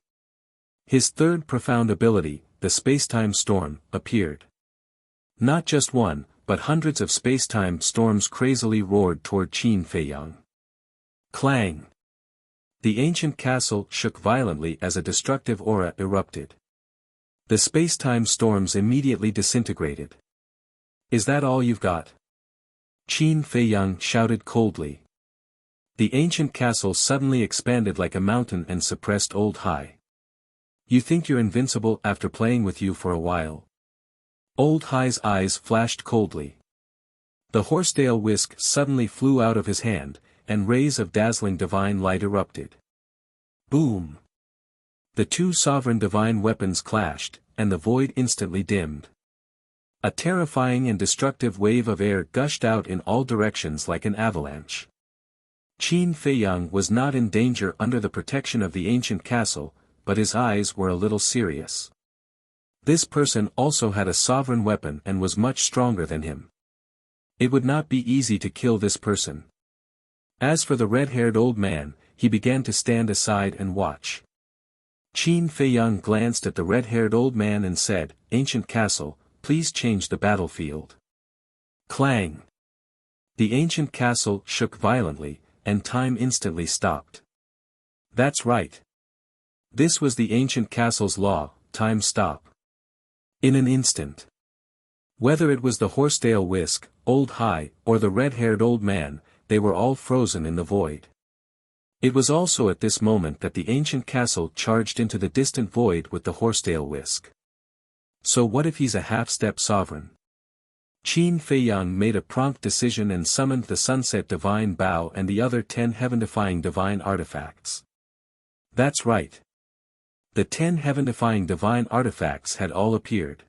[SPEAKER 1] His third profound ability, the space-time storm, appeared. Not just one, but hundreds of space-time storms crazily roared toward Qin Feiyang. Clang! The ancient castle shook violently as a destructive aura erupted. The space-time storms immediately disintegrated. Is that all you've got? Qin Feiyang shouted coldly. The ancient castle suddenly expanded like a mountain and suppressed Old Hai. You think you're invincible after playing with you for a while? Old Hai's eyes flashed coldly. The horsetail whisk suddenly flew out of his hand, and rays of dazzling divine light erupted. Boom! The two sovereign divine weapons clashed, and the void instantly dimmed. A terrifying and destructive wave of air gushed out in all directions like an avalanche. Qin Feiyang was not in danger under the protection of the ancient castle, but his eyes were a little serious. This person also had a sovereign weapon and was much stronger than him. It would not be easy to kill this person. As for the red-haired old man, he began to stand aside and watch. Qin Feiyang glanced at the red-haired old man and said, "Ancient castle, please change the battlefield." Clang! The ancient castle shook violently, and time instantly stopped. That's right. This was the ancient castle's law, time stop. In an instant. Whether it was the horsetail whisk, Old Hai, or the red-haired old man, they were all frozen in the void. It was also at this moment that the ancient castle charged into the distant void with the horsetail whisk. So what if he's a half-step sovereign? Qin Feiyang made a prompt decision and summoned the Sunset Divine Bow and the other 10 heaven-defying divine artifacts. That's right. The 10 heaven-defying divine artifacts had all appeared.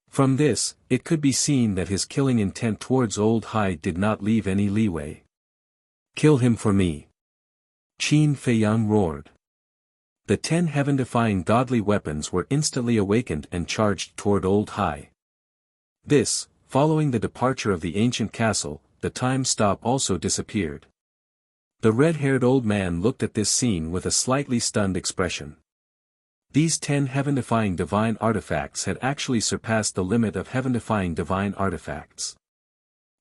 [SPEAKER 1] From this, it could be seen that his killing intent towards Old Hai did not leave any leeway. Kill him for me. Qin Feiyang roared. The 10 heaven-defying godly weapons were instantly awakened and charged toward Old Hai. This, following the departure of the ancient castle, the time stop also disappeared. The red-haired old man looked at this scene with a slightly stunned expression. These 10 heaven-defying divine artifacts had actually surpassed the limit of heaven-defying divine artifacts.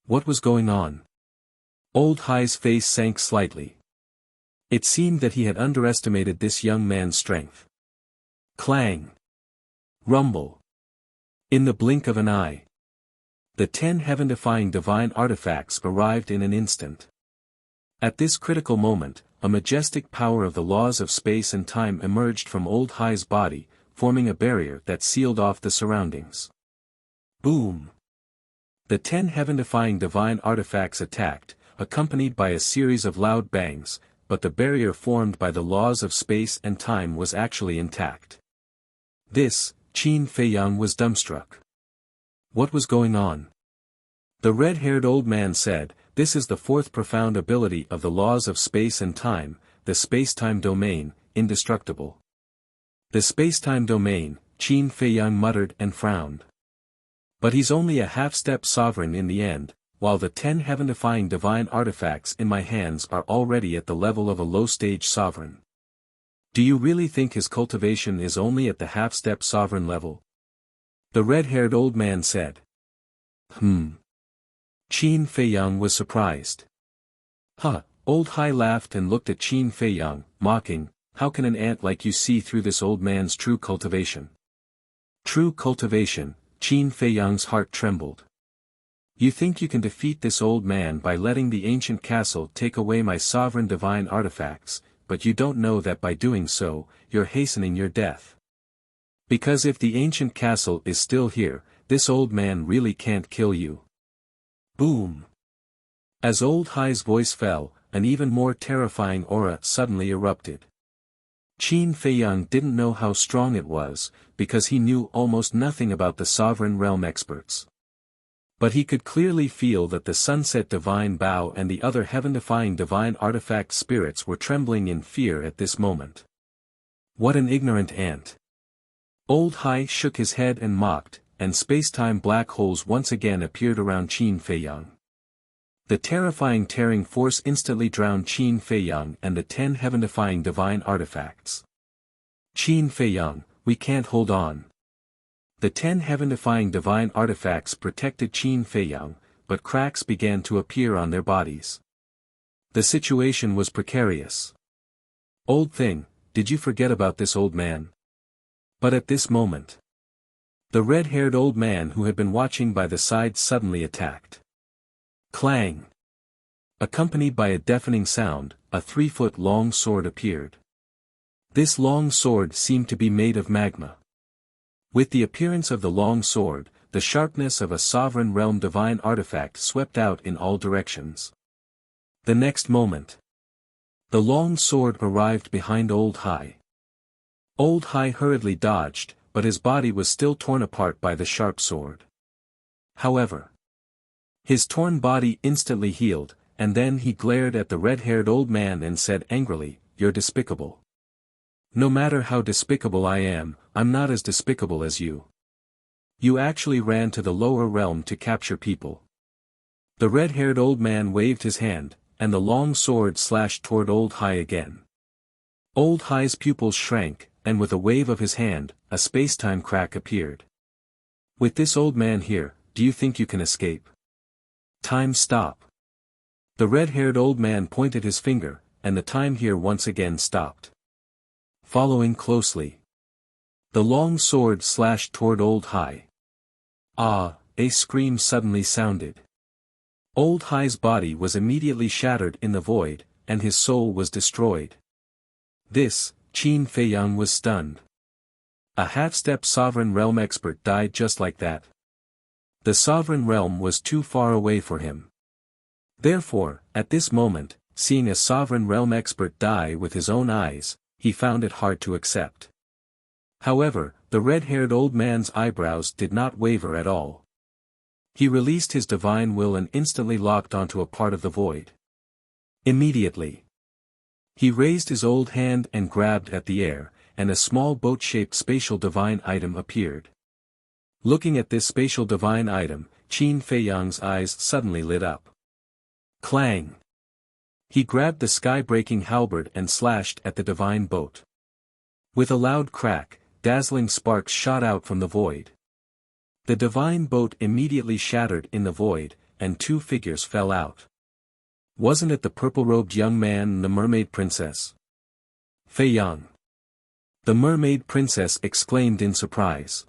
[SPEAKER 1] What was going on? Old Hai's face sank slightly. It seemed that he had underestimated this young man's strength. Clang! Rumble! In the blink of an eye. The 10 heaven-defying divine artifacts arrived in an instant. At this critical moment, a majestic power of the laws of space and time emerged from Old Hai's body, forming a barrier that sealed off the surroundings. Boom! The 10 heaven-defying divine artifacts attacked, accompanied by a series of loud bangs, but the barrier formed by the laws of space and time was actually intact. This, Qin Feiyang was dumbstruck. What was going on? The red-haired old man said, "This is the fourth profound ability of the laws of space and time, the space-time domain, indestructible." The space-time domain, Qin Feiyang muttered and frowned. But he's only a half-step sovereign in the end, while the 10 heaven-defying divine artifacts in my hands are already at the level of a low-stage sovereign. Do you really think his cultivation is only at the half-step sovereign level? The red-haired old man said. Qin Feiyang was surprised. Huh, Old Hai laughed and looked at Qin Feiyang, mocking, "How can an ant like you see through this old man's true cultivation?" True cultivation, Qin Feiyang's heart trembled. You think you can defeat this old man by letting the ancient castle take away my sovereign divine artifacts, but you don't know that by doing so, you're hastening your death. Because if the ancient castle is still here, this old man really can't kill you. Boom! As Old Hai's voice fell, an even more terrifying aura suddenly erupted. Qin Feiyang didn't know how strong it was, because he knew almost nothing about the sovereign realm experts. But he could clearly feel that the sunset divine bow and the other heaven-defying divine artifact spirits were trembling in fear at this moment. What an ignorant ant! Old Hai shook his head and mocked, and space-time black holes once again appeared around Qin Feiyang. The terrifying tearing force instantly drowned Qin Feiyang and the 10 heaven-defying divine artifacts. Qin Feiyang, we can't hold on. The 10 heaven-defying divine artifacts protected Qin Feiyang, but cracks began to appear on their bodies. The situation was precarious. Old thing, did you forget about this old man? But at this moment, the red-haired old man who had been watching by the side suddenly attacked. Clang! Accompanied by a deafening sound, a 3-foot-long sword appeared. This long sword seemed to be made of magma. With the appearance of the long sword, the sharpness of a sovereign realm divine artifact swept out in all directions. The next moment, the long sword arrived behind Old Hai. Old Hai hurriedly dodged, but his body was still torn apart by the sharp sword. However, his torn body instantly healed, and then he glared at the red-haired old man and said angrily, "You're despicable. No matter how despicable I am, I'm not as despicable as you. You actually ran to the lower realm to capture people." The red-haired old man waved his hand, and the long sword slashed toward Old Hai again. Old Hai's pupils shrank, and with a wave of his hand, a space-time crack appeared. "With this old man here, do you think you can escape? Time stop." The red-haired old man pointed his finger, and the time here once again stopped. Following closely, the long sword slashed toward Old Hai. Ah! A scream suddenly sounded. Old Hai's body was immediately shattered in the void, and his soul was destroyed. This, Qin Feiyang was stunned. A half-step sovereign realm expert died just like that. The sovereign realm was too far away for him. Therefore, at this moment, seeing a sovereign realm expert die with his own eyes, he found it hard to accept. However, the red-haired old man's eyebrows did not waver at all. He released his divine will and instantly locked onto a part of the void. Immediately, he raised his old hand and grabbed at the air, and a small boat-shaped spatial divine item appeared. Looking at this spatial divine item, Qin Feiyang's eyes suddenly lit up. Clang! He grabbed the sky-breaking halberd and slashed at the divine boat. With a loud crack, dazzling sparks shot out from the void. The divine boat immediately shattered in the void, and 2 figures fell out. Wasn't it the purple-robed young man and the mermaid princess? Feiyang! The mermaid princess exclaimed in surprise.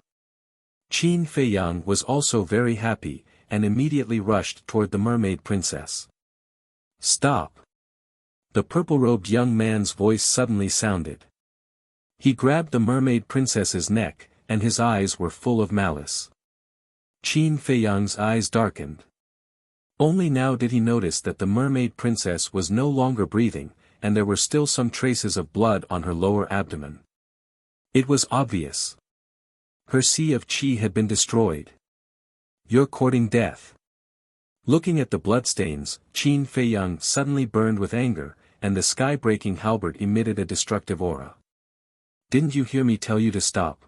[SPEAKER 1] Qin Feiyang was also very happy, and immediately rushed toward the mermaid princess. Stop! The purple-robed young man's voice suddenly sounded. He grabbed the mermaid princess's neck, and his eyes were full of malice. Qin Feiyang's eyes darkened. Only now did he notice that the mermaid princess was no longer breathing, and there were still some traces of blood on her lower abdomen. It was obvious. Her sea of qi had been destroyed. "You're courting death." Looking at the bloodstains, Qin Feiyang suddenly burned with anger, and the sky-breaking halberd emitted a destructive aura. "Didn't you hear me tell you to stop?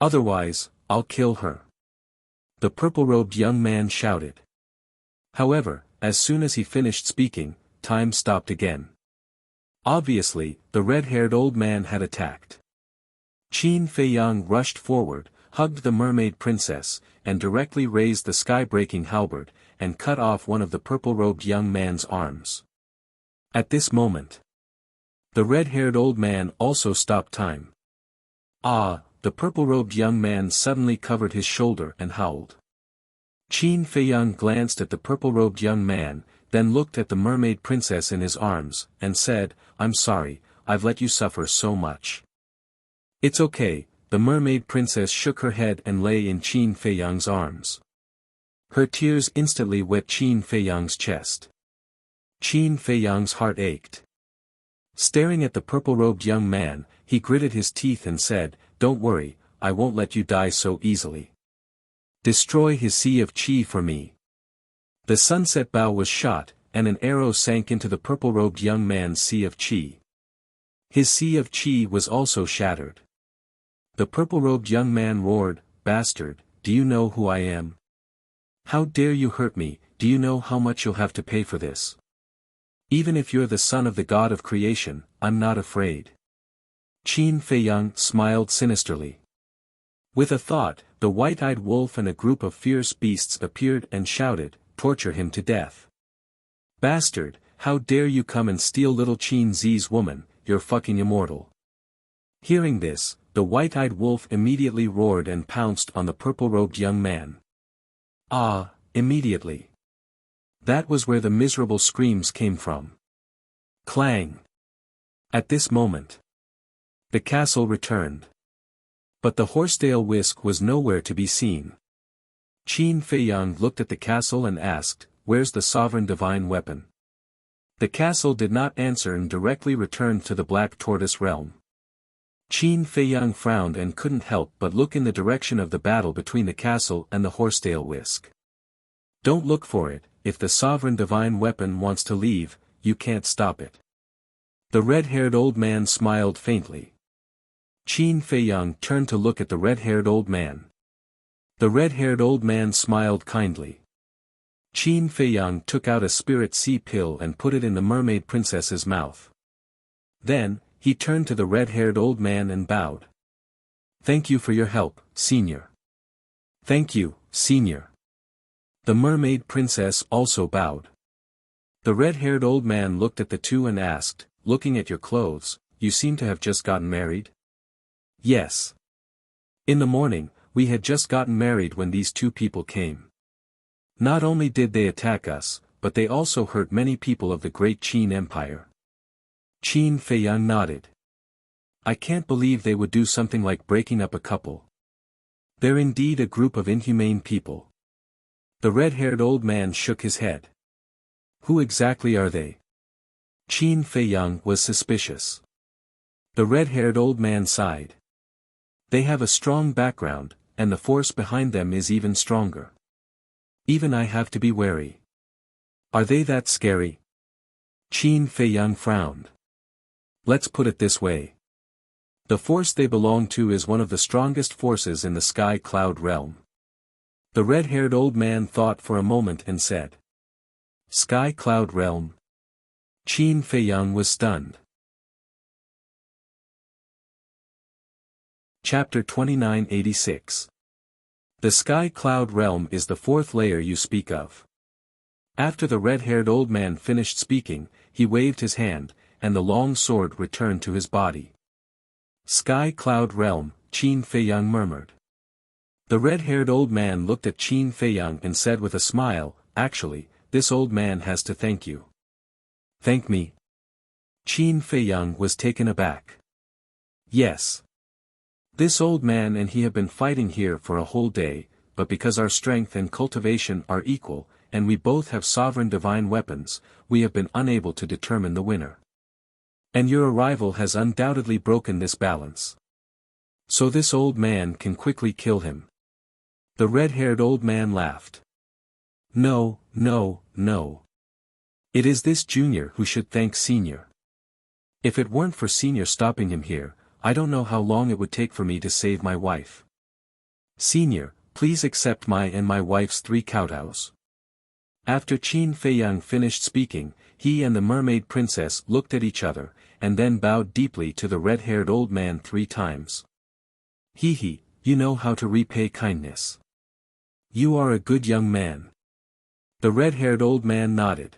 [SPEAKER 1] Otherwise, I'll kill her," the purple-robed young man shouted. However, as soon as he finished speaking, time stopped again. Obviously, the red-haired old man had attacked. Qin Feiyang rushed forward, hugged the mermaid princess, and directly raised the sky-breaking halberd, and cut off one of the purple-robed young man's arms. At this moment, the red-haired old man also stopped time. Ah! The purple-robed young man suddenly covered his shoulder and howled. Qin Feiyang glanced at the purple-robed young man, then looked at the mermaid princess in his arms, and said, "I'm sorry, I've let you suffer so much." "It's okay," the mermaid princess shook her head and lay in Qin Feiyang's arms. Her tears instantly wet Qin Feiyang's chest. Qin Feiyang's heart ached. Staring at the purple-robed young man, he gritted his teeth and said, "Don't worry, I won't let you die so easily." Destroy his sea of qi for me. The sunset bow was shot, and an arrow sank into the purple-robed young man's sea of qi. His sea of qi was also shattered. The purple-robed young man roared, "Bastard, do you know who I am? How dare you hurt me? Do you know how much you'll have to pay for this? Even if you're the son of the god of creation, I'm not afraid." Qin Feiyang smiled sinisterly. With a thought, the white-eyed wolf and a group of fierce beasts appeared and shouted, "Torture him to death. Bastard, how dare you come and steal little Qin Zi's woman, you're fucking immortal." Hearing this, the white-eyed wolf immediately roared and pounced on the purple-robed young man. Immediately. That was where the miserable screams came from. Clang! At this moment, the castle returned. But the horsetail whisk was nowhere to be seen. Qin Feiyang looked at the castle and asked, "Where's the sovereign divine weapon?" The castle did not answer and directly returned to the Black Tortoise realm. Qin Feiyang frowned and couldn't help but look in the direction of the battle between the castle and the horsetail whisk. "Don't look for it, if the sovereign divine weapon wants to leave, you can't stop it." The red-haired old man smiled faintly. Qin Feiyang turned to look at the red-haired old man. The red-haired old man smiled kindly. Qin Feiyang took out a spirit sea pill and put it in the mermaid princess's mouth. Then, he turned to the red-haired old man and bowed. "Thank you for your help, Senior." "Thank you, Senior." The mermaid princess also bowed. The red-haired old man looked at the two and asked, "Looking at your clothes, you seem to have just gotten married?" "Yes. In the morning, we had just gotten married when these two people came. Not only did they attack us, but they also hurt many people of the great Qin Empire." Qin Feiyang nodded. "I can't believe they would do something like breaking up a couple. They're indeed a group of inhumane people." The red-haired old man shook his head. "Who exactly are they?" Qin Feiyang was suspicious. The red-haired old man sighed. "They have a strong background, and the force behind them is even stronger. Even I have to be wary." "Are they that scary?" Qin Feiyang frowned. "Let's put it this way. The force they belong to is one of the strongest forces in the Sky Cloud realm." The red-haired old man thought for a moment and said, "Sky Cloud realm?" Qin Feiyang was stunned. Chapter 2986. The Sky Cloud realm is the fourth layer you speak of. After the red-haired old man finished speaking, he waved his hand, and the long sword returned to his body. "Sky Cloud realm," Qin Feiyang murmured. The red-haired old man looked at Qin Feiyang and said with a smile, "Actually, this old man has to thank you." "Thank me?" Qin Feiyang was taken aback. "Yes. This old man and he have been fighting here for a whole day, but because our strength and cultivation are equal, and we both have sovereign divine weapons, we have been unable to determine the winner. And your arrival has undoubtedly broken this balance. So this old man can quickly kill him." The red-haired old man laughed. "No, no, no. It is this junior who should thank Senior. If it weren't for Senior stopping him here, I don't know how long it would take for me to save my wife. Senior, please accept my and my wife's 3 kowtows." After Qin Feiyang finished speaking, he and the mermaid princess looked at each other, and then bowed deeply to the red-haired old man 3 times. "Hee, you know how to repay kindness. You are a good young man." The red-haired old man nodded.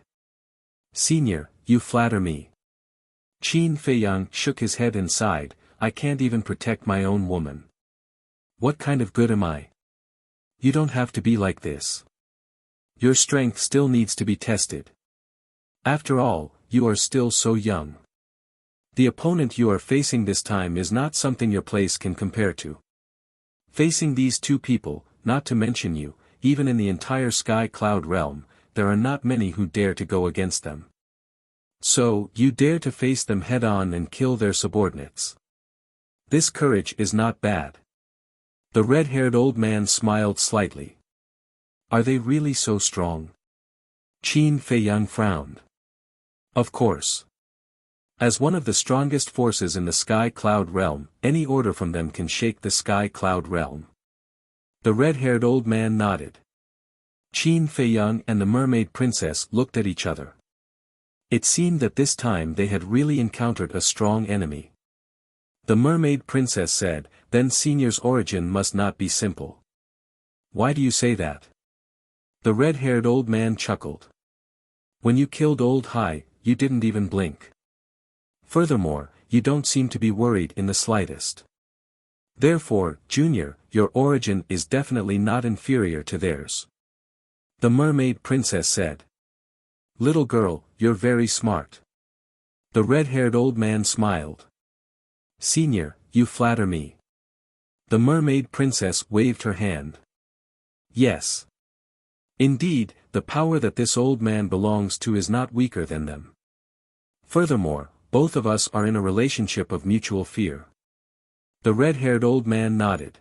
[SPEAKER 1] "Senior, you flatter me." Qin Feiyang shook his head and sighed, "I can't even protect my own woman. What kind of good am I? You don't have to be like this. Your strength still needs to be tested. After all, you are still so young. The opponent you are facing this time is not something your place can compare to. Facing these 2 people, not to mention you, even in the entire Sky Cloud realm, there are not many who dare to go against them. So, you dare to face them head-on and kill their subordinates. This courage is not bad. The red-haired old man smiled slightly. Are they really so strong? Qin Feiyang frowned. Of course. As one of the strongest forces in the Sky Cloud realm, any order from them can shake the Sky Cloud realm. The red-haired old man nodded. Qin Feiyang and the mermaid princess looked at each other. It seemed that this time they had really encountered a strong enemy. The mermaid princess said, "Then Senior's origin must not be simple." "Why do you say that?" The red-haired old man chuckled. "When you killed Old Hai, you didn't even blink. Furthermore, you don't seem to be worried in the slightest. Therefore, Junior, your origin is definitely not inferior to theirs." The mermaid princess said. "Little girl, you're very smart." The red-haired old man smiled. "Senior, you flatter me." The mermaid princess waved her hand. "Yes. Indeed, the power that this old man belongs to is not weaker than them. Furthermore, both of us are in a relationship of mutual fear." The red-haired old man nodded.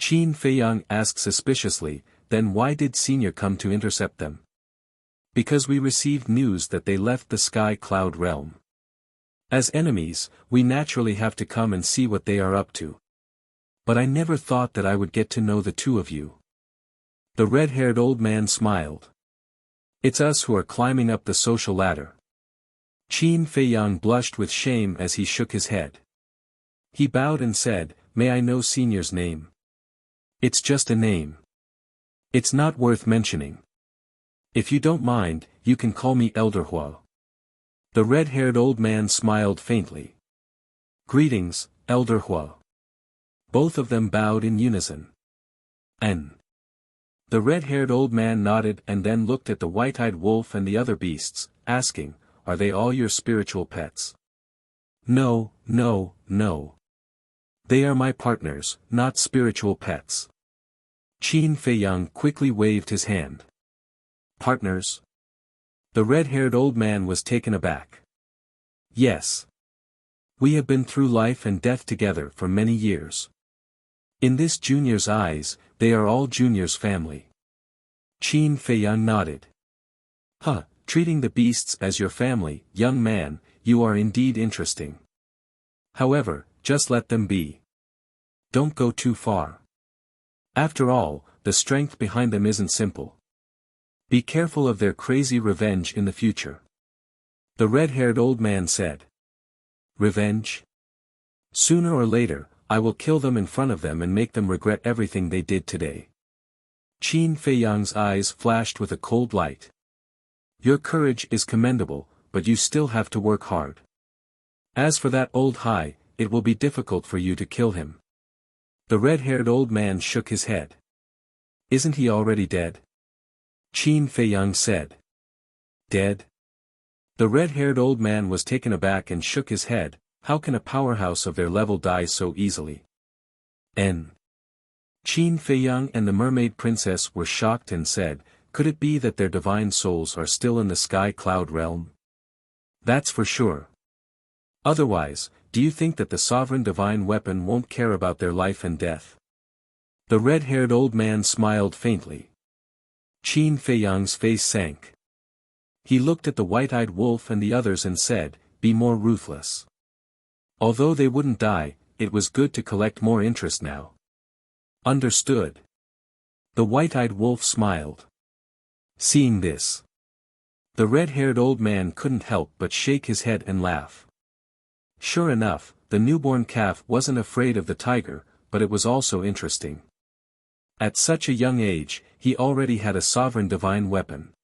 [SPEAKER 1] Qin Feiyang asked suspiciously, "Then why did Senior come to intercept them?" "Because we received news that they left the Sky Cloud realm. As enemies, we naturally have to come and see what they are up to. But I never thought that I would get to know the two of you." The red-haired old man smiled. "It's us who are climbing up the social ladder." Qin Feiyang blushed with shame as he shook his head. He bowed and said, "May I know Senior's name?" "It's just a name. It's not worth mentioning. If you don't mind, you can call me Elder Hua." The red-haired old man smiled faintly. "Greetings, Elder Hua." Both of them bowed in unison. "N." The red-haired old man nodded and then looked at the white-eyed wolf and the other beasts, asking, "Are they all your spiritual pets?" "No, no, no. They are my partners, not spiritual pets." Qin Feiyang quickly waved his hand. "Partners?" The red-haired old man was taken aback. "Yes. We have been through life and death together for many years. In this Junior's eyes, they are all Junior's family." Qin Feiyang nodded. "Huh, treating the beasts as your family, young man, you are indeed interesting. However, just let them be. Don't go too far. After all, the strength behind them isn't simple. Be careful of their crazy revenge in the future." The red-haired old man said. "Revenge? Sooner or later, I will kill them in front of them and make them regret everything they did today." Qin Feiyang's eyes flashed with a cold light. "Your courage is commendable, but you still have to work hard. As for that Old Hai, it will be difficult for you to kill him." The red-haired old man shook his head. "Isn't he already dead?" Qin Feiyang said. "Dead?" The red-haired old man was taken aback and shook his head. How can a powerhouse of their level die so easily? N. Qin Feiyang and the mermaid princess were shocked and said, "Could it be that their divine souls are still in the Sky Cloud realm?" "That's for sure. Otherwise, do you think that the sovereign divine weapon won't care about their life and death?" The red-haired old man smiled faintly. Qin Feiyang's face sank. He looked at the white-eyed wolf and the others and said, "Be more ruthless." Although they wouldn't die, it was good to collect more interest now. "Understood." The white-eyed wolf smiled. Seeing this, the red-haired old man couldn't help but shake his head and laugh. Sure enough, the newborn calf wasn't afraid of the tiger, but it was also interesting. At such a young age, he already had a sovereign divine weapon.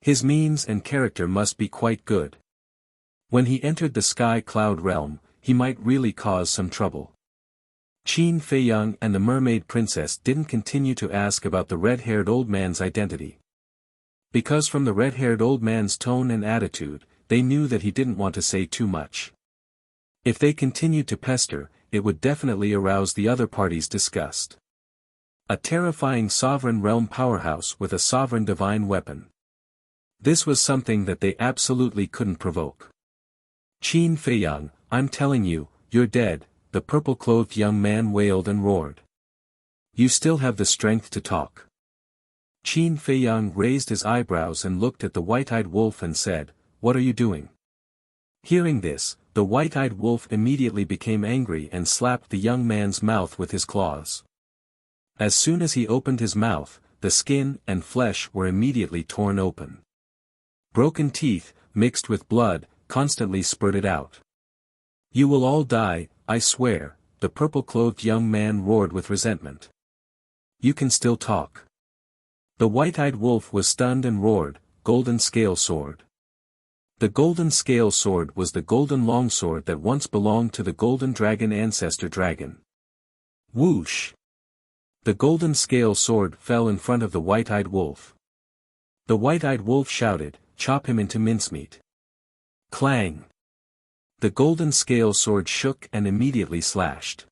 [SPEAKER 1] His means and character must be quite good. When he entered the Sky Cloud realm, he might really cause some trouble. Qin Feiyang and the mermaid princess didn't continue to ask about the red-haired old man's identity. Because from the red-haired old man's tone and attitude, they knew that he didn't want to say too much. If they continued to pester, it would definitely arouse the other party's disgust. A terrifying sovereign realm powerhouse with a sovereign divine weapon. This was something that they absolutely couldn't provoke. "Qin Feiyang, I'm telling you, you're dead," the purple-clothed young man wailed and roared. You still have the strength to talk. Qin Feiyang raised his eyebrows and looked at the white-eyed wolf and said, "What are you doing?" Hearing this, the white-eyed wolf immediately became angry and slapped the young man's mouth with his claws. As soon as he opened his mouth, the skin and flesh were immediately torn open. Broken teeth, mixed with blood, constantly spurted out. "You will all die, I swear," the purple-clothed young man roared with resentment. "You can still talk." The white-eyed wolf was stunned and roared, "Golden scale sword." The golden scale sword was the golden longsword that once belonged to the golden dragon ancestor dragon. Whoosh! The golden scale sword fell in front of the white-eyed wolf. The white-eyed wolf shouted, "Chop him into mincemeat." Clang! The golden scale sword shook and immediately slashed.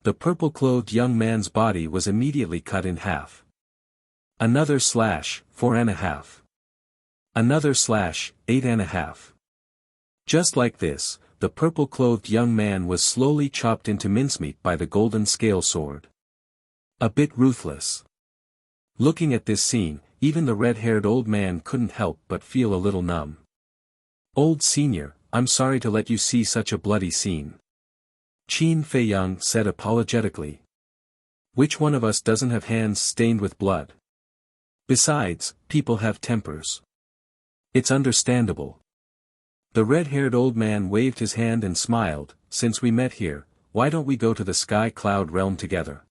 [SPEAKER 1] The purple-clothed young man's body was immediately cut in half. Another slash, 4.5. Another slash, 8.5. Just like this, the purple-clothed young man was slowly chopped into mincemeat by the golden scale sword. A bit ruthless. Looking at this scene, even the red-haired old man couldn't help but feel a little numb. "Old senior, I'm sorry to let you see such a bloody scene," Qin Feiyang said apologetically. "Which one of us doesn't have hands stained with blood? Besides, people have tempers. It's understandable." The red-haired old man waved his hand and smiled, "Since we met here, why don't we go to the sky cloud realm together?"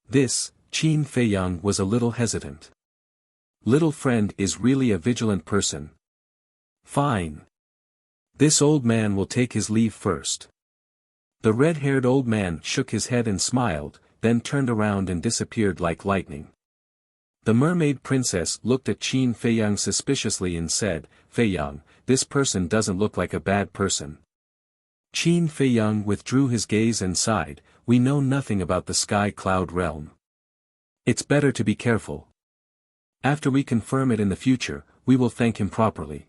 [SPEAKER 1] This, Qin Feiyang was a little hesitant. Little friend is really a vigilant person. Fine. This old man will take his leave first. The red-haired old man shook his head and smiled, then turned around and disappeared like lightning. The mermaid princess looked at Qin Feiyang suspiciously and said, "Feiyang, this person doesn't look like a bad person." Qin Feiyang withdrew his gaze and sighed, "We know nothing about the sky cloud realm. It's better to be careful. After we confirm it in the future, we will thank him properly."